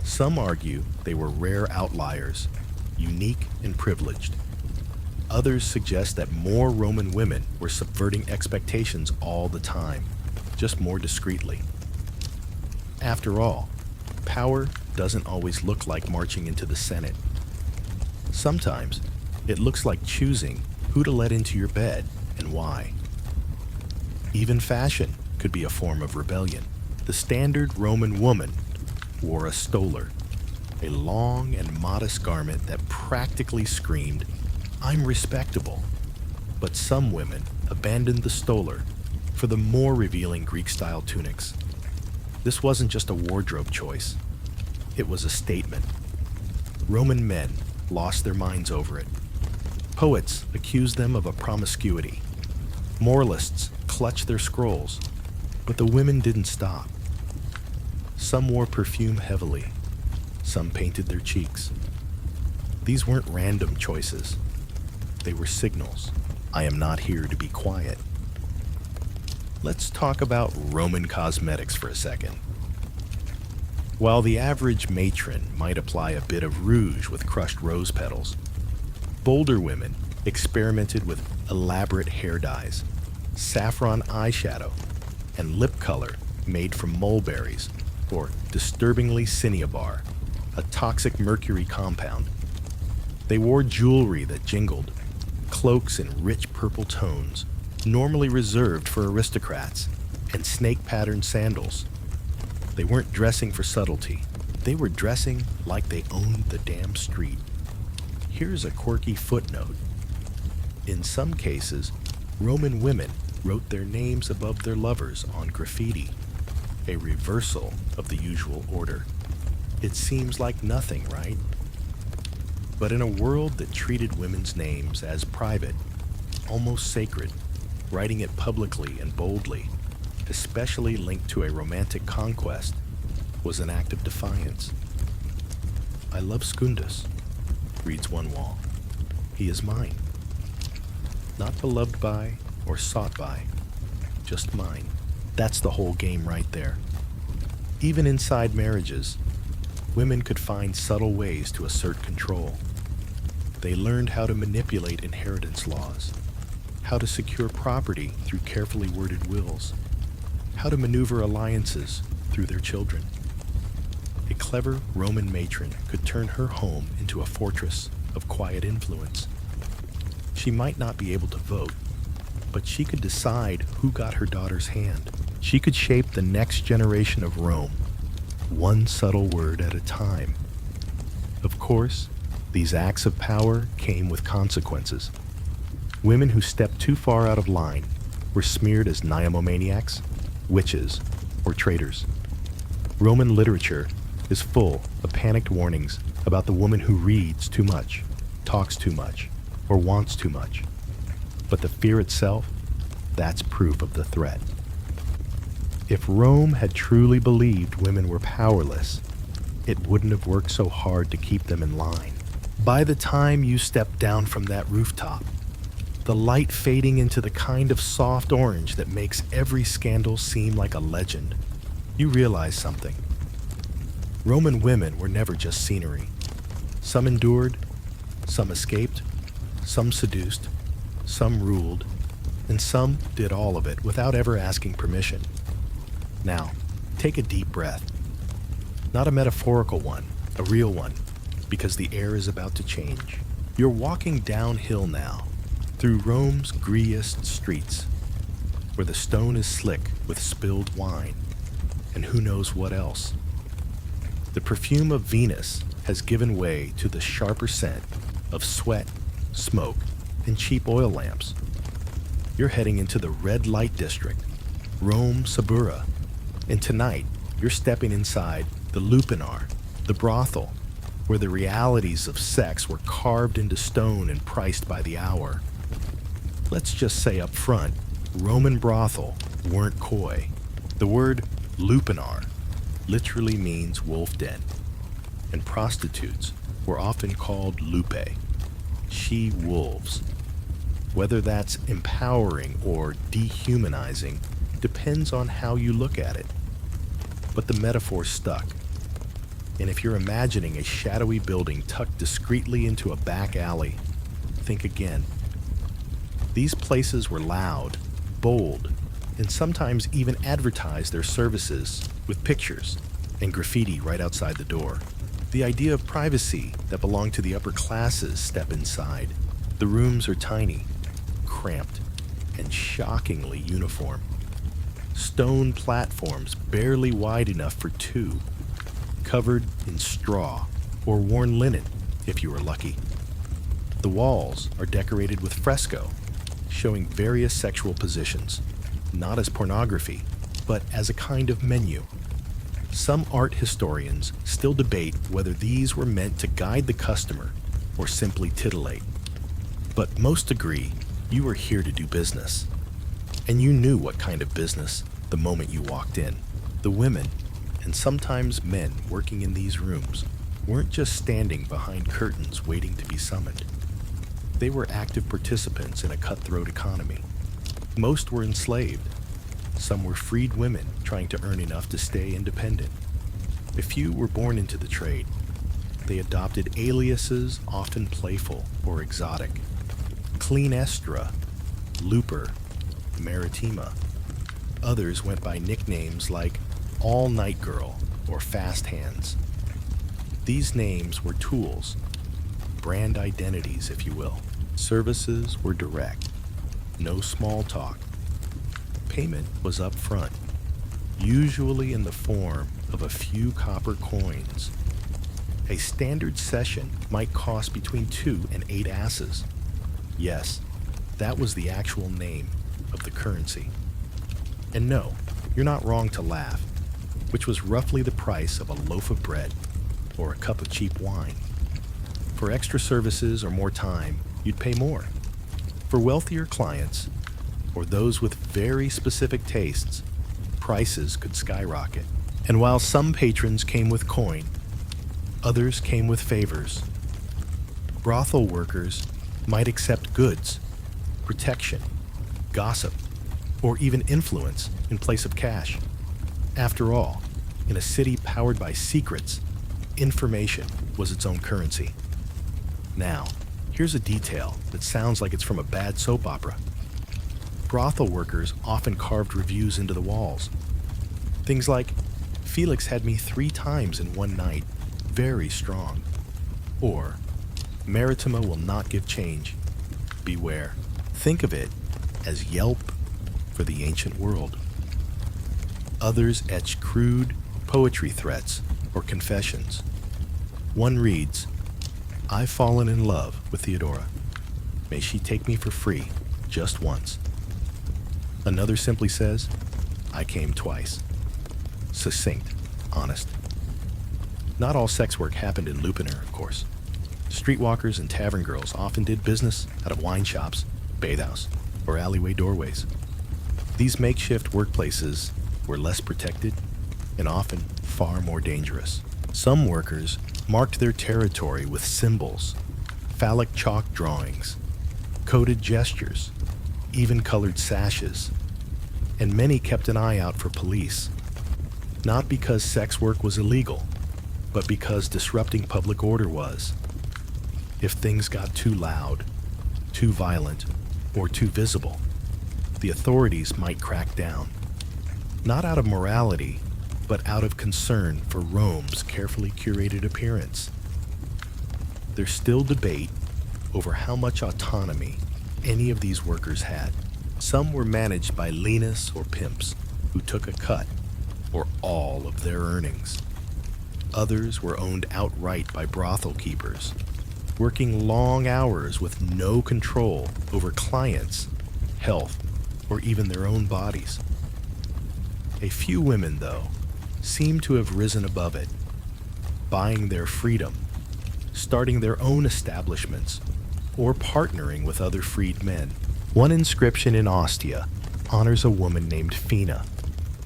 Speaker 1: Some argue they were rare outliers, unique and privileged. Others suggest that more Roman women were subverting expectations all the time, just more discreetly. After all, power doesn't always look like marching into the Senate. Sometimes it looks like choosing who to let into your bed and why. Even fashion could be a form of rebellion. The standard Roman woman wore a stola, a long and modest garment that practically screamed, "I'm respectable." But some women abandoned the stola for the more revealing Greek-style tunics. This wasn't just a wardrobe choice. It was a statement. Roman men lost their minds over it. Poets accused them of a promiscuity. Moralists clutched their scrolls, but the women didn't stop. Some wore perfume heavily. Some painted their cheeks. These weren't random choices. They were signals. I am not here to be quiet. Let's talk about Roman cosmetics for a second. While the average matron might apply a bit of rouge with crushed rose petals, bolder women experimented with elaborate hair dyes, saffron eyeshadow, and lip color made from mulberries, or disturbingly cinnabar, a toxic mercury compound. They wore jewelry that jingled, cloaks in rich purple tones, normally reserved for aristocrats, and snake-patterned sandals. They weren't dressing for subtlety. They were dressing like they owned the damn street. Here's a quirky footnote. In some cases, Roman women wrote their names above their lovers on graffiti, a reversal of the usual order. It seems like nothing, right? But in a world that treated women's names as private, almost sacred, writing it publicly and boldly, especially linked to a romantic conquest, was an act of defiance. "I love Scundus," reads one wall. "He is mine. Not beloved by or sought by, just mine." That's the whole game right there. Even inside marriages, women could find subtle ways to assert control. They learned how to manipulate inheritance laws, how to secure property through carefully worded wills, how to maneuver alliances through their children. A clever Roman matron could turn her home into a fortress of quiet influence. She might not be able to vote, but she could decide who got her daughter's hand. She could shape the next generation of Rome, one subtle word at a time. Of course, these acts of power came with consequences. Women who stepped too far out of line were smeared as nymphomaniacs, witches, or traitors. Roman literature is full of panicked warnings about the woman who reads too much, talks too much, or wants too much. But the fear itself, that's proof of the threat. If Rome had truly believed women were powerless, it wouldn't have worked so hard to keep them in line. By the time you step down from that rooftop, the light fading into the kind of soft orange that makes every scandal seem like a legend, you realize something. Roman women were never just scenery. Some endured, some escaped, some seduced, some ruled, and some did all of it without ever asking permission. Now, take a deep breath. Not a metaphorical one, a real one, because the air is about to change. You're walking downhill now, through Rome's greasiest streets, where the stone is slick with spilled wine, and who knows what else. The perfume of Venus has given way to the sharper scent of sweat, smoke, and cheap oil lamps. You're heading into the red light district, Rome Sabura, and tonight you're stepping inside the lupanar, the brothel, where the realities of sex were carved into stone and priced by the hour. Let's just say up front, Roman brothel weren't coy. The word lupanar literally means wolf den, and prostitutes were often called lupe, she-wolves. Whether that's empowering or dehumanizing depends on how you look at it. But the metaphor stuck. And if you're imagining a shadowy building tucked discreetly into a back alley, think again. These places were loud, bold, and sometimes even advertised their services with pictures and graffiti right outside the door. The idea of privacy that belonged to the upper classes step inside. The rooms are tiny, cramped, and shockingly uniform. Stone platforms barely wide enough for two, covered in straw or worn linen if you were lucky. The walls are decorated with fresco, showing various sexual positions, not as pornography, but as a kind of menu. Some art historians still debate whether these were meant to guide the customer or simply titillate. But most agree you were here to do business. And you knew what kind of business the moment you walked in. The women, and sometimes men working in these rooms, weren't just standing behind curtains waiting to be summoned. They were active participants in a cutthroat economy. Most were enslaved. Some were freed women trying to earn enough to stay independent. A few were born into the trade. They adopted aliases often playful or exotic. Cleanestra, Looper, Maritima. Others went by nicknames like All-Night Girl or Fast Hands. These names were tools, brand identities, if you will. Services were direct, no small talk. Payment was up front, usually in the form of a few copper coins. A standard session might cost between 2 and 8 asses. Yes, that was the actual name of the currency. And no, you're not wrong to laugh, which was roughly the price of a loaf of bread or a cup of cheap wine. For extra services or more time, you'd pay more. For wealthier clients, or those with very specific tastes, prices could skyrocket. And while some patrons came with coin, others came with favors. Brothel workers might accept goods, protection, gossip, or even influence in place of cash. After all, in a city powered by secrets, information was its own currency. Now, here's a detail that sounds like it's from a bad soap opera. Brothel workers often carved reviews into the walls. Things like, "Felix had me 3 times in one night, very strong." Or, "Maritima will not give change. Beware." Think of it as Yelp for the ancient world. Others etch crude poetry threats or confessions. One reads, "I've fallen in love with Theodora. May she take me for free, just once." Another simply says, "I came twice." Succinct, honest. Not all sex work happened in Lupanar, of course. Streetwalkers and tavern girls often did business out of wine shops, bathhouse, or alleyway doorways. These makeshift workplaces were less protected and often far more dangerous. Some workers marked their territory with symbols, phallic chalk drawings, coded gestures, even colored sashes, and many kept an eye out for police. Not because sex work was illegal, but because disrupting public order was. If things got too loud, too violent, or too visible, the authorities might crack down. Not out of morality, but out of concern for Rome's carefully curated appearance. There's still debate over how much autonomy any of these workers had. Some were managed by leanus or pimps who took a cut or all of their earnings. Others were owned outright by brothel keepers, working long hours with no control over clients, health, or even their own bodies. A few women, though, seem to have risen above it, buying their freedom, starting their own establishments, or partnering with other freed men. One inscription in Ostia honors a woman named Fina,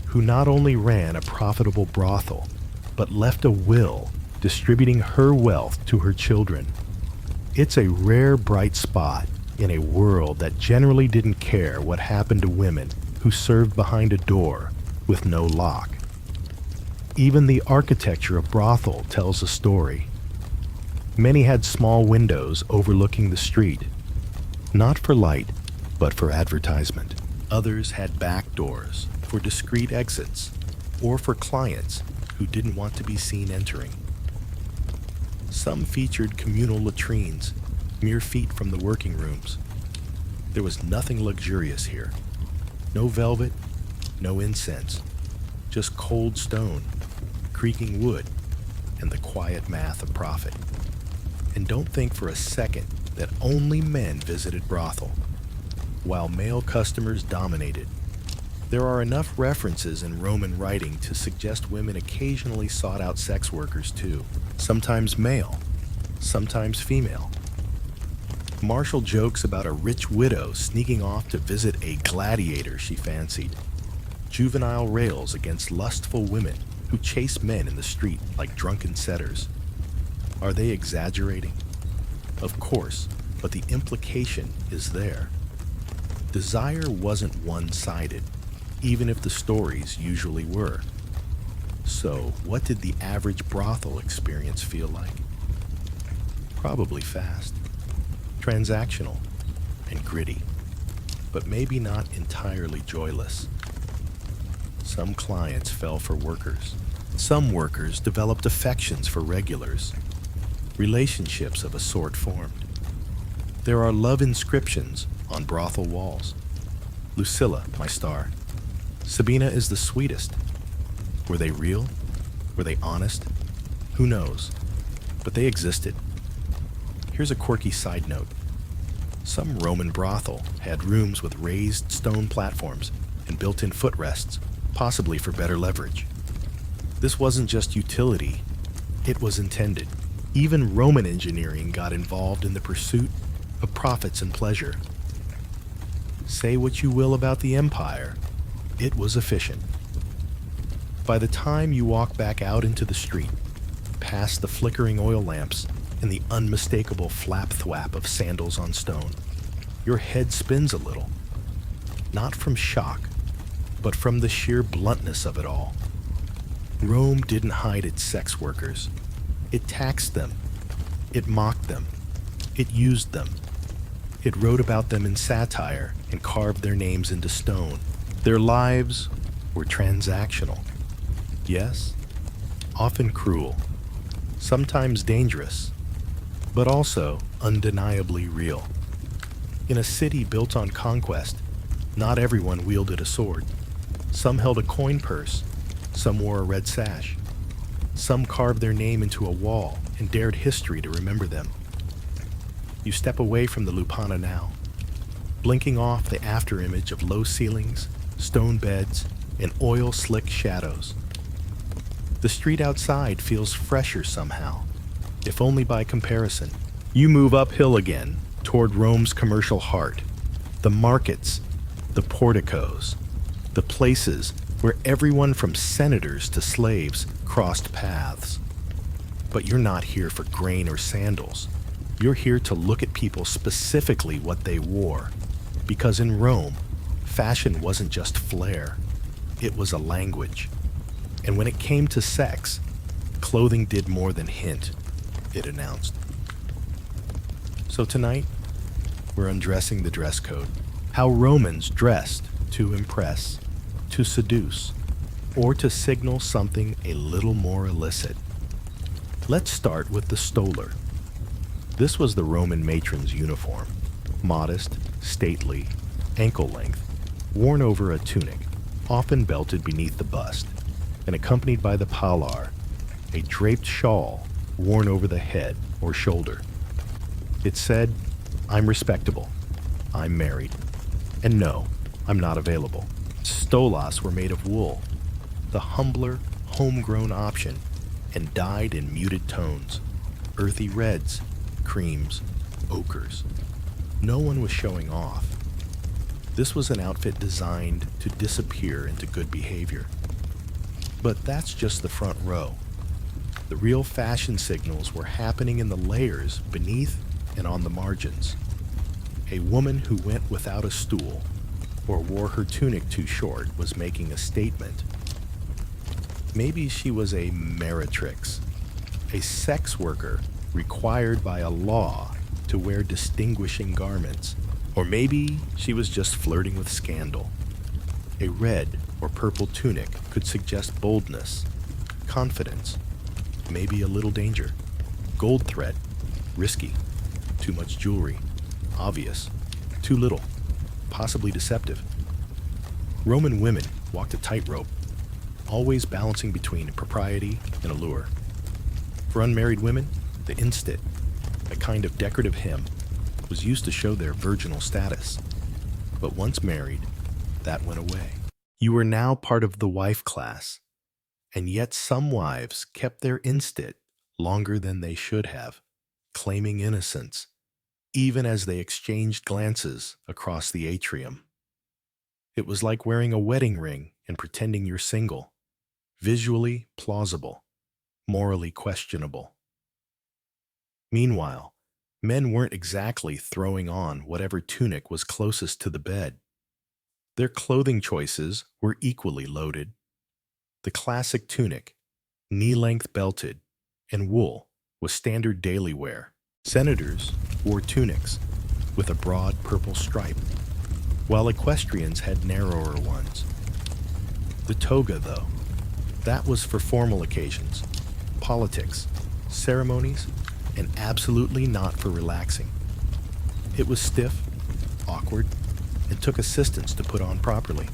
Speaker 1: who not only ran a profitable brothel, but left a will distributing her wealth to her children. It's a rare bright spot in a world that generally didn't care what happened to women who served behind a door with no lock. Even the architecture of brothel tells a story. Many had small windows overlooking the street, not for light, but for advertisement. Others had back doors for discreet exits, or for clients who didn't want to be seen entering. Some featured communal latrines, mere feet from the working rooms. There was nothing luxurious here. No velvet, no incense, just cold stone, creaking wood, and the quiet math of profit. And don't think for a second that only men visited brothel, while male customers dominated. There are enough references in Roman writing to suggest women occasionally sought out sex workers too, sometimes male, sometimes female. Martial jokes about a rich widow sneaking off to visit a gladiator she fancied. Juvenile rails against lustful women who chase men in the street like drunken setters. Are they exaggerating? Of course, but the implication is there. Desire wasn't one-sided, even if the stories usually were. So, what did the average brothel experience feel like? Probably fast, transactional, and gritty, but maybe not entirely joyless. Some clients fell for workers. Some workers developed affections for regulars. Relationships of a sort formed. There are love inscriptions on brothel walls. Lucilla, my star. Sabina is the sweetest. Were they real? Were they honest? Who knows? But they existed. Here's a quirky side note. Some Roman brothel had rooms with raised stone platforms and built-in footrests, possibly for better leverage. This wasn't just utility, it was intended. Even Roman engineering got involved in the pursuit of profits and pleasure. Say what you will about the empire, it was efficient. By the time you walk back out into the street, past the flickering oil lamps and the unmistakable flap-thwap of sandals on stone, your head spins a little. Not from shock, but from the sheer bluntness of it all. Rome didn't hide its sex workers. It taxed them. It mocked them. It used them. It wrote about them in satire and carved their names into stone. Their lives were transactional. Yes, often cruel, sometimes dangerous, but also undeniably real. In a city built on conquest, not everyone wielded a sword. Some held a coin purse, some wore a red sash. Some carved their name into a wall and dared history to remember them. You step away from the Lupana now, blinking off the afterimage of low ceilings, stone beds, and oil-slick shadows. The street outside feels fresher somehow, if only by comparison. You move uphill again toward Rome's commercial heart, the markets, the porticos, the places where everyone from senators to slaves crossed paths. But you're not here for grain or sandals. You're here to look at people specifically what they wore. Because in Rome, fashion wasn't just flair, it was a language. And when it came to sex, clothing did more than hint, it announced. So tonight, we're undressing the dress code. How Romans dressed to impress, to seduce, or to signal something a little more illicit. Let's start with the stola. This was the Roman matron's uniform, modest, stately, ankle-length, worn over a tunic, often belted beneath the bust, and accompanied by the palar, a draped shawl worn over the head or shoulder. It said, "I'm respectable, I'm married, and no, I'm not available." Stolas were made of wool, the humbler, homegrown option, and dyed in muted tones, earthy reds, creams, ochres. No one was showing off. This was an outfit designed to disappear into good behavior. But that's just the front row. The real fashion signals were happening in the layers beneath and on the margins. A woman who went without a stool or wore her tunic too short was making a statement. Maybe she was a meretrix, a sex worker required by a law to wear distinguishing garments. Or maybe she was just flirting with scandal. A red or purple tunic could suggest boldness, confidence, maybe a little danger. Gold thread, risky. Too much jewelry, obvious. Too little, possibly deceptive. Roman women walked a tightrope, always balancing between propriety and allure. For unmarried women, the instit, a kind of decorative hem, was used to show their virginal status. But once married, that went away. You were now part of the wife class, and yet some wives kept their instit longer than they should have, claiming innocence, even as they exchanged glances across the atrium. It was like wearing a wedding ring and pretending you're single, visually plausible, morally questionable. Meanwhile, men weren't exactly throwing on whatever tunic was closest to the bed. Their clothing choices were equally loaded. The classic tunic, knee-length belted, and wool was standard daily wear. Senators wore tunics with a broad purple stripe, while equestrians had narrower ones. The toga, though, that was for formal occasions, politics, ceremonies, and absolutely not for relaxing. It was stiff, awkward, and took assistance to put on properly.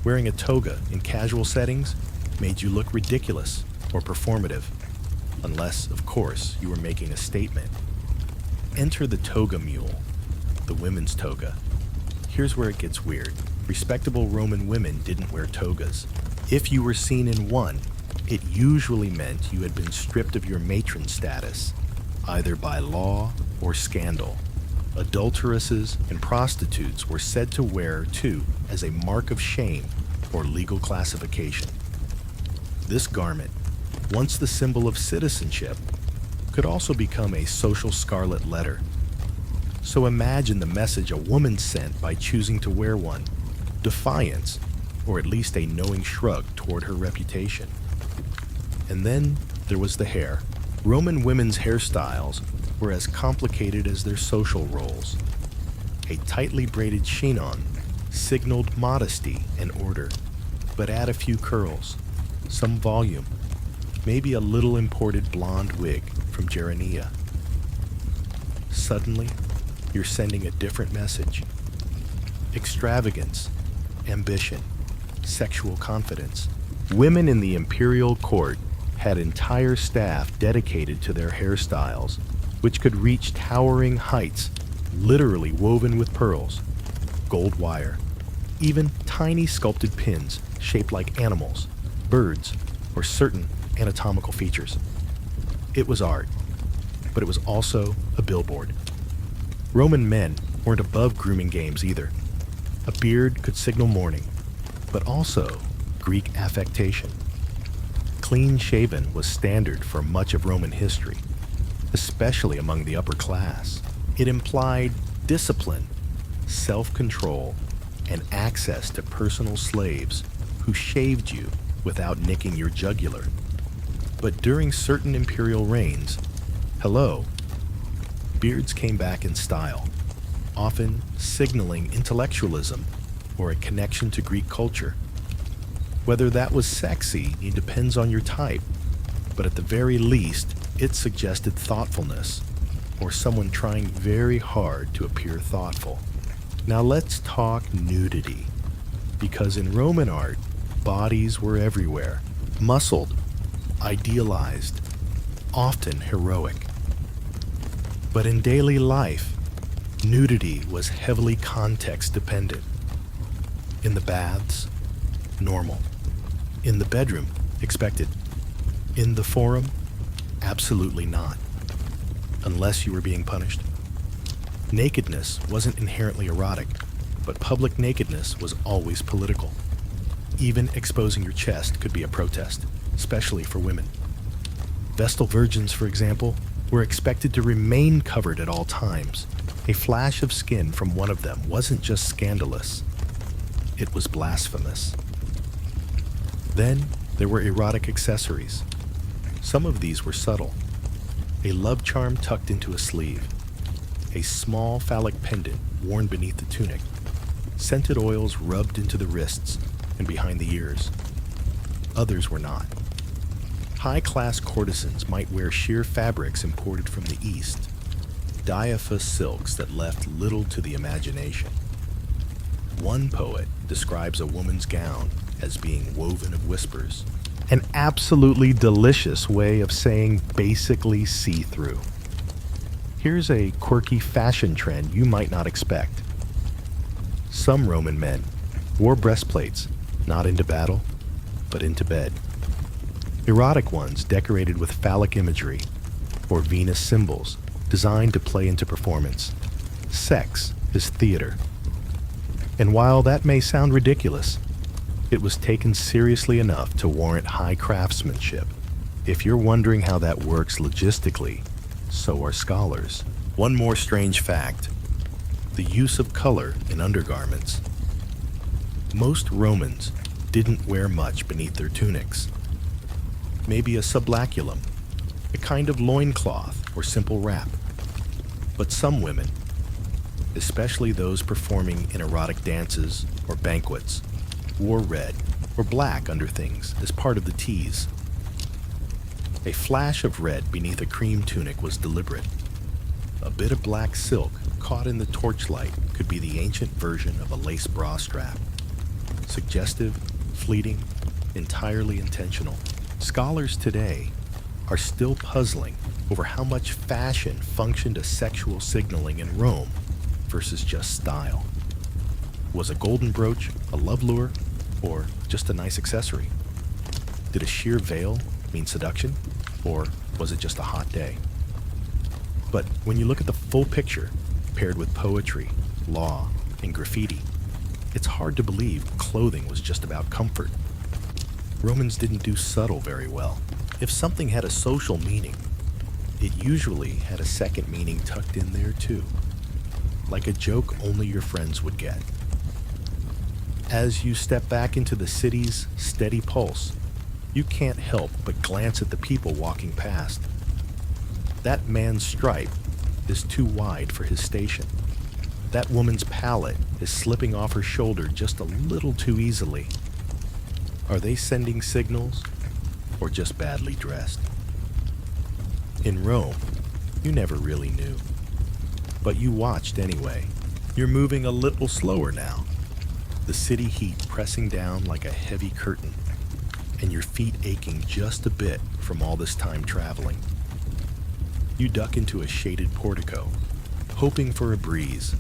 Speaker 1: Wearing a toga in casual settings made you look ridiculous or performative, unless, of course, you were making a statement. Enter the toga mule, the women's toga. Here's where it gets weird. Respectable Roman women didn't wear togas. If you were seen in one, it usually meant you had been stripped of your matron status, either by law or scandal. Adulteresses and prostitutes were said to wear, too, as a mark of shame or legal classification. This garment, once the symbol of citizenship, could also become a social scarlet letter. So imagine the message a woman sent by choosing to wear one: defiance, or at least a knowing shrug toward her reputation. And then there was the hair. Roman women's hairstyles were as complicated as their social roles. A tightly braided chignon signaled modesty and order, but add a few curls, some volume, maybe a little imported blonde wig from Gerenia. Suddenly, you're sending a different message. Extravagance, ambition, sexual confidence. Women in the imperial court had entire staff dedicated to their hairstyles, which could reach towering heights, literally woven with pearls, gold wire, even tiny sculpted pins shaped like animals, birds, or certain anatomical features. It was art, but it was also a billboard. Roman men weren't above grooming games either. A beard could signal mourning, but also Greek affectation. Clean shaven was standard for much of Roman history, especially among the upper class. It implied discipline, self-control, and access to personal slaves who shaved you without nicking your jugular. But during certain imperial reigns, beards came back in style, often signaling intellectualism or a connection to Greek culture. Whether that was sexy, it depends on your type, but at the very least, it suggested thoughtfulness, or someone trying very hard to appear thoughtful. Now let's talk nudity, because in Roman art, bodies were everywhere, muscled, idealized, often heroic. But in daily life, nudity was heavily context dependent. In the baths, normal. In the bedroom, expected. In the forum, absolutely not, unless you were being punished. Nakedness wasn't inherently erotic, but public nakedness was always political. Even exposing your chest could be a protest, especially for women. Vestal virgins, for example, were expected to remain covered at all times. A flash of skin from one of them wasn't just scandalous, it was blasphemous. Then there were erotic accessories. Some of these were subtle. A love charm tucked into a sleeve, a small phallic pendant worn beneath the tunic, scented oils rubbed into the wrists and behind the ears. Others were not. High-class courtesans might wear sheer fabrics imported from the East, diaphanous silks that left little to the imagination. One poet describes a woman's gown as being woven of whispers, an absolutely delicious way of saying basically see-through. Here's a quirky fashion trend you might not expect. Some Roman men wore breastplates, not into battle, but into bed. Erotic ones decorated with phallic imagery, or Venus symbols, designed to play into performance. Sex is theater. And while that may sound ridiculous, it was taken seriously enough to warrant high craftsmanship. If you're wondering how that works logistically, so are scholars. One more strange fact: the use of color in undergarments. Most Romans didn't wear much beneath their tunics. Maybe a sublaculum, a kind of loincloth or simple wrap. But some women, especially those performing in erotic dances or banquets, wore red or black under things as part of the tease. A flash of red beneath a cream tunic was deliberate. A bit of black silk caught in the torchlight could be the ancient version of a lace bra strap. Suggestive, fleeting, entirely intentional. Scholars today are still puzzling over how much fashion functioned as sexual signaling in Rome versus just style. Was a golden brooch a love lure, or just a nice accessory? Did a sheer veil mean seduction, or was it just a hot day? But when you look at the full picture, paired with poetry, law, and graffiti, it's hard to believe clothing was just about comfort. Romans didn't do subtle very well. If something had a social meaning, it usually had a second meaning tucked in there too, like a joke only your friends would get. As you step back into the city's steady pulse, you can't help but glance at the people walking past. That man's stripe is too wide for his station. That woman's palette is slipping off her shoulder just a little too easily. Are they sending signals, or just badly dressed? In Rome, you never really knew. But you watched anyway. You're moving a little slower now, the city heat pressing down like a heavy curtain, and your feet aching just a bit from all this time traveling. You duck into a shaded portico, hoping for a breeze,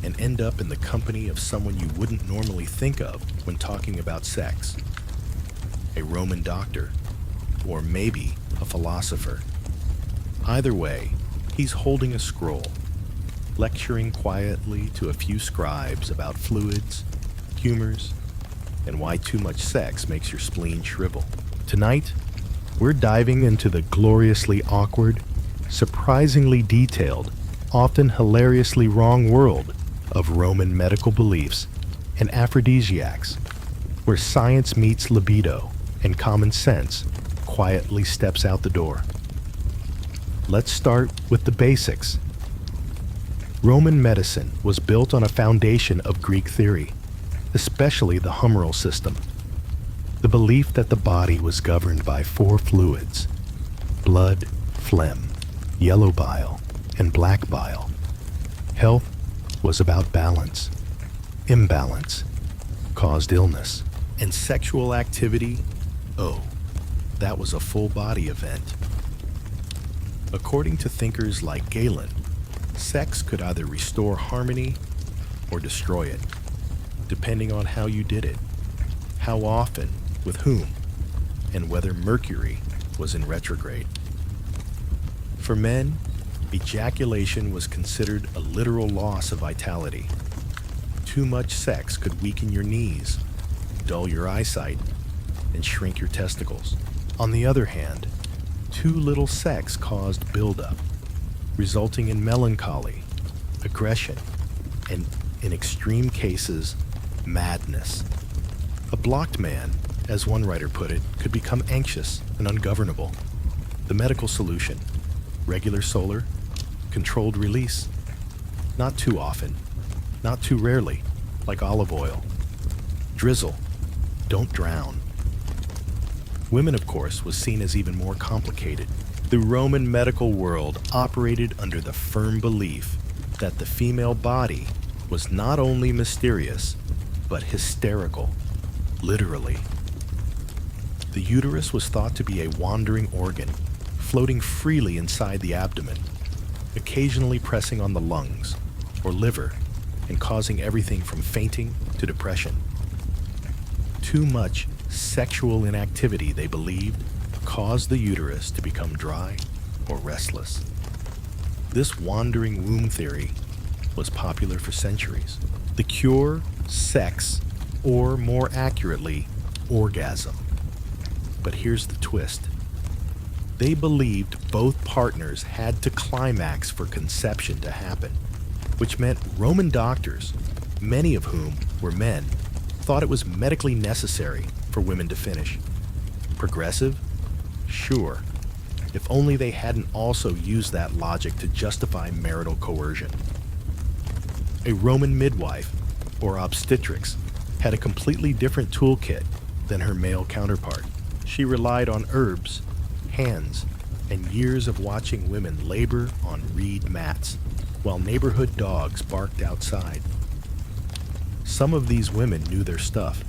Speaker 1: and end up in the company of someone you wouldn't normally think of when talking about sex. A Roman doctor, or maybe a philosopher. Either way, he's holding a scroll, lecturing quietly to a few scribes about fluids, humors, and why too much sex makes your spleen shrivel. Tonight, we're diving into the gloriously awkward, surprisingly detailed, often hilariously wrong world of Roman medical beliefs and aphrodisiacs, where science meets libido and common sense quietly steps out the door. Let's start with the basics. Roman medicine was built on a foundation of Greek theory, especially the humoral system. The belief that the body was governed by four fluids: blood, phlegm, yellow bile, and black bile. Health was about balance. Imbalance caused illness. And sexual activity, oh, that was a full body event. According to thinkers like Galen, sex could either restore harmony or destroy it, depending on how you did it, how often, with whom, and whether Mercury was in retrograde. For men, ejaculation was considered a literal loss of vitality. Too much sex could weaken your knees, dull your eyesight, and shrink your testicles. On the other hand, too little sex caused buildup, resulting in melancholy, aggression, and, in extreme cases, madness. A blocked man, as one writer put it, could become anxious and ungovernable. The medical solution: regular solar, controlled release. Not too often, not too rarely, like olive oil. Drizzle, don't drown. Women, of course, was seen as even more complicated. The Roman medical world operated under the firm belief that the female body was not only mysterious, but hysterical, literally. The uterus was thought to be a wandering organ, floating freely inside the abdomen, occasionally pressing on the lungs or liver and causing everything from fainting to depression. Too much sexual inactivity, they believed, caused the uterus to become dry or restless. This wandering womb theory was popular for centuries. The cure: sex, or more accurately, orgasm. But here's the twist. They believed both partners had to climax for conception to happen, which meant Roman doctors, many of whom were men, thought it was medically necessary for women to finish. Progressive? Sure, if only they hadn't also used that logic to justify marital coercion. A Roman midwife, or obstetrix, had a completely different toolkit than her male counterpart. She relied on herbs, hands, and years of watching women labor on reed mats, while neighborhood dogs barked outside. Some of these women knew their stuff.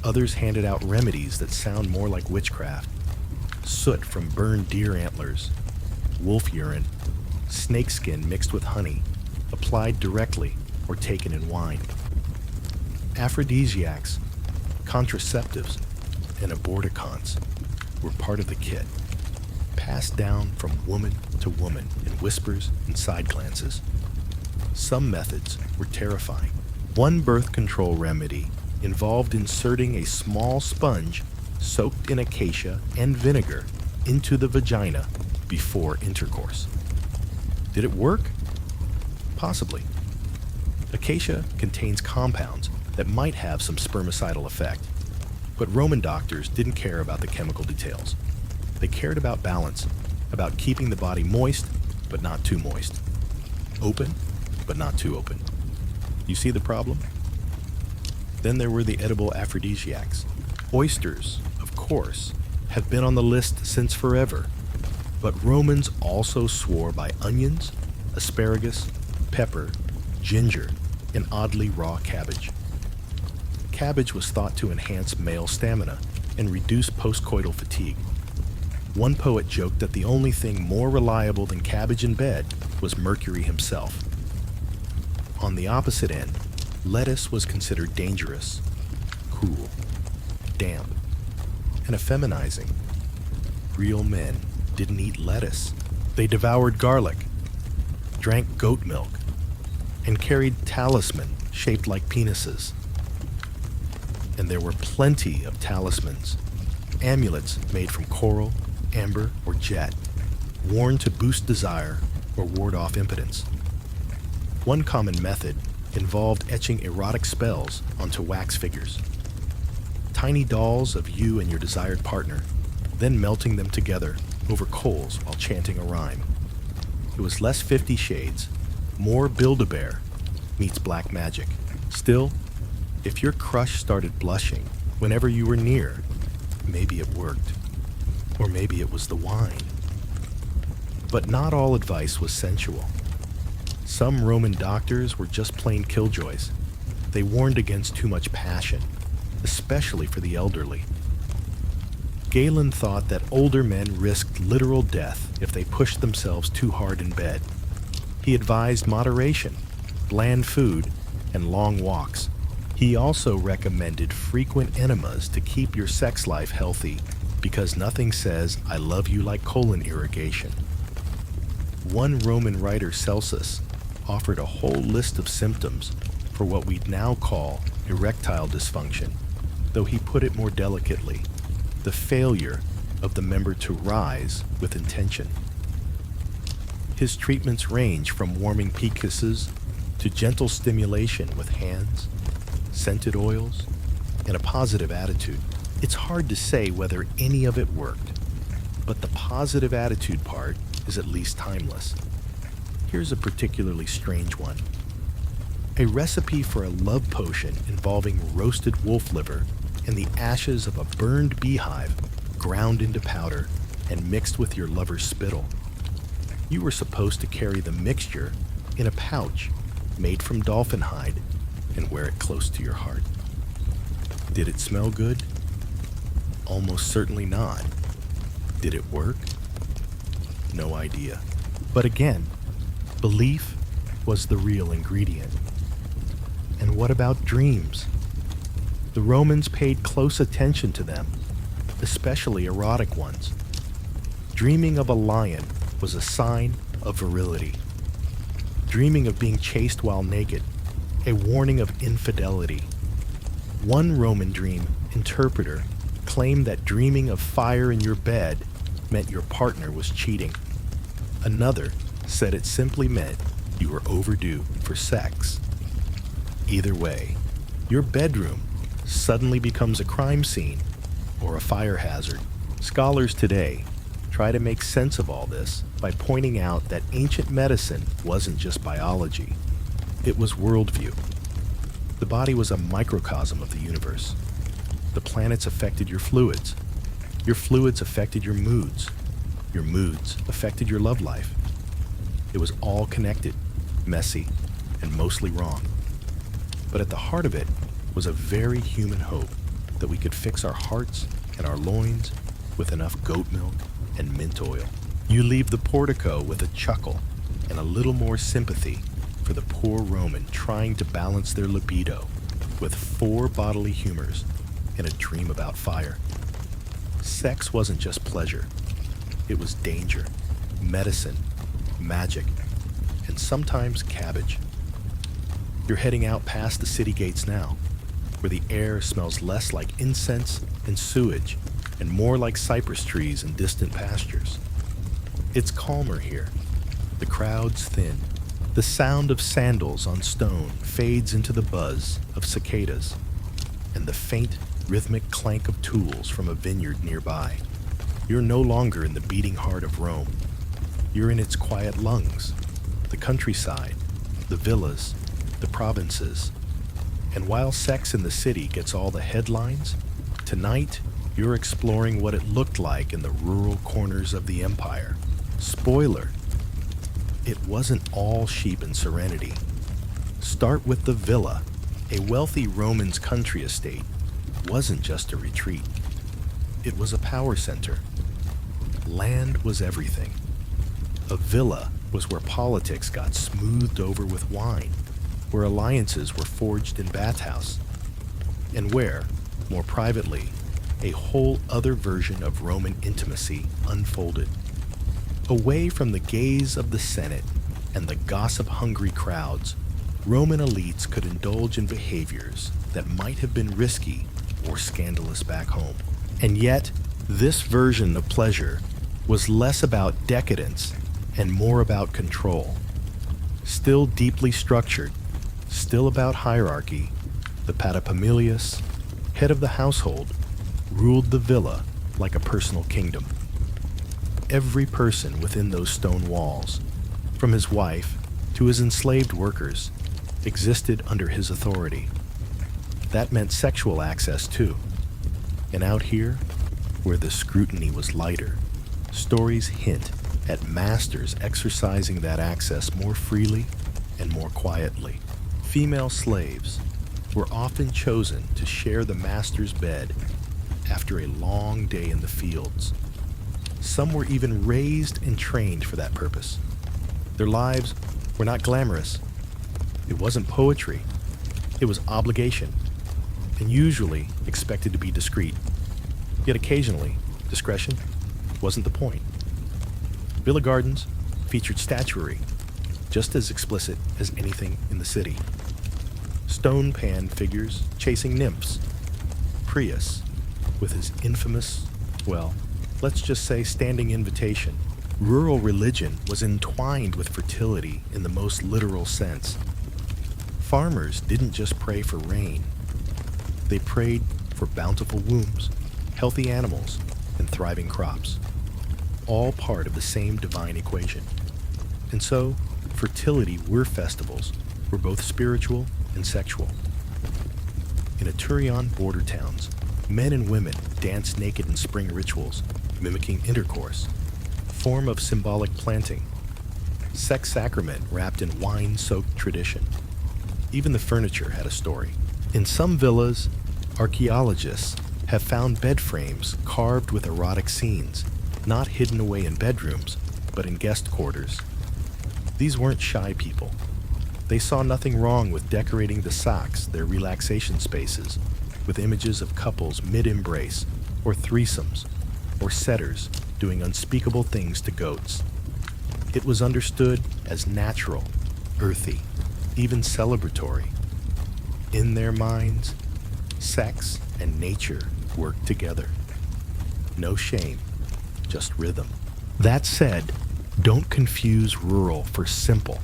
Speaker 1: Others handed out remedies that sound more like witchcraft. Soot from burned deer antlers, wolf urine, snakeskin mixed with honey, applied directly or taken in wine. Aphrodisiacs, contraceptives, and aborticonts were part of the kit, passed down from woman to woman in whispers and side glances. Some methods were terrifying. One birth control remedy involved inserting a small sponge soaked in acacia and vinegar into the vagina before intercourse. Did it work? Possibly. Acacia contains compounds that might have some spermicidal effect, but Roman doctors didn't care about the chemical details. They cared about balance, about keeping the body moist, but not too moist. Open, but not too open. You see the problem? Then there were the edible aphrodisiacs. Oysters, of course, have been on the list since forever, but Romans also swore by onions, asparagus, pepper, ginger, and oddly raw cabbage. Cabbage was thought to enhance male stamina and reduce postcoital fatigue. One poet joked that the only thing more reliable than cabbage in bed was Mercury himself. On the opposite end, lettuce was considered dangerous, cool, damp, and effeminizing. Real men didn't eat lettuce. They devoured garlic, drank goat milk, and carried talisman shaped like penises. And there were plenty of talismans, amulets made from coral, amber, or jet, worn to boost desire or ward off impotence. One common method involved etching erotic spells onto wax figures. Tiny dolls of you and your desired partner, then melting them together over coals while chanting a rhyme. It was less 50 Shades, more Build-A-Bear meets black magic. Still, if your crush started blushing Whenever you were near, maybe it worked, or maybe it was the wine. But not all advice was sensual. Some Roman doctors were just plain killjoys. They warned against too much passion, especially for the elderly. Galen thought that older men risked literal death if they pushed themselves too hard in bed. He advised moderation, bland food, and long walks. He also recommended frequent enemas to keep your sex life healthy, because nothing says "I love you" like colon irrigation. One Roman writer, Celsus, offered a whole list of symptoms for what we'd now call erectile dysfunction, though he put it more delicately: the failure of the member to rise with intention. His treatments range from warming pea kisses to gentle stimulation with hands, scented oils, and a positive attitude. It's hard to say whether any of it worked, but the positive attitude part is at least timeless. Here's a particularly strange one. A recipe for a love potion involving roasted wolf liver and the ashes of a burned beehive ground into powder and mixed with your lover's spittle. You were supposed to carry the mixture in a pouch made from dolphin hide and wear it close to your heart. Did it smell good? Almost certainly not. Did it work? No idea. But again, belief was the real ingredient. And what about dreams? The Romans paid close attention to them, especially erotic ones. Dreaming of a lion was a sign of virility. Dreaming of being chased while naked, a warning of infidelity. One Roman dream interpreter claimed that dreaming of fire in your bed meant your partner was cheating. Another said it simply meant you were overdue for sex. Either way, your bedroom suddenly becomes a crime scene or a fire hazard. Scholars today try to make sense of all this by pointing out that ancient medicine wasn't just biology, it was worldview. The body was a microcosm of the universe. The planets affected your fluids affected your moods affected your love life. It was all connected, messy, and mostly wrong. But at the heart of it was a very human hope that we could fix our hearts and our loins with enough goat milk and mint oil. You leave the portico with a chuckle and a little more sympathy for the poor Roman trying to balance their libido with 4 bodily humors and a dream about fire. Sex wasn't just pleasure. It was danger, medicine, magic, and sometimes cabbage. You're heading out past the city gates now, where the air smells less like incense and sewage and more like cypress trees and distant pastures. It's calmer here. The crowd's thin. The sound of sandals on stone fades into the buzz of cicadas and the faint, rhythmic clank of tools from a vineyard nearby. You're no longer in the beating heart of Rome. You're in its quiet lungs, the countryside, the villas, the provinces. And while sex in the city gets all the headlines, tonight you're exploring what it looked like in the rural corners of the empire. Spoiler: it wasn't all sheep and serenity. Start with the villa. A wealthy Roman's country estate wasn't just a retreat. It was a power center. Land was everything. A villa was where politics got smoothed over with wine, where alliances were forged in bathhouse, and where, more privately, a whole other version of Roman intimacy unfolded. Away from the gaze of the Senate and the gossip-hungry crowds, Roman elites could indulge in behaviors that might have been risky or scandalous back home. And yet, this version of pleasure was less about decadence and more about control. Still deeply structured, still about hierarchy, the paterfamilias, head of the household, ruled the villa like a personal kingdom. Every person within those stone walls, from his wife to his enslaved workers, existed under his authority. That meant sexual access too. And out here, where the scrutiny was lighter, stories hint at masters exercising that access more freely and more quietly. Female slaves were often chosen to share the master's bed after a long day in the fields. Some were even raised and trained for that purpose. Their lives were not glamorous. It wasn't poetry. It was obligation, and usually expected to be discreet. Yet occasionally, discretion wasn't the point. Villa Gardens featured statuary, just as explicit as anything in the city. Stone pan figures chasing nymphs. Prius, with his infamous, well, let's just say standing invitation. Rural religion was entwined with fertility in the most literal sense. Farmers didn't just pray for rain. They prayed for bountiful wombs, healthy animals, and thriving crops, all part of the same divine equation. And so, fertility festivals were both spiritual and sexual. In Aturian border towns, men and women danced naked in spring rituals, mimicking intercourse, a form of symbolic planting. Sex sacrament wrapped in wine-soaked tradition. Even the furniture had a story. In some villas, archaeologists have found bed frames carved with erotic scenes, not hidden away in bedrooms, but in guest quarters. These weren't shy people. They saw nothing wrong with decorating the sacks, their relaxation spaces, with images of couples mid-embrace, or threesomes, or setters doing unspeakable things to goats. It was understood as natural, earthy, even celebratory. In their minds, sex and nature worked together. No shame, just rhythm. That said, don't confuse rural for simple.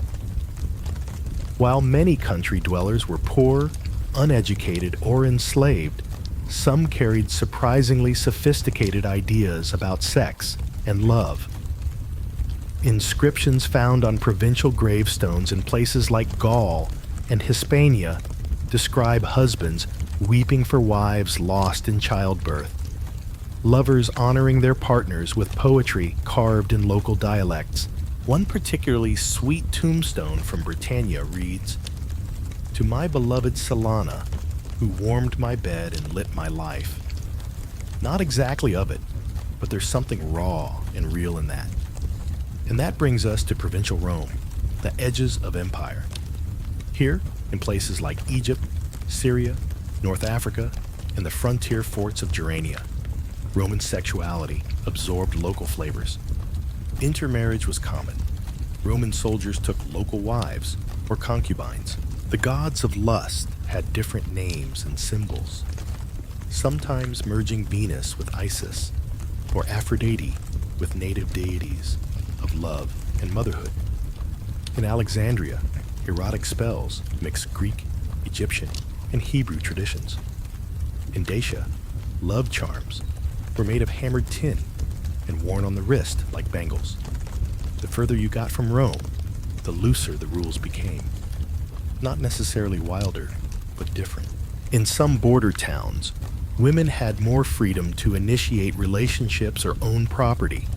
Speaker 1: While many country dwellers were poor, uneducated, or enslaved, some carried surprisingly sophisticated ideas about sex and love. Inscriptions found on provincial gravestones in places like Gaul and Hispania describe husbands weeping for wives lost in childbirth, lovers honoring their partners with poetry carved in local dialects. One particularly sweet tombstone from Britannia reads, "To my beloved Solana, who warmed my bed and lit my life." Not exactly of it, but there's something raw and real in that. And that brings us to provincial Rome, the edges of empire. Here, in places like Egypt, Syria, North Africa, and the frontier forts of Germania, Roman sexuality absorbed local flavors. Intermarriage was common. Roman soldiers took local wives or concubines. The gods of lust had different names and symbols, sometimes merging Venus with Isis, or Aphrodite with native deities of love and motherhood. In Alexandria, erotic spells mixed Greek, Egyptian, and Hebrew traditions. In Dacia, love charms were made of hammered tin and worn on the wrist like bangles. The further you got from Rome, the looser the rules became. Not necessarily wilder, but different. In some border towns, women had more freedom to initiate relationships or own property,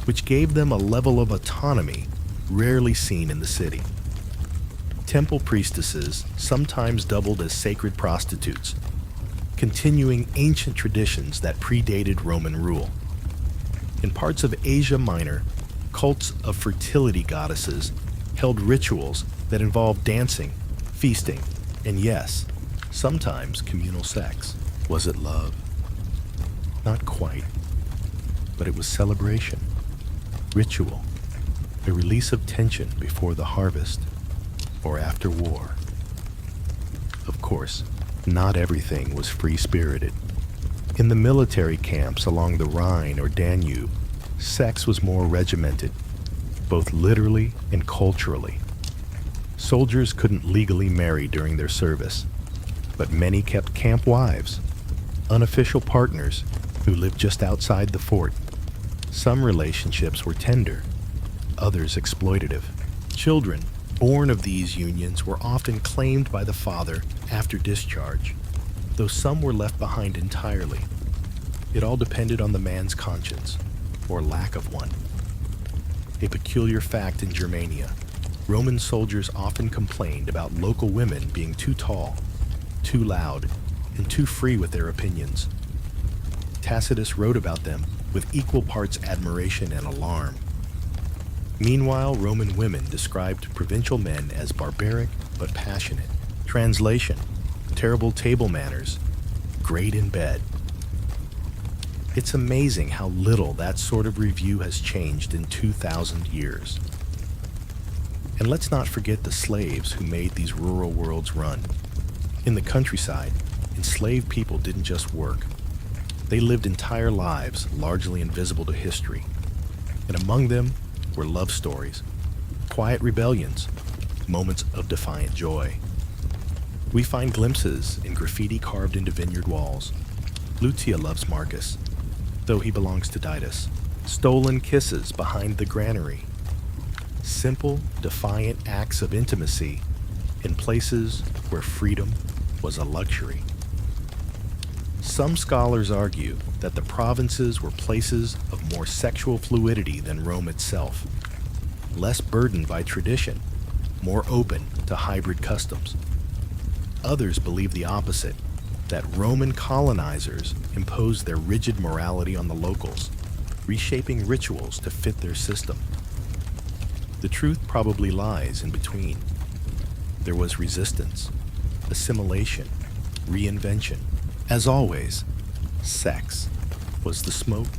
Speaker 1: which gave them a level of autonomy rarely seen in the city. Temple priestesses sometimes doubled as sacred prostitutes, continuing ancient traditions that predated Roman rule. In parts of Asia Minor, cults of fertility goddesses held rituals that involved dancing, feasting, and yes, sometimes communal sex. Was it love? Not quite, but it was celebration, ritual, a release of tension before the harvest or after war. Of course, not everything was free-spirited. In the military camps along the Rhine or Danube, sex was more regimented, both literally and culturally. Soldiers couldn't legally marry during their service, but many kept camp wives, unofficial partners who lived just outside the fort. Some relationships were tender, others exploitative. Children born of these unions were often claimed by the father after discharge, though some were left behind entirely. It all depended on the man's conscience, or lack of one. A peculiar fact in Germania: Roman soldiers often complained about local women being too tall, too loud, and too free with their opinions. Tacitus wrote about them with equal parts admiration and alarm. Meanwhile, Roman women described provincial men as barbaric but passionate. Translation: terrible table manners, great in bed. It's amazing how little that sort of review has changed in 2,000 years. And let's not forget the slaves who made these rural worlds run. In the countryside, enslaved people didn't just work. They lived entire lives largely invisible to history. And among them were love stories, quiet rebellions, moments of defiant joy. We find glimpses in graffiti carved into vineyard walls. Lucia loves Marcus, though he belongs to Didas. Stolen kisses behind the granary. Simple, defiant acts of intimacy in places where freedom was a luxury. Some scholars argue that the provinces were places of more sexual fluidity than Rome itself, less burdened by tradition, more open to hybrid customs. Others believe the opposite, that Roman colonizers imposed their rigid morality on the locals, reshaping rituals to fit their system. The truth probably lies in between. There was resistance, assimilation, reinvention. As always, sex was the smoke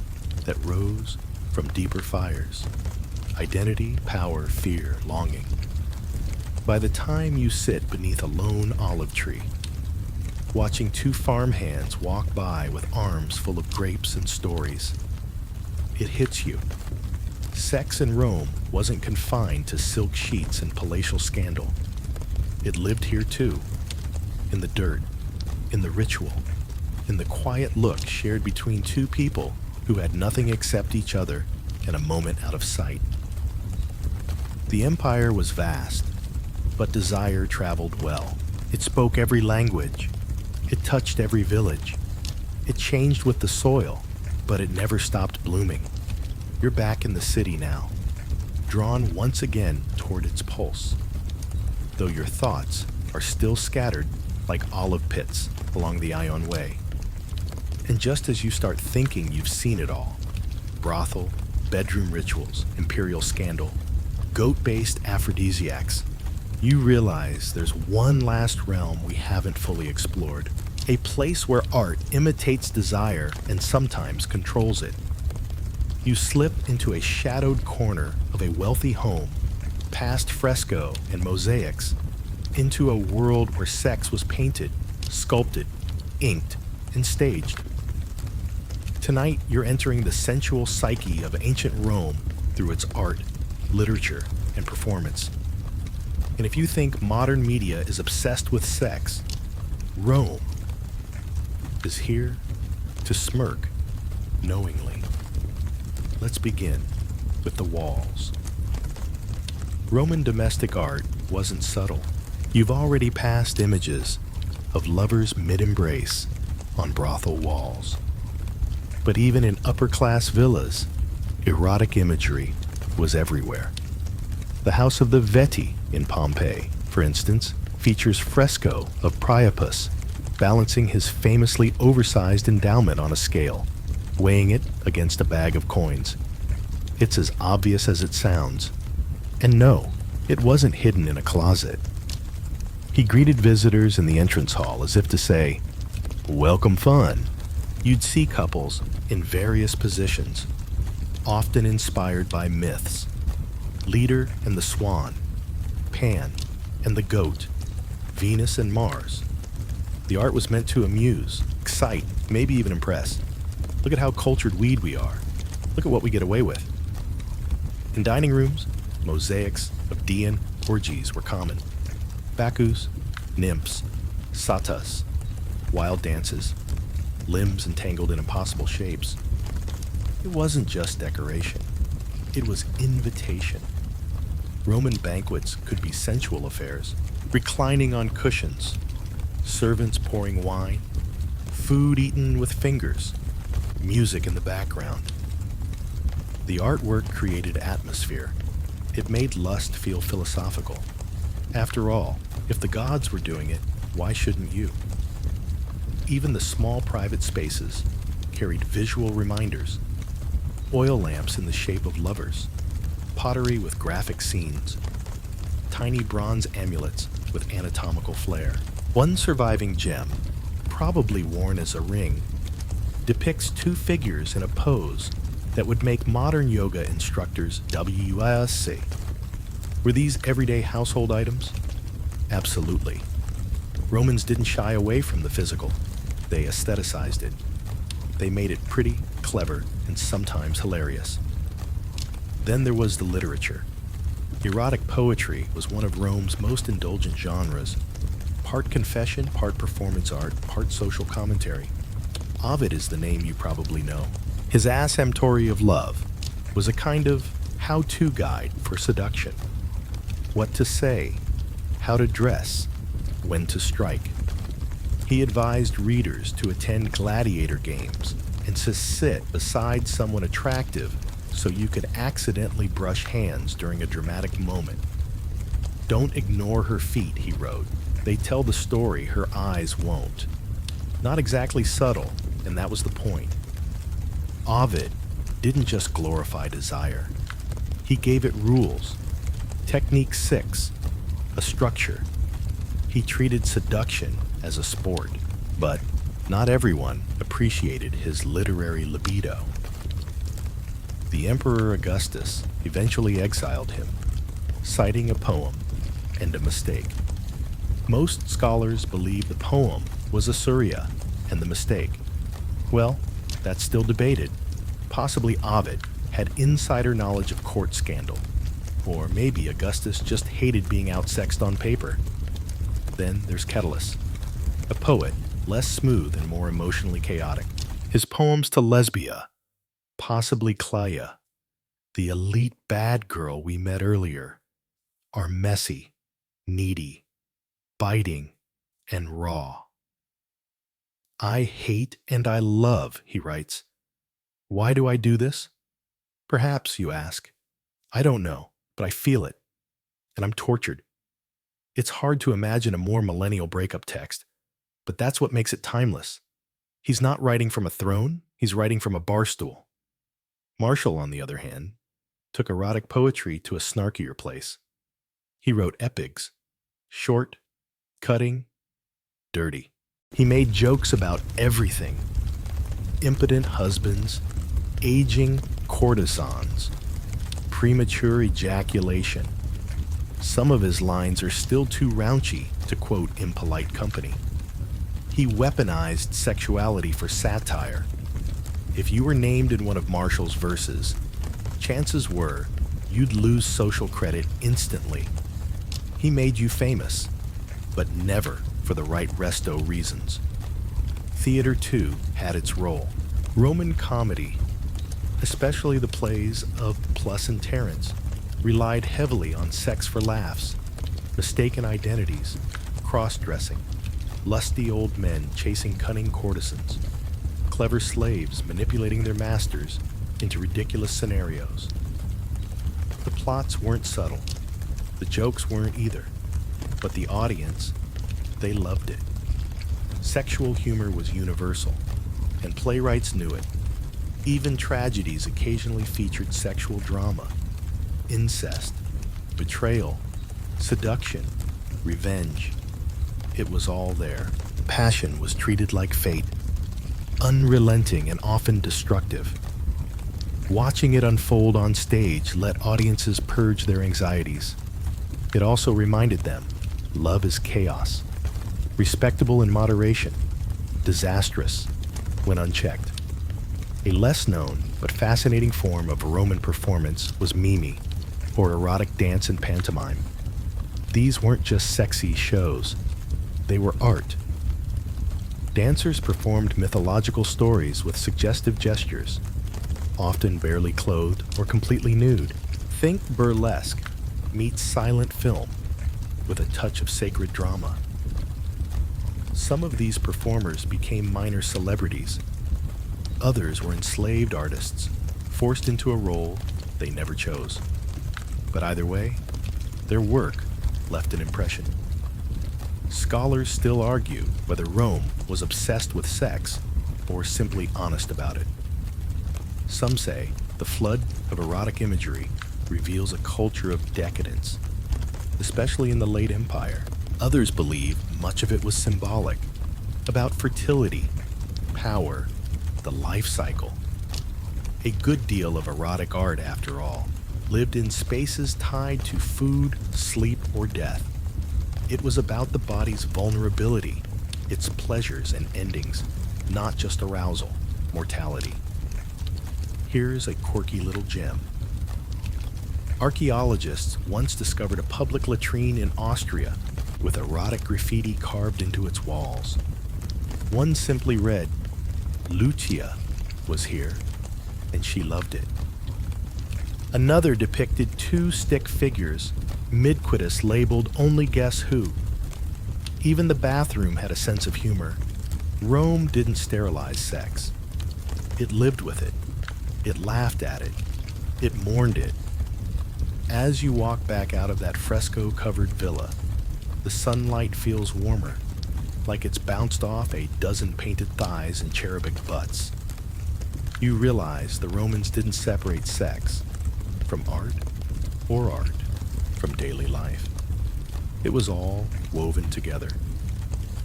Speaker 1: that rose from deeper fires. Identity, power, fear, longing. By the time you sit beneath a lone olive tree, watching two farmhands walk by with arms full of grapes and stories, it hits you. Sex in Rome wasn't confined to silk sheets and palatial scandal. It lived here too, in the dirt, in the ritual, in the quiet look shared between two people who had nothing except each other and a moment out of sight. The empire was vast, but desire traveled well. It spoke every language. It touched every village. It changed with the soil, but it never stopped blooming. You're back in the city now, drawn once again toward its pulse, though your thoughts are still scattered like olive pits along the Ion Way. And just as you start thinking you've seen it all, brothel, bedroom rituals, imperial scandal, goat-based aphrodisiacs, you realize there's one last realm we haven't fully explored, a place where art imitates desire and sometimes controls it. You slip into a shadowed corner of a wealthy home, past fresco and mosaics, into a world where sex was painted, sculpted, inked, and staged. Tonight, you're entering the sensual psyche of ancient Rome through its art, literature, and performance. And if you think modern media is obsessed with sex, Rome is here to smirk knowingly. Let's begin with the walls. Roman domestic art wasn't subtle. You've already passed images of lovers mid-embrace on brothel walls. But even in upper-class villas, erotic imagery was everywhere. The house of the Veti in Pompeii, for instance, features fresco of Priapus balancing his famously oversized endowment on a scale, weighing it against a bag of coins. It's as obvious as it sounds. And no, it wasn't hidden in a closet. He greeted visitors in the entrance hall as if to say, "Welcome fun." You'd see couples in various positions, often inspired by myths. Leda and the Swan, Pan and the Goat, Venus and Mars. The art was meant to amuse, excite, maybe even impress. Look at how cultured weed we are. Look at what we get away with. In dining rooms, mosaics of Dian orgies were common. Bacchus, nymphs, satyrs, wild dances, limbs entangled in impossible shapes. It wasn't just decoration. It was invitation. Roman banquets could be sensual affairs, reclining on cushions, servants pouring wine, food eaten with fingers, music in the background. The artwork created atmosphere. It made lust feel philosophical. After all, if the gods were doing it, why shouldn't you? Even the small private spaces carried visual reminders. Oil lamps in the shape of lovers, pottery with graphic scenes, tiny bronze amulets with anatomical flair. One surviving gem, probably worn as a ring, depicts two figures in a pose that would make modern yoga instructors WSC. Were these everyday household items? Absolutely. Romans didn't shy away from the physical. They aestheticized it. They made it pretty, clever, and sometimes hilarious. Then there was the literature. Erotic poetry was one of Rome's most indulgent genres. Part confession, part performance art, part social commentary. Ovid is the name you probably know. His Assumptory of Love was a kind of how-to guide for seduction. What to say, how to dress, when to strike. He advised readers to attend gladiator games and to sit beside someone attractive so you could accidentally brush hands during a dramatic moment. Don't ignore her feet, he wrote. They tell the story her eyes won't. Not exactly subtle, and that was the point. Ovid didn't just glorify desire. He gave it rules. Technique 6, a structure. He treated seduction as a sport, but not everyone appreciated his literary libido. The Emperor Augustus eventually exiled him, citing a poem and a mistake. Most scholars believe the poem was a Surya and the mistake. Well, that's still debated. Possibly Ovid had insider knowledge of court scandal, or maybe Augustus just hated being outsexed on paper. Then there's Scandalous, a poet less smooth and more emotionally chaotic. His poems to Lesbia, possibly Clea, the elite bad girl we met earlier, are messy, needy, biting, and raw. I hate and I love, he writes. Why do I do this? Perhaps, you ask. I don't know, but I feel it, and I'm tortured. It's hard to imagine a more millennial breakup text, but that's what makes it timeless. He's not writing from a throne, he's writing from a bar stool. Marshall, on the other hand, took erotic poetry to a snarkier place. He wrote epics, short, cutting, dirty. He made jokes about everything. Impotent husbands, aging courtesans, premature ejaculation. Some of his lines are still too raunchy to quote impolite company. He weaponized sexuality for satire. If you were named in one of Marshall's verses, chances were you'd lose social credit instantly. He made you famous, but never for the right resto reasons. Theater, too, had its role. Roman comedy, especially the plays of Plus and Terence, relied heavily on sex for laughs, mistaken identities, cross-dressing, lusty old men chasing cunning courtesans, clever slaves manipulating their masters into ridiculous scenarios. The plots weren't subtle, the jokes weren't either, but the audience, they loved it. Sexual humor was universal, and playwrights knew it. Even tragedies occasionally featured sexual drama, incest, betrayal, seduction, revenge. It was all there. Passion was treated like fate, unrelenting and often destructive. Watching it unfold on stage let audiences purge their anxieties. It also reminded them, love is chaos, respectable in moderation, disastrous when unchecked. A less known but fascinating form of Roman performance was mimi, or erotic dance and pantomime. These weren't just sexy shows, they were art. Dancers performed mythological stories with suggestive gestures, often barely clothed or completely nude. Think burlesque meets silent film with a touch of sacred drama. Some of these performers became minor celebrities. Others were enslaved artists, forced into a role they never chose. But either way, their work left an impression. Scholars still argue whether Rome was obsessed with sex or simply honest about it. Some say the flood of erotic imagery reveals a culture of decadence, especially in the late Empire. Others believe much of it was symbolic, about fertility, power, the life cycle. A good deal of erotic art, after all, lived in spaces tied to food, sleep, or death. It was about the body's vulnerability, its pleasures and endings, not just arousal, mortality. Here's a quirky little gem. Archaeologists once discovered a public latrine in Austria with erotic graffiti carved into its walls. One simply read, "Lucia was here, and she loved it." Another depicted two stick figures, mid-quitus labeled "Only Guess Who." Even the bathroom had a sense of humor. Rome didn't sterilize sex. It lived with it. It laughed at it. It mourned it. As you walk back out of that fresco-covered villa, the sunlight feels warmer, like it's bounced off a dozen painted thighs and cherubic butts. You realize the Romans didn't separate sex from art or art from daily life. It was all woven together.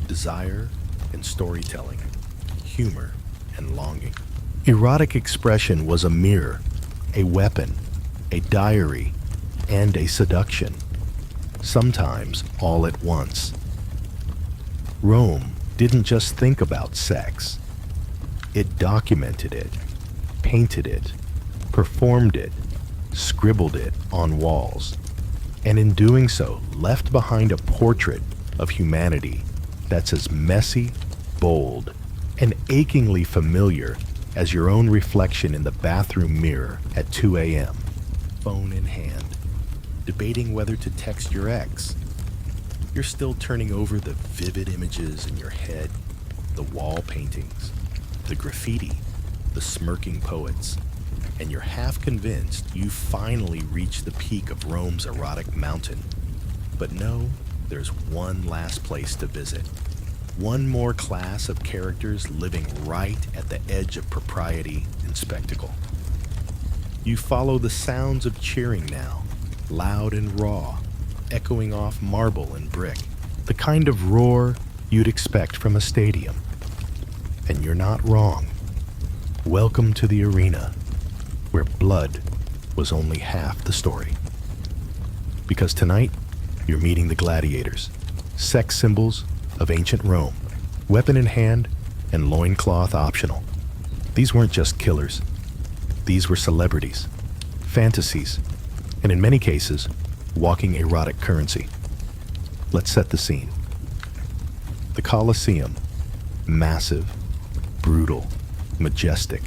Speaker 1: Desire and storytelling, humor and longing. Erotic expression was a mirror, a weapon, a diary, and a seduction, sometimes all at once. Rome didn't just think about sex. It documented it, painted it, performed it, scribbled it on walls, and in doing so left behind a portrait of humanity that's as messy, bold, and achingly familiar as your own reflection in the bathroom mirror at 2 a.m., phone in hand, debating whether to text your ex. You're still turning over the vivid images in your head, the wall paintings, the graffiti, the smirking poets, and you're half convinced you finally reached the peak of Rome's erotic mountain. But no, there's one last place to visit. One more class of characters living right at the edge of propriety and spectacle. You follow the sounds of cheering now, loud and raw, echoing off marble and brick, the kind of roar you'd expect from a stadium. And you're not wrong. Welcome to the arena, where blood was only half the story. Because tonight, you're meeting the gladiators, sex symbols of ancient Rome, weapon in hand and loincloth optional. These weren't just killers. These were celebrities, fantasies, and in many cases, walking erotic currency. Let's set the scene. The Colosseum, massive, brutal, majestic,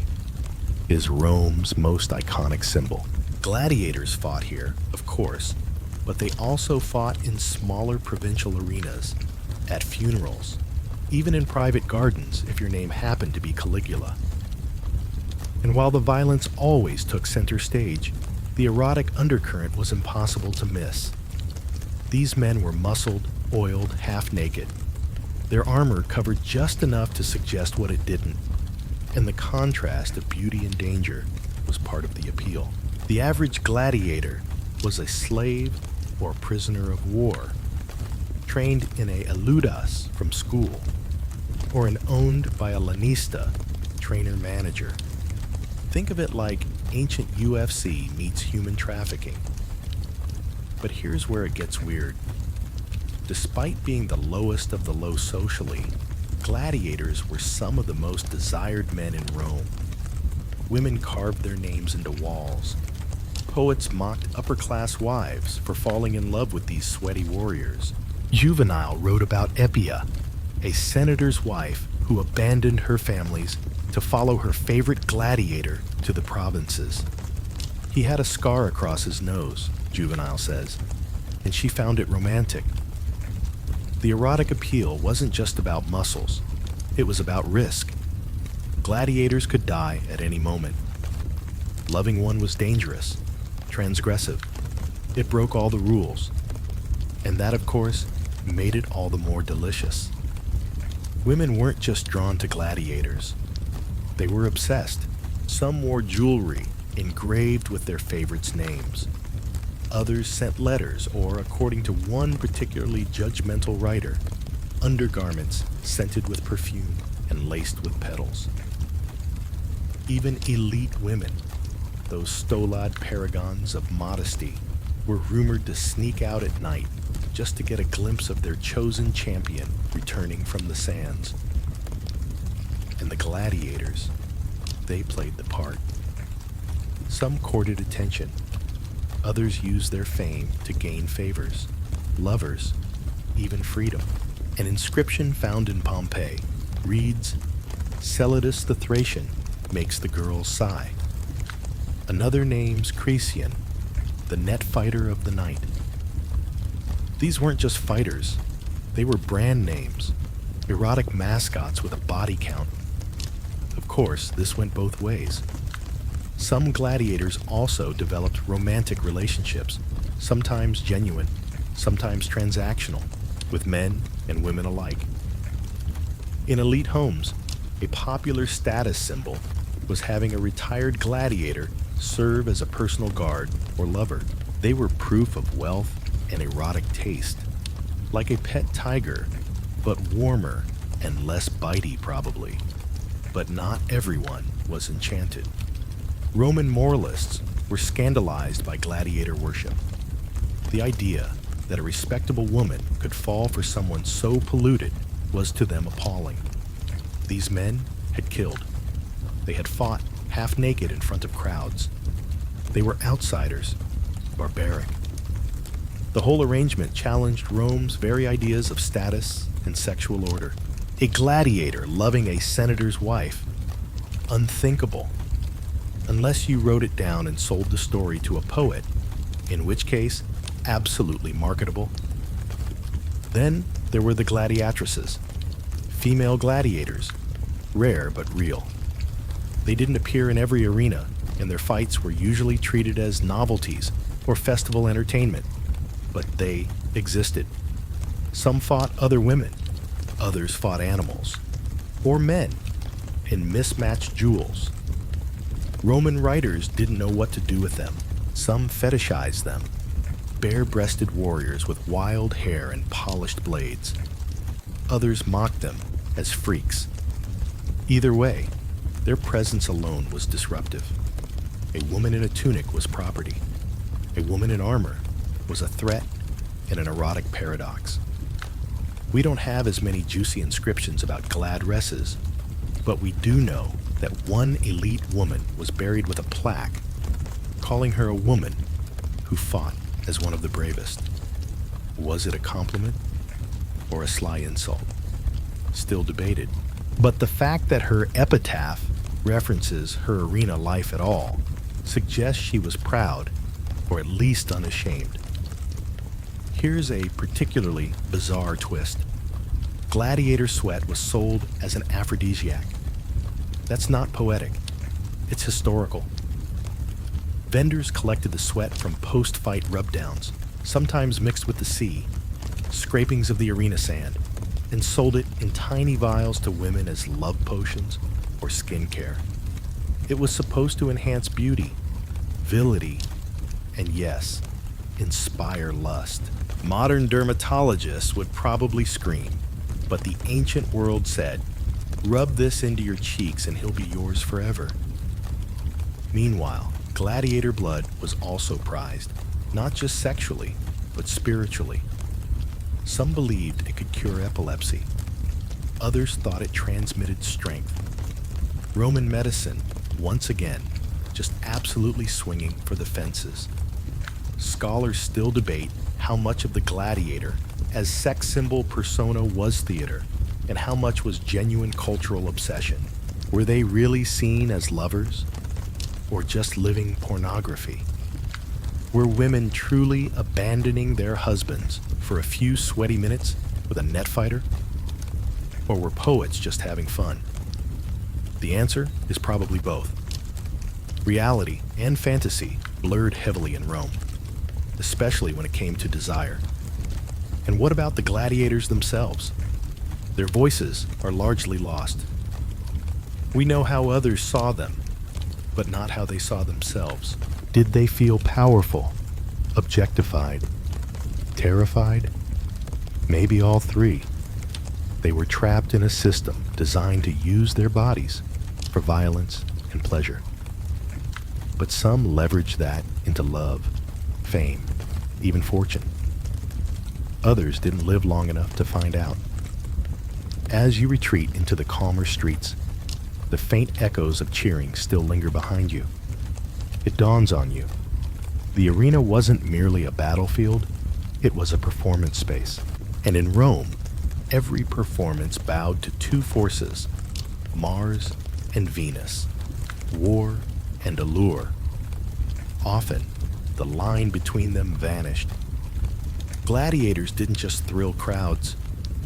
Speaker 1: is Rome's most iconic symbol. Gladiators fought here, of course, but they also fought in smaller provincial arenas, at funerals, even in private gardens if your name happened to be Caligula. And while the violence always took center stage, the erotic undercurrent was impossible to miss. These men were muscled, oiled, half-naked. Their armor covered just enough to suggest what it didn't, and the contrast of beauty and danger was part of the appeal. The average gladiator was a slave or prisoner of war, trained in a eludas from school, or owned by a lanista, trainer-manager. Think of it like ancient UFC meets human trafficking. But here's where it gets weird. Despite being the lowest of the low socially, gladiators were some of the most desired men in Rome. Women carved their names into walls. Poets mocked upper-class wives for falling in love with these sweaty warriors. Juvenal wrote about Epia, a senator's wife who abandoned her families to follow her favorite gladiator to the provinces. He had a scar across his nose, Juvenal says, and she found it romantic. The erotic appeal wasn't just about muscles, it was about risk. Gladiators could die at any moment. Loving one was dangerous, transgressive. It broke all the rules. And that, of course, made it all the more delicious. Women weren't just drawn to gladiators. They were obsessed. Some wore jewelry engraved with their favorites' names. Others sent letters, or, according to one particularly judgmental writer, undergarments scented with perfume and laced with petals. Even elite women, those stolid paragons of modesty, were rumored to sneak out at night just to get a glimpse of their chosen champion returning from the sands. And the gladiators, they played the part. Some courted attention. Others used their fame to gain favors, lovers, even freedom. An inscription found in Pompeii reads, "Celadus the Thracian makes the girls sigh." Another name's Cresian, the net fighter of the night. These weren't just fighters. They were brand names, erotic mascots with a body count. Of course, this went both ways. Some gladiators also developed romantic relationships, sometimes genuine, sometimes transactional, with men and women alike. In elite homes, a popular status symbol was having a retired gladiator serve as a personal guard or lover. They were proof of wealth and erotic taste, like a pet tiger, but warmer and less bitey probably. But not everyone was enchanted. Roman moralists were scandalized by gladiator worship. The idea that a respectable woman could fall for someone so polluted was to them appalling. These men had killed. They had fought half naked in front of crowds. They were outsiders, barbaric. The whole arrangement challenged Rome's very ideas of status and sexual order. A gladiator loving a senator's wife. Unthinkable. Unless you wrote it down and sold the story to a poet, in which case, absolutely marketable. Then there were the gladiatresses, female gladiators, rare but real. They didn't appear in every arena, and their fights were usually treated as novelties or festival entertainment, but they existed. Some fought other women, others fought animals, or men, in mismatched jewels. Roman writers didn't know what to do with them. Some fetishized them, bare-breasted warriors with wild hair and polished blades. Others mocked them as freaks. Either way, their presence alone was disruptive. A woman in a tunic was property. A woman in armor was a threat and an erotic paradox. We don't have as many juicy inscriptions about gladresses, but we do know that one elite woman was buried with a plaque calling her a woman who fought as one of the bravest. Was it a compliment or a sly insult? Still debated. But the fact that her epitaph references her arena life at all suggests she was proud, or at least unashamed. Here's a particularly bizarre twist. Gladiator sweat was sold as an aphrodisiac. That's not poetic. It's historical. Vendors collected the sweat from post-fight rubdowns, sometimes mixed with the sea, scrapings of the arena sand, and sold it in tiny vials to women as love potions or skincare. It was supposed to enhance beauty, virility, and yes, inspire lust. Modern dermatologists would probably scream, but the ancient world said, "Rub this into your cheeks and he'll be yours forever." Meanwhile, gladiator blood was also prized, not just sexually, but spiritually. Some believed it could cure epilepsy. Others thought it transmitted strength. Roman medicine, once again, just absolutely swinging for the fences. Scholars still debate how much of the gladiator as sex symbol persona was theater, and how much was genuine cultural obsession. Were they really seen as lovers, or just living pornography? Were women truly abandoning their husbands for a few sweaty minutes with a net fighter? Or were poets just having fun? The answer is probably both. Reality and fantasy blurred heavily in Rome, especially when it came to desire. And what about the gladiators themselves? Their voices are largely lost. We know how others saw them, but not how they saw themselves. Did they feel powerful, objectified, terrified? Maybe all three. They were trapped in a system designed to use their bodies for violence and pleasure. But some leveraged that into love, fame, even fortune. Others didn't live long enough to find out. As you retreat into the calmer streets, the faint echoes of cheering still linger behind you. It dawns on you. The arena wasn't merely a battlefield, it was a performance space. And in Rome, every performance bowed to two forces, Mars and Venus, war and allure. Often, the line between them vanished. Gladiators didn't just thrill crowds.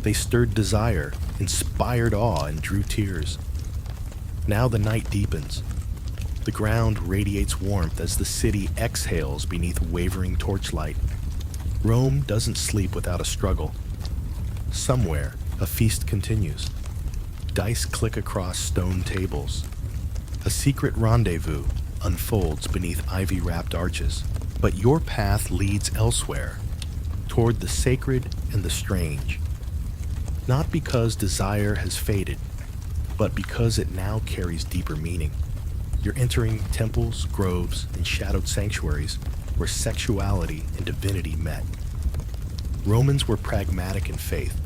Speaker 1: They stirred desire, inspired awe, and drew tears. Now the night deepens. The ground radiates warmth as the city exhales beneath wavering torchlight. Rome doesn't sleep without a struggle. Somewhere, a feast continues. Dice click across stone tables. A secret rendezvous unfolds beneath ivy-wrapped arches. But your path leads elsewhere, toward the sacred and the strange. Not because desire has faded, but because it now carries deeper meaning. You're entering temples, groves, and shadowed sanctuaries where sexuality and divinity met. Romans were pragmatic in faith,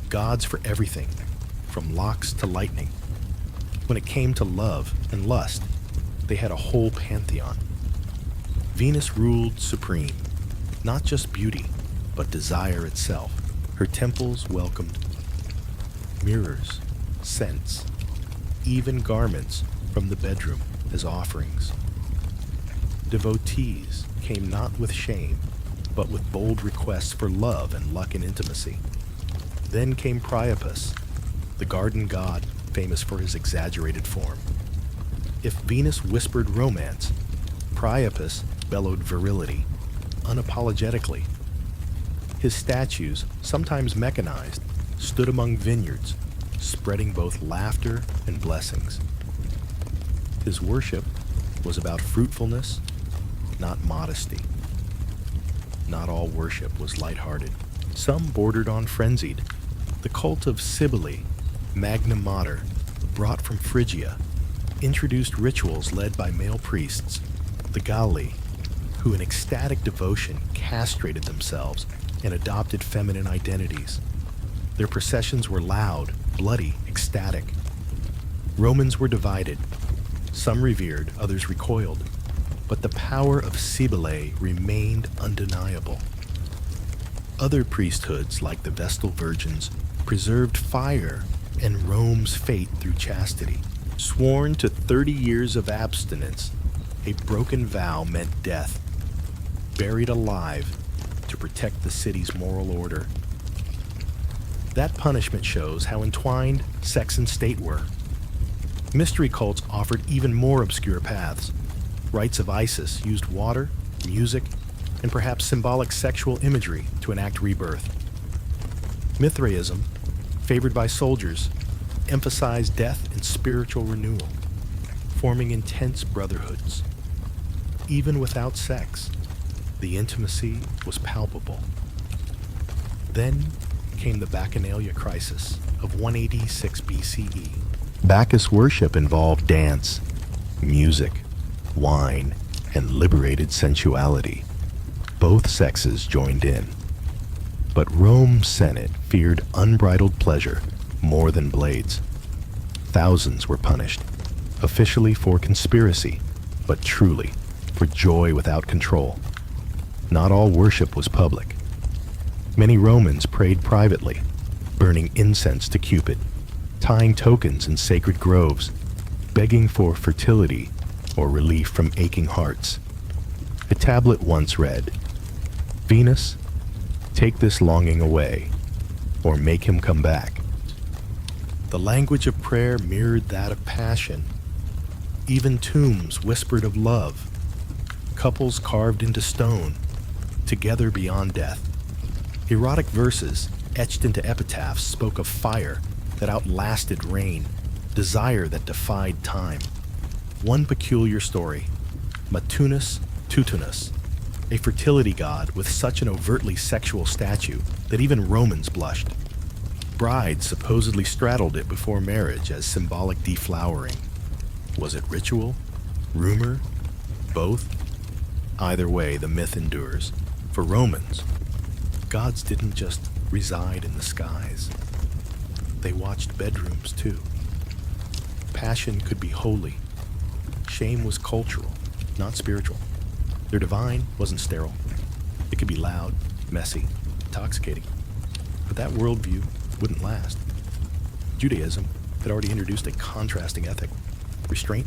Speaker 1: gods for everything, from locks to lightning. When it came to love and lust, they had a whole pantheon. Venus ruled supreme, not just beauty, but desire itself. Her temples welcomed mirrors, scents, even garments from the bedroom as offerings. Devotees came not with shame, but with bold requests for love and luck and intimacy. Then came Priapus, the garden god famous for his exaggerated form. If Venus whispered romance, Priapus bellowed virility, unapologetically. His statues, sometimes mechanized, stood among vineyards, spreading both laughter and blessings. His worship was about fruitfulness, not modesty. Not all worship was lighthearted. Some bordered on frenzied. The cult of Cybele, Magna Mater, brought from Phrygia, introduced rituals led by male priests, the Galli, who in ecstatic devotion castrated themselves and adopted feminine identities. Their processions were loud, bloody, ecstatic. Romans were divided. Some revered, others recoiled. But the power of Cybele remained undeniable. Other priesthoods, like the Vestal Virgins, preserved fire and Rome's faith through chastity. Sworn to 30 years of abstinence, a broken vow meant death. Buried alive to protect the city's moral order. That punishment shows how entwined sex and state were. Mystery cults offered even more obscure paths. Rites of Isis used water, music, and perhaps symbolic sexual imagery to enact rebirth. Mithraism, favored by soldiers, emphasized death and spiritual renewal, forming intense brotherhoods. Even without sex, the intimacy was palpable. Then came the Bacchanalia crisis of 186 BCE. Bacchus worship involved dance, music, wine, and liberated sensuality. Both sexes joined in. But Rome's Senate feared unbridled pleasure more than blades. Thousands were punished, officially for conspiracy, but truly for joy without control. Not all worship was public. Many Romans prayed privately, burning incense to Cupid, tying tokens in sacred groves, begging for fertility or relief from aching hearts. A tablet once read, "Venus, take this longing away, or make him come back." The language of prayer mirrored that of passion. Even tombs whispered of love. Couples carved into stone, together beyond death. Erotic verses etched into epitaphs spoke of fire that outlasted rain, desire that defied time. One peculiar story, Matunus Tutunus, a fertility god with such an overtly sexual statue that even Romans blushed. Brides supposedly straddled it before marriage as symbolic deflowering. Was it ritual? Rumor? Both? Either way, the myth endures. For Romans, gods didn't just reside in the skies. They watched bedrooms too. Passion could be holy. Shame was cultural, not spiritual. Their divine wasn't sterile. It could be loud, messy, intoxicating. But that worldview wouldn't last. Judaism had already introduced a contrasting ethic: restraint,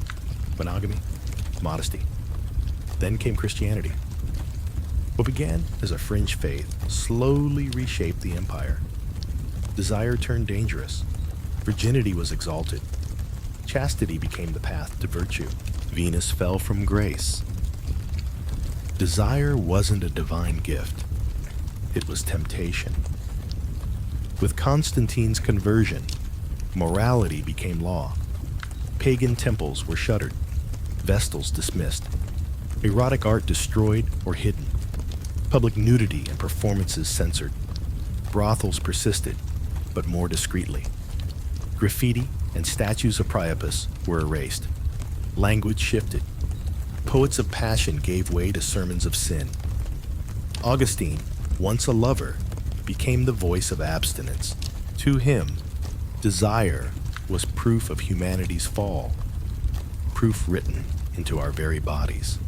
Speaker 1: monogamy, modesty. Then came Christianity. What began as a fringe faith slowly reshaped the empire. Desire turned dangerous. Virginity was exalted. Chastity became the path to virtue. Venus fell from grace. Desire wasn't a divine gift. It was temptation. With Constantine's conversion, morality became law. Pagan temples were shuttered, vestals dismissed, erotic art destroyed or hidden, public nudity and performances censored. Brothels persisted, but more discreetly. Graffiti and statues of Priapus were erased. Language shifted. Poets of passion gave way to sermons of sin. Augustine, once a lover, became the voice of abstinence. To him, desire was proof of humanity's fall, proof written into our very bodies.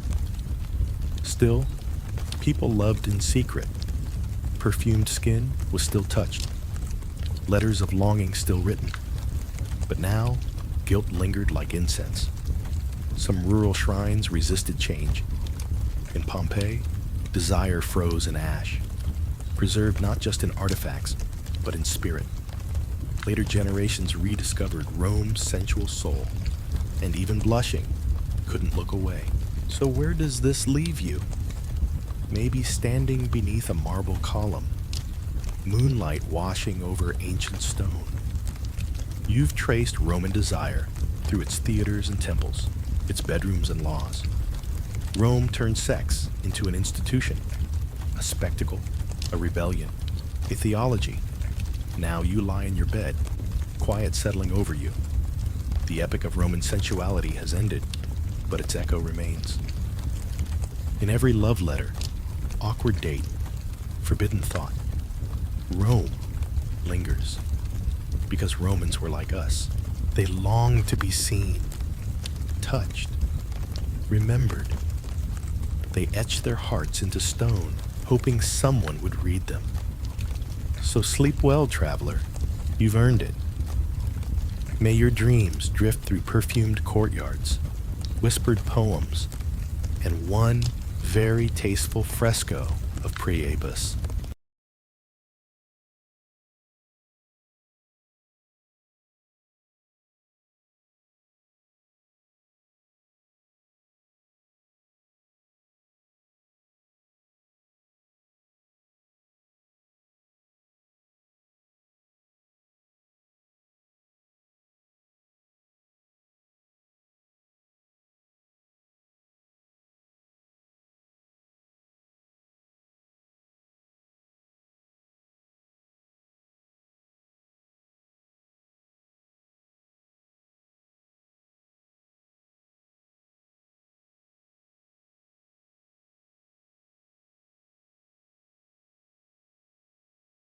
Speaker 1: Still, people loved in secret. Perfumed skin was still touched. Letters of longing still written. But now, guilt lingered like incense. Some rural shrines resisted change. In Pompeii, desire froze in ash, preserved not just in artifacts, but in spirit. Later generations rediscovered Rome's sensual soul, and even blushing, couldn't look away. So where does this leave you? Maybe standing beneath a marble column, moonlight washing over ancient stone. You've traced Roman desire through its theaters and temples, its bedrooms and laws. Rome turned sex into an institution, a spectacle, a rebellion, a theology. Now you lie in your bed, quiet settling over you. The epic of Roman sensuality has ended, but its echo remains. In every love letter, awkward date, forbidden thought, Rome lingers. Because Romans were like us. They longed to be seen, touched, remembered. They etched their hearts into stone, hoping someone would read them. So sleep well, traveler. You've earned it. May your dreams drift through perfumed courtyards, whispered poems, and one very tasteful fresco of Priapus.